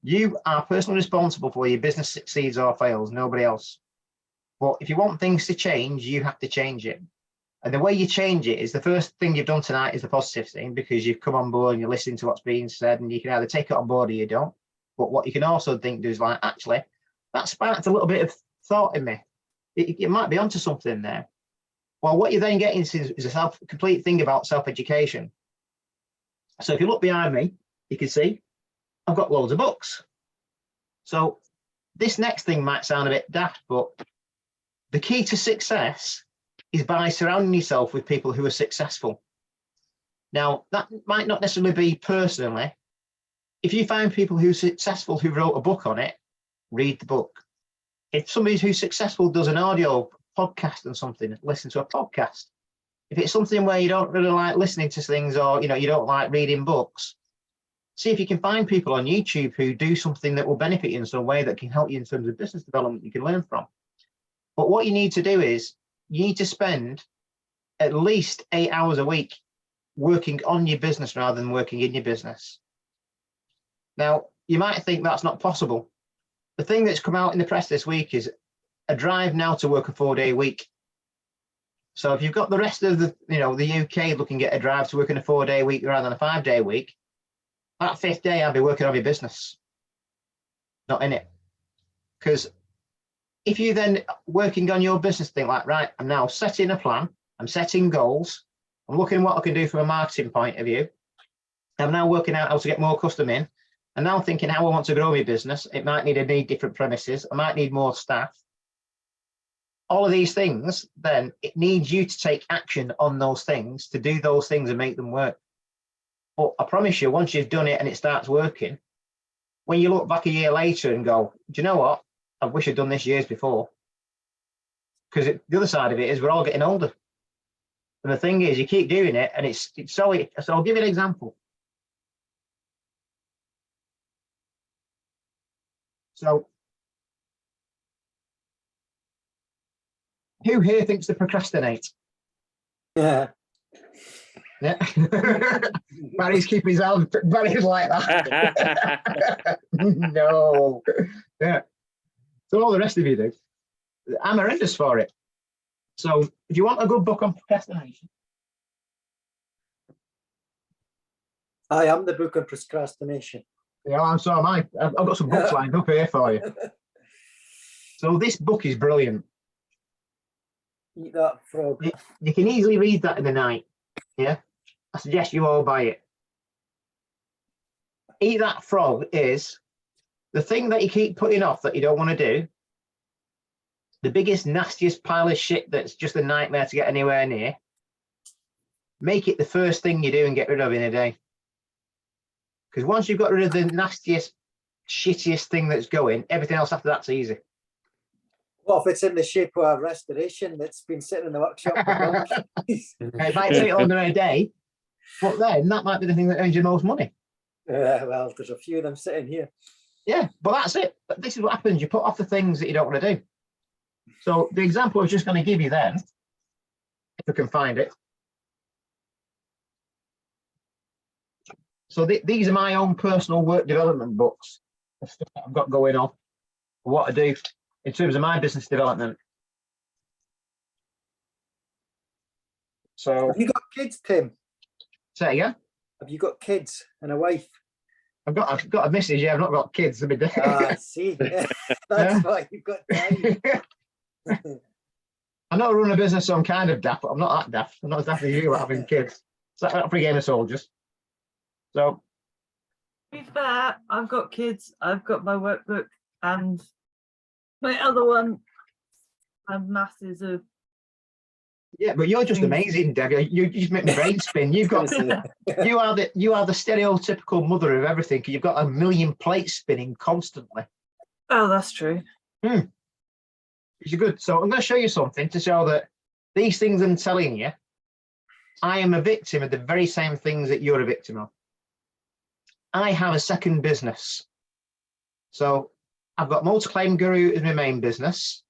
You are personally responsible for your business succeeds or fails, nobody else. But if you want things to change, you have to change it. And the way you change it is the first thing you've done tonight is the positive thing, because you've come on board and you're listening to what's being said, and you can either take it on board or you don't. But what you can also think is like, actually, that sparked a little bit of thought in me. It might be onto something there. Well, what you then get into is a complete thing about self-education. So if you look behind me, you can see I've got loads of books. So this next thing might sound a bit daft, but the key to success is by surrounding yourself with people who are successful. Now, that might not necessarily be personally. If you find people who are successful who wrote a book on it, read the book. If somebody who's successful does an audio podcast and something, listen to a podcast. If it's something where you don't really like listening to things, or you don't like reading books, see if you can find people on YouTube who do something that will benefit you in some way that can help you in terms of business development you can learn from. But what you need to do is you need to spend at least 8 hours a week working on your business rather than working in your business. Now, you might think that's not possible. The thing that's come out in the press this week is a drive now to work a 4-day week. So if you've got the rest of the, the UK looking at a drive to work in a 4-day week rather than a 5-day week, that 5th day I'll be working on your business, not in it. Because if you then working on your business, think like, right, I'm now setting a plan, I'm setting goals, I'm looking at what I can do from a marketing point of view. I'm now working out how to get more custom in. And now thinking how I want to grow my business. It might need different premises. I might need more staff. All of these things, then it needs you to take action on those things, to do those things and make them work. But I promise you, once you've done it and it starts working, when you look back a year later and go, do you know what? I wish I'd done this years before. Because the other side of it is we're all getting older. And the thing is, you keep doing it, and so I'll give you an example. So, who here thinks they procrastinate? Yeah. Yeah. Barry's keeping his hand. Barry's like that. No. Yeah. So all the rest of you do. I'm horrendous for it. So if you want a good book on procrastination. I am the book on procrastination. Yeah, I'm so am I. I've got some books lined up here for you. So this book is brilliant. Eat that frog. You can easily read that in the night. Yeah. I suggest you all buy it. Eat That Frog is the thing that you keep putting off that you don't want to do. The biggest, nastiest pile of shit that's just a nightmare to get anywhere near. Make it the first thing you do and get rid of in a day. Because once you've got rid of the nastiest, shittiest thing that's going, everything else after that's easy. What if it's in the shape of a restoration that's been sitting in the workshop for months? It might take longer than a day, but then that might be the thing that earns you most money. Well, there's a few of them sitting here. Yeah, but that's it. But this is what happens. You put off the things that you don't want to do. So the example I was just going to give you then, if I can find it. So these are my own personal work development books, the stuff that I've got going on, what I do in terms of my business development. So have you got kids, Tim? Say again? Have you got kids and a wife? I've got a missus, yeah, I've not got kids. I see. That's why you've got time. I know I run a business, so I'm kind of daft, but I'm not that daft. I'm not as daft as you about having kids. So I'm for a game of soldiers. So to be fair, I've got kids, I've got my workbook, and my other one, and masses of. Yeah, but you're just amazing, Debbie. You just make my brain spin. You've got you are the stereotypical mother of everything. You've got a million plates spinning constantly. Oh, that's true. You're good. So I'm going to show you something to show that these things I'm telling you, I am a victim of the very same things that you're a victim of. I have a second business. So I've got Multi-Claim Guru as my main business.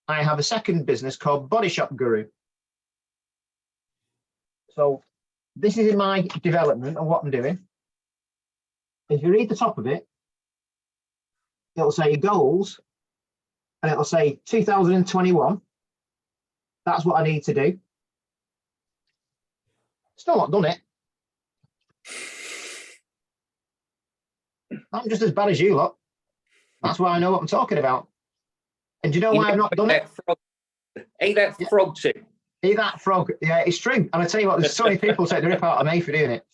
I have a second business called Body Shop Guru. So this is in my development of what I'm doing. If you read the top of it, it'll say goals, and it'll say 2021. That's what I need to do. Still not done it. I'm just as bad as you lot. That's why I know what I'm talking about. And do you know why I've not done it? Eat that frog chip. Eat that frog. Yeah, it's true. And I tell you what, there's so many people take the rip out of me for doing it.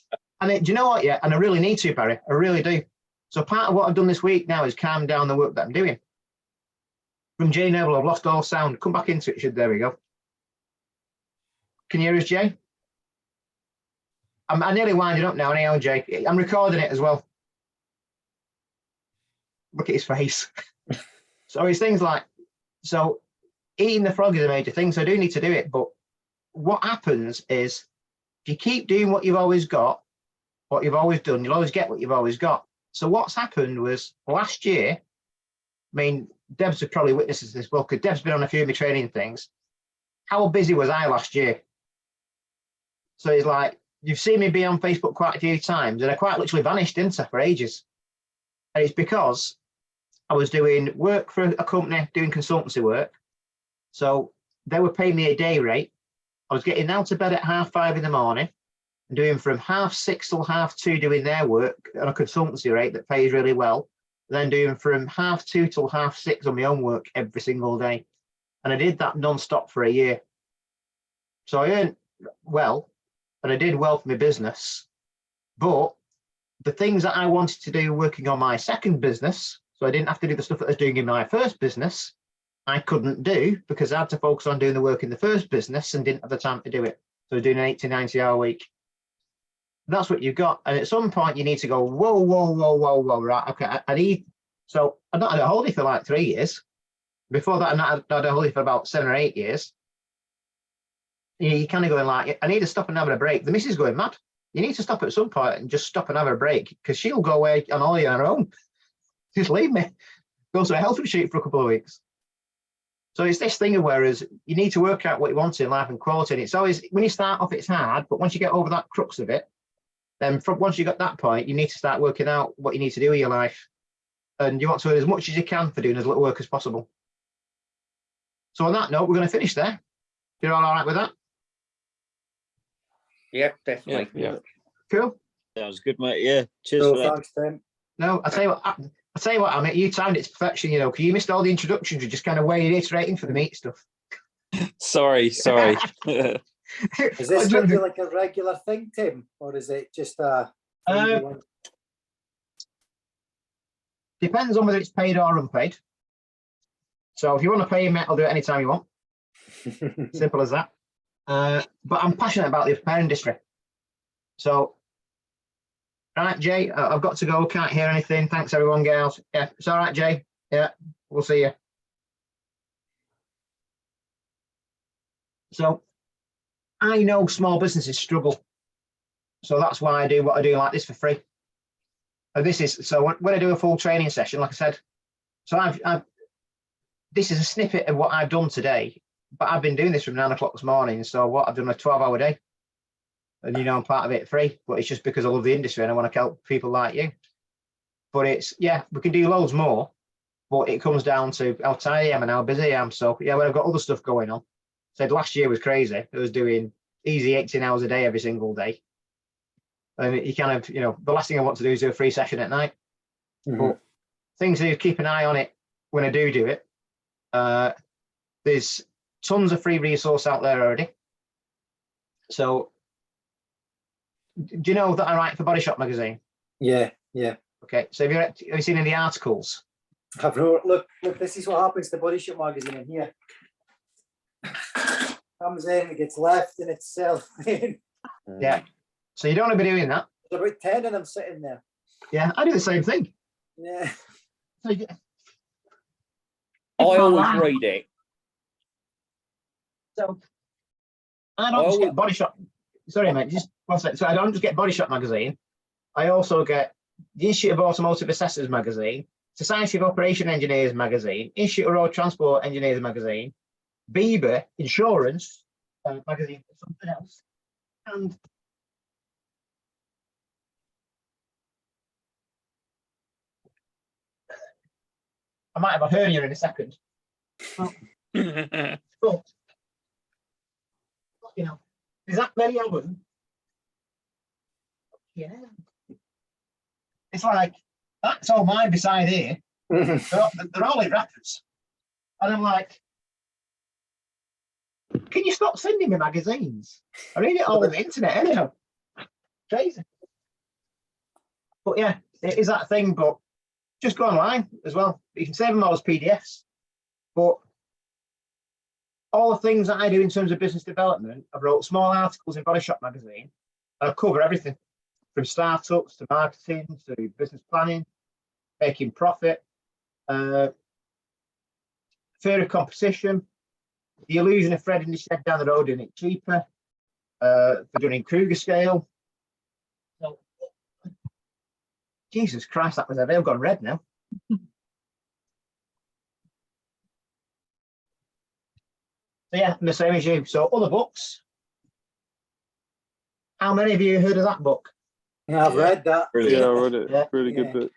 And do you know what? Yeah, and I really need to, Barry. I really do. So part of what I've done this week now is calm down the work that I'm doing. From Jay Neville, I've lost all sound. Come back into it. There we go. Can you hear us, Jay? I'm nearly winding up now. Anyhow, Jay, I'm recording it as well. Look at his face. So it's things like, so eating the frog is a major thing. So I do need to do it. But what happens is if you keep doing what you've always got, what you've always done, you'll always get what you've always got. So what's happened was last year, I mean, Deb's have probably witnessed this well, because Deb's been on a few of my training things. How busy was I last year? So it's like, you've seen me be on Facebook quite a few times, and I quite literally vanished, didn't I, for ages. And it's because I was doing work for a company, doing consultancy work. So they were paying me a day rate. I was getting out of bed at 5:30 in the morning and doing from 6:30 till 2:30 doing their work on a consultancy rate that pays really well. Then doing from 2:30 till 6:30 on my own work every single day. And I did that non-stop for a year. So I earned well, and I did well for my business. But the things that I wanted to do working on my second business, so I didn't have to do the stuff that I was doing in my first business, I couldn't do because I had to focus on doing the work in the first business and didn't have the time to do it. So I was doing an 80, 90-hour week. That's what you've got. And at some point you need to go, whoa, whoa, whoa, whoa, whoa, right, okay, I need, so I've not had a holiday for like 3 years. Before that, I've not had a holiday for about 7 or 8 years. You're kind of going like, I need to stop and have a break. The missus is going mad. You need to stop at some point and just stop and have a break because she'll go away on holiday on her own. Just leave me. Go to a health retreat for a couple of weeks. So it's this thing of whereas you need to work out what you want in life and quality. And it's always, when you start off, it's hard, but once you get over that crux of it, then once you got that point, you need to start working out what you need to do with your life. And you want to earn as much as you can for doing as little work as possible. So on that note, we're going to finish there. You're all right with that? Yeah, definitely. Yeah. Cool. Sounds good, mate. Yeah. Cheers So for that. thanks, Tim. No, I tell you what, Amit, you timed it to perfection, you know, because you missed all the introductions. You're just kind of waiting, iterating for the meat stuff. Sorry. Is this going to be like a regular thing, Tim, or is it just a? Depends on whether it's paid or unpaid. So if you want to pay me, I'll do it anytime you want. Simple as that. But I'm passionate about the repair industry. So, right, Jay, I've got to go. Can't hear anything. Thanks, everyone, girls. Yeah, it's all right, Jay. Yeah, we'll see you. So, I know small businesses struggle. So that's why I do what I do like this for free. And this is, so when I do a full training session, like I said, so this is a snippet of what I've done today, but I've been doing this from 9 o'clock this morning. So what I've done a 12-hour day. And, you know, I'm part of it free, but it's just because I love the industry and I want to help people like you. But it's, yeah, we can do loads more, but it comes down to how tired I am and how busy I am. So, yeah, when I've got other stuff going on. Said last year was crazy. I was doing easy 18 hours a day every single day. And you kind of, you know, the last thing I want to do is do a free session at night. But things to keep an eye on it when I do it. There's tons of free resource out there already. So, do you know that I write for Body Shop magazine? Yeah. Okay, so have you seen any articles? I've wrote, look, this is what happens to Body Shop magazine in here. Comes in, it gets left in itself. Yeah. So you don't want to be doing that. There's about 10 of them sitting there. Yeah, I do the same thing. Yeah. So, I always read it. So I don't just get Body Shop. Sorry, mate, just one second. So I don't just get Body Shop magazine. I also get the Institute of Automotive Assessors magazine, Society of Operation Engineers magazine, Institute of Road Transport Engineers magazine, Bieber Insurance magazine, something else, and I might have a hernia in a second. But, but you know, there's that many of them. Yeah. It's like, that's all mine beside here. They're all in wrappers. And I'm like, can you stop sending me magazines? I read it all on the internet anyhow. Crazy. But yeah, it is that thing, but just go online as well. You can save them all as PDFs. But all the things that I do in terms of business development, I wrote small articles in Body Shop magazine. I cover everything from startups to marketing to business planning, making profit, fear of competition, the illusion of threading the shed down the road doing it cheaper, for doing Kruger scale. So, Jesus Christ, that was heavy. I've gone red now. So yeah, I'm the same as you. So other books. How many of you heard of that book? Yeah, I've read that. Yeah, I read it. Yeah. Really good book.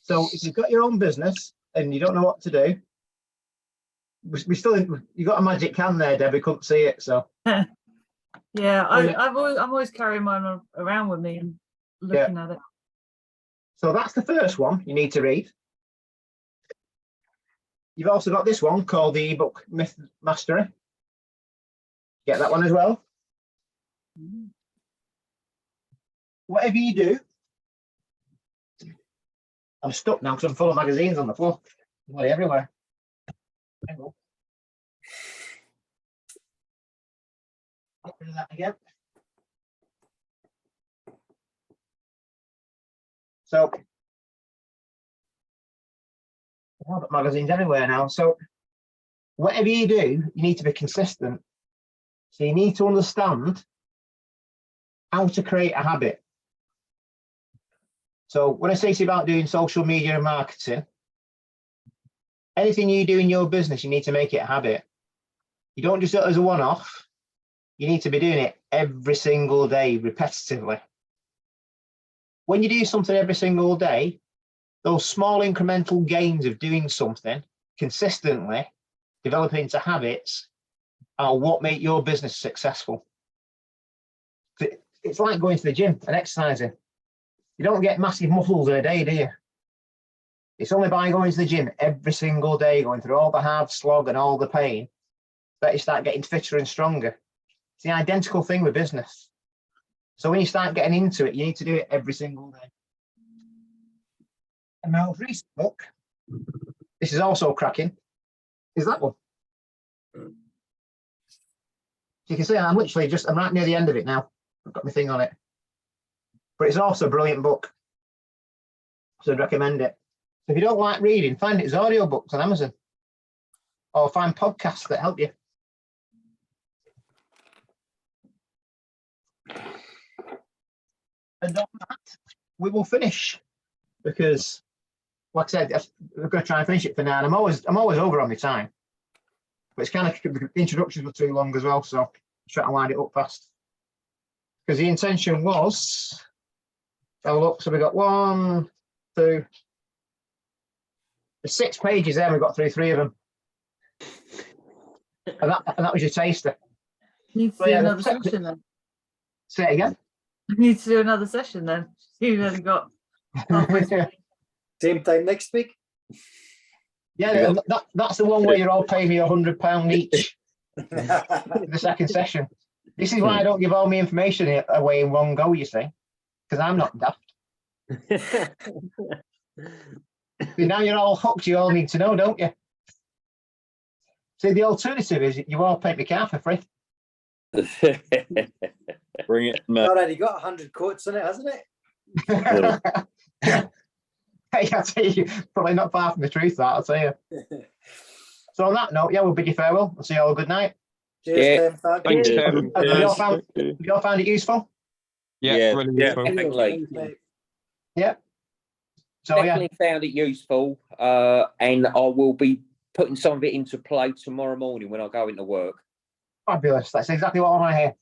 So if you've got your own business and you don't know what to do, we still, you got a magic can there, Deb. We couldn't see it, so. Yeah, I'm always carrying mine around with me and looking at it. So that's the first one you need to read. You've also got this one called the ebook Mastery. Get that one as well. Whatever you do, I'm stuck now because I'm full of magazines on the floor. Bloody everywhere. Hang on. Get rid of that again. So I've got magazines everywhere now. So whatever you do, you need to be consistent. So you need to understand how to create a habit. So when I say to you about doing social media and marketing, anything you do in your business, you need to make it a habit. You don't just do it as a one-off. You need to be doing it every single day, repetitively. When you do something every single day, those small incremental gains of doing something consistently, developing into habits, are what make your business successful. It's like going to the gym and exercising. You don't get massive muscles in a day, do you? It's only by going to the gym every single day, going through all the hard slog and all the pain, that you start getting fitter and stronger. It's the identical thing with business. So when you start getting into it, you need to do it every single day. And my most recent book, this is also cracking, is that one. You can see I'm literally I'm right near the end of it now. I've got my thing on it. But it's also a brilliant book. So I'd recommend it. So if you don't like reading, find it as audiobooks on Amazon. Or find podcasts that help you. And on that, we will finish. Because, like I said, we're going to try and finish it for now. And I'm always over on my time. But it's kind of, the introductions were too long as well, so I'm trying to wind it up fast. Because the intention was, have a look, so we got 1, 2, there's 6 pages there, we got through 3 of them. And that was your taster. Need to do another session then. Say it again. Need to do another session then. You've only got same time next week. Yeah, that's the one where you're all paying me £100 each. The second session. This is why I don't give all my information away in one go, you see, because I'm not daft. See, now you're all hooked, you all need to know, don't you? See, the alternative is you all paint my car for free. Bring it. Already got 100 quotes on it, hasn't it? Hey, I'll tell you, probably not far from the truth, that, I'll tell you. So on that note, yeah, we'll bid you farewell. I'll see you all a good night. Cheers, Tim. Thanks, Tim. Have you all found it useful? Yeah, really useful. Definitely. Yeah. So Definitely found it useful, and I will be putting some of it into play tomorrow morning when I go into work. Fabulous. That's exactly what I want to hear.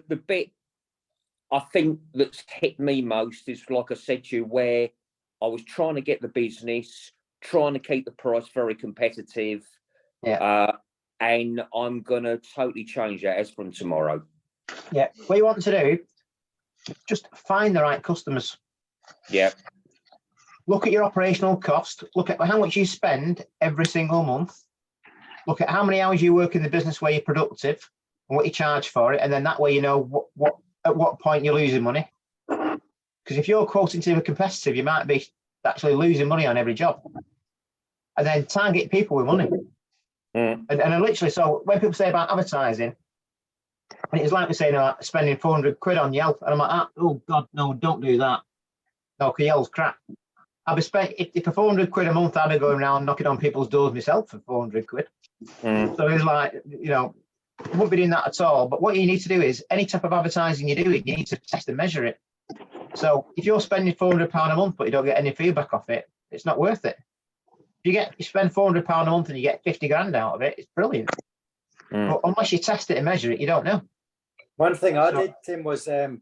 The bit I think that's hit me most is, like I said to you, where I was trying to get the business, trying to keep the price very competitive. Yeah. And I'm going to totally change that as from tomorrow. Yeah. What you want to do, just find the right customers. Yeah. Look at your operational cost. Look at how much you spend every single month. Look at how many hours you work in the business where you're productive and what you charge for it. And then that way, you know at what point you're losing money. Because if you're quoting to a competitive, you might be actually losing money on every job. And then target people with money. And literally, so when people say about advertising, and it's like we say, spending 400 quid on Yelp, and I'm like, oh God, no, don't do that. No, because Yelp's crap. I'd be spent if for 400 quid a month, I'd be going around knocking on people's doors myself for 400 quid. So it's like, you know, I wouldn't be doing that at all. But what you need to do is any type of advertising you do, you need to test and measure it. So if you're spending £400 a month, but you don't get any feedback off it, it's not worth it. If you spend £400 a month and you get 50 grand out of it, it's brilliant. But unless you test it and measure it, you don't know. One thing I did, Tim, was I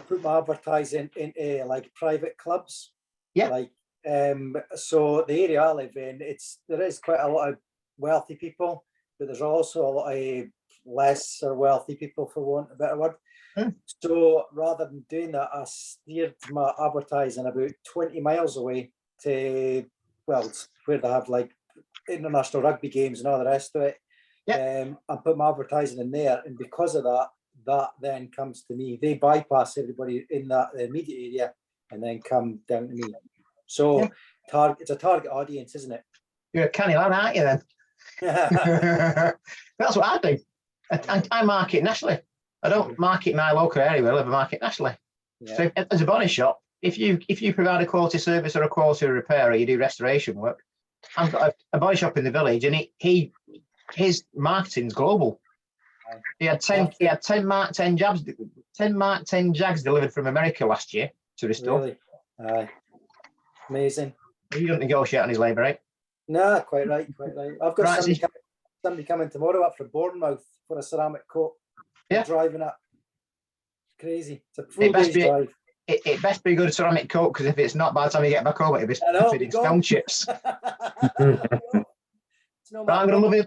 put my advertising into like private clubs. Yeah. Like so the area I live in, there is quite a lot of wealthy people, but there's also a lot of lesser wealthy people, for want of a better word. So rather than doing that, I steered my advertising about 20 miles away to, well, where they have like international rugby games and all the rest of it. And put my advertising in there, and because of that, that then comes to me. They bypass everybody in that immediate area and then come down to me. So it's a target audience, isn't it? You're a canny lad, aren't you then? That's what I do. I market nationally. I don't market my local area, I live a market nationally. So as a body shop, if you provide a quality service or a quality repair, or you do restoration work, I've got a body shop in the village, and his marketing's global. He had 10 Mark 10 Jags delivered from America last year to restore. Really? Amazing. You don't negotiate on his labour, right? No, quite right. I've got somebody coming tomorrow up from Bournemouth for a ceramic coat. Yeah. Driving up. Crazy. It's a full day's drive. It best be a good ceramic coat, because if it's not, by the time you get back home, it'll be in stone chips. It's no I'm going to love you.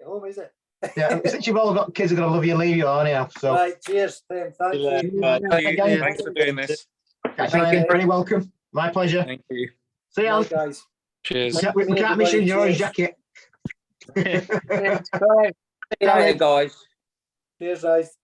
Home, is it? Yeah, since you've all got kids, are going to love you and leave you on now. So. Right, cheers, Tim. Thank you. Thanks for doing this. You're very welcome. My pleasure. Thank you. See you, Bye, guys. Cheers. We can't miss you in your orange jacket. Bye, guys. Cheers, guys.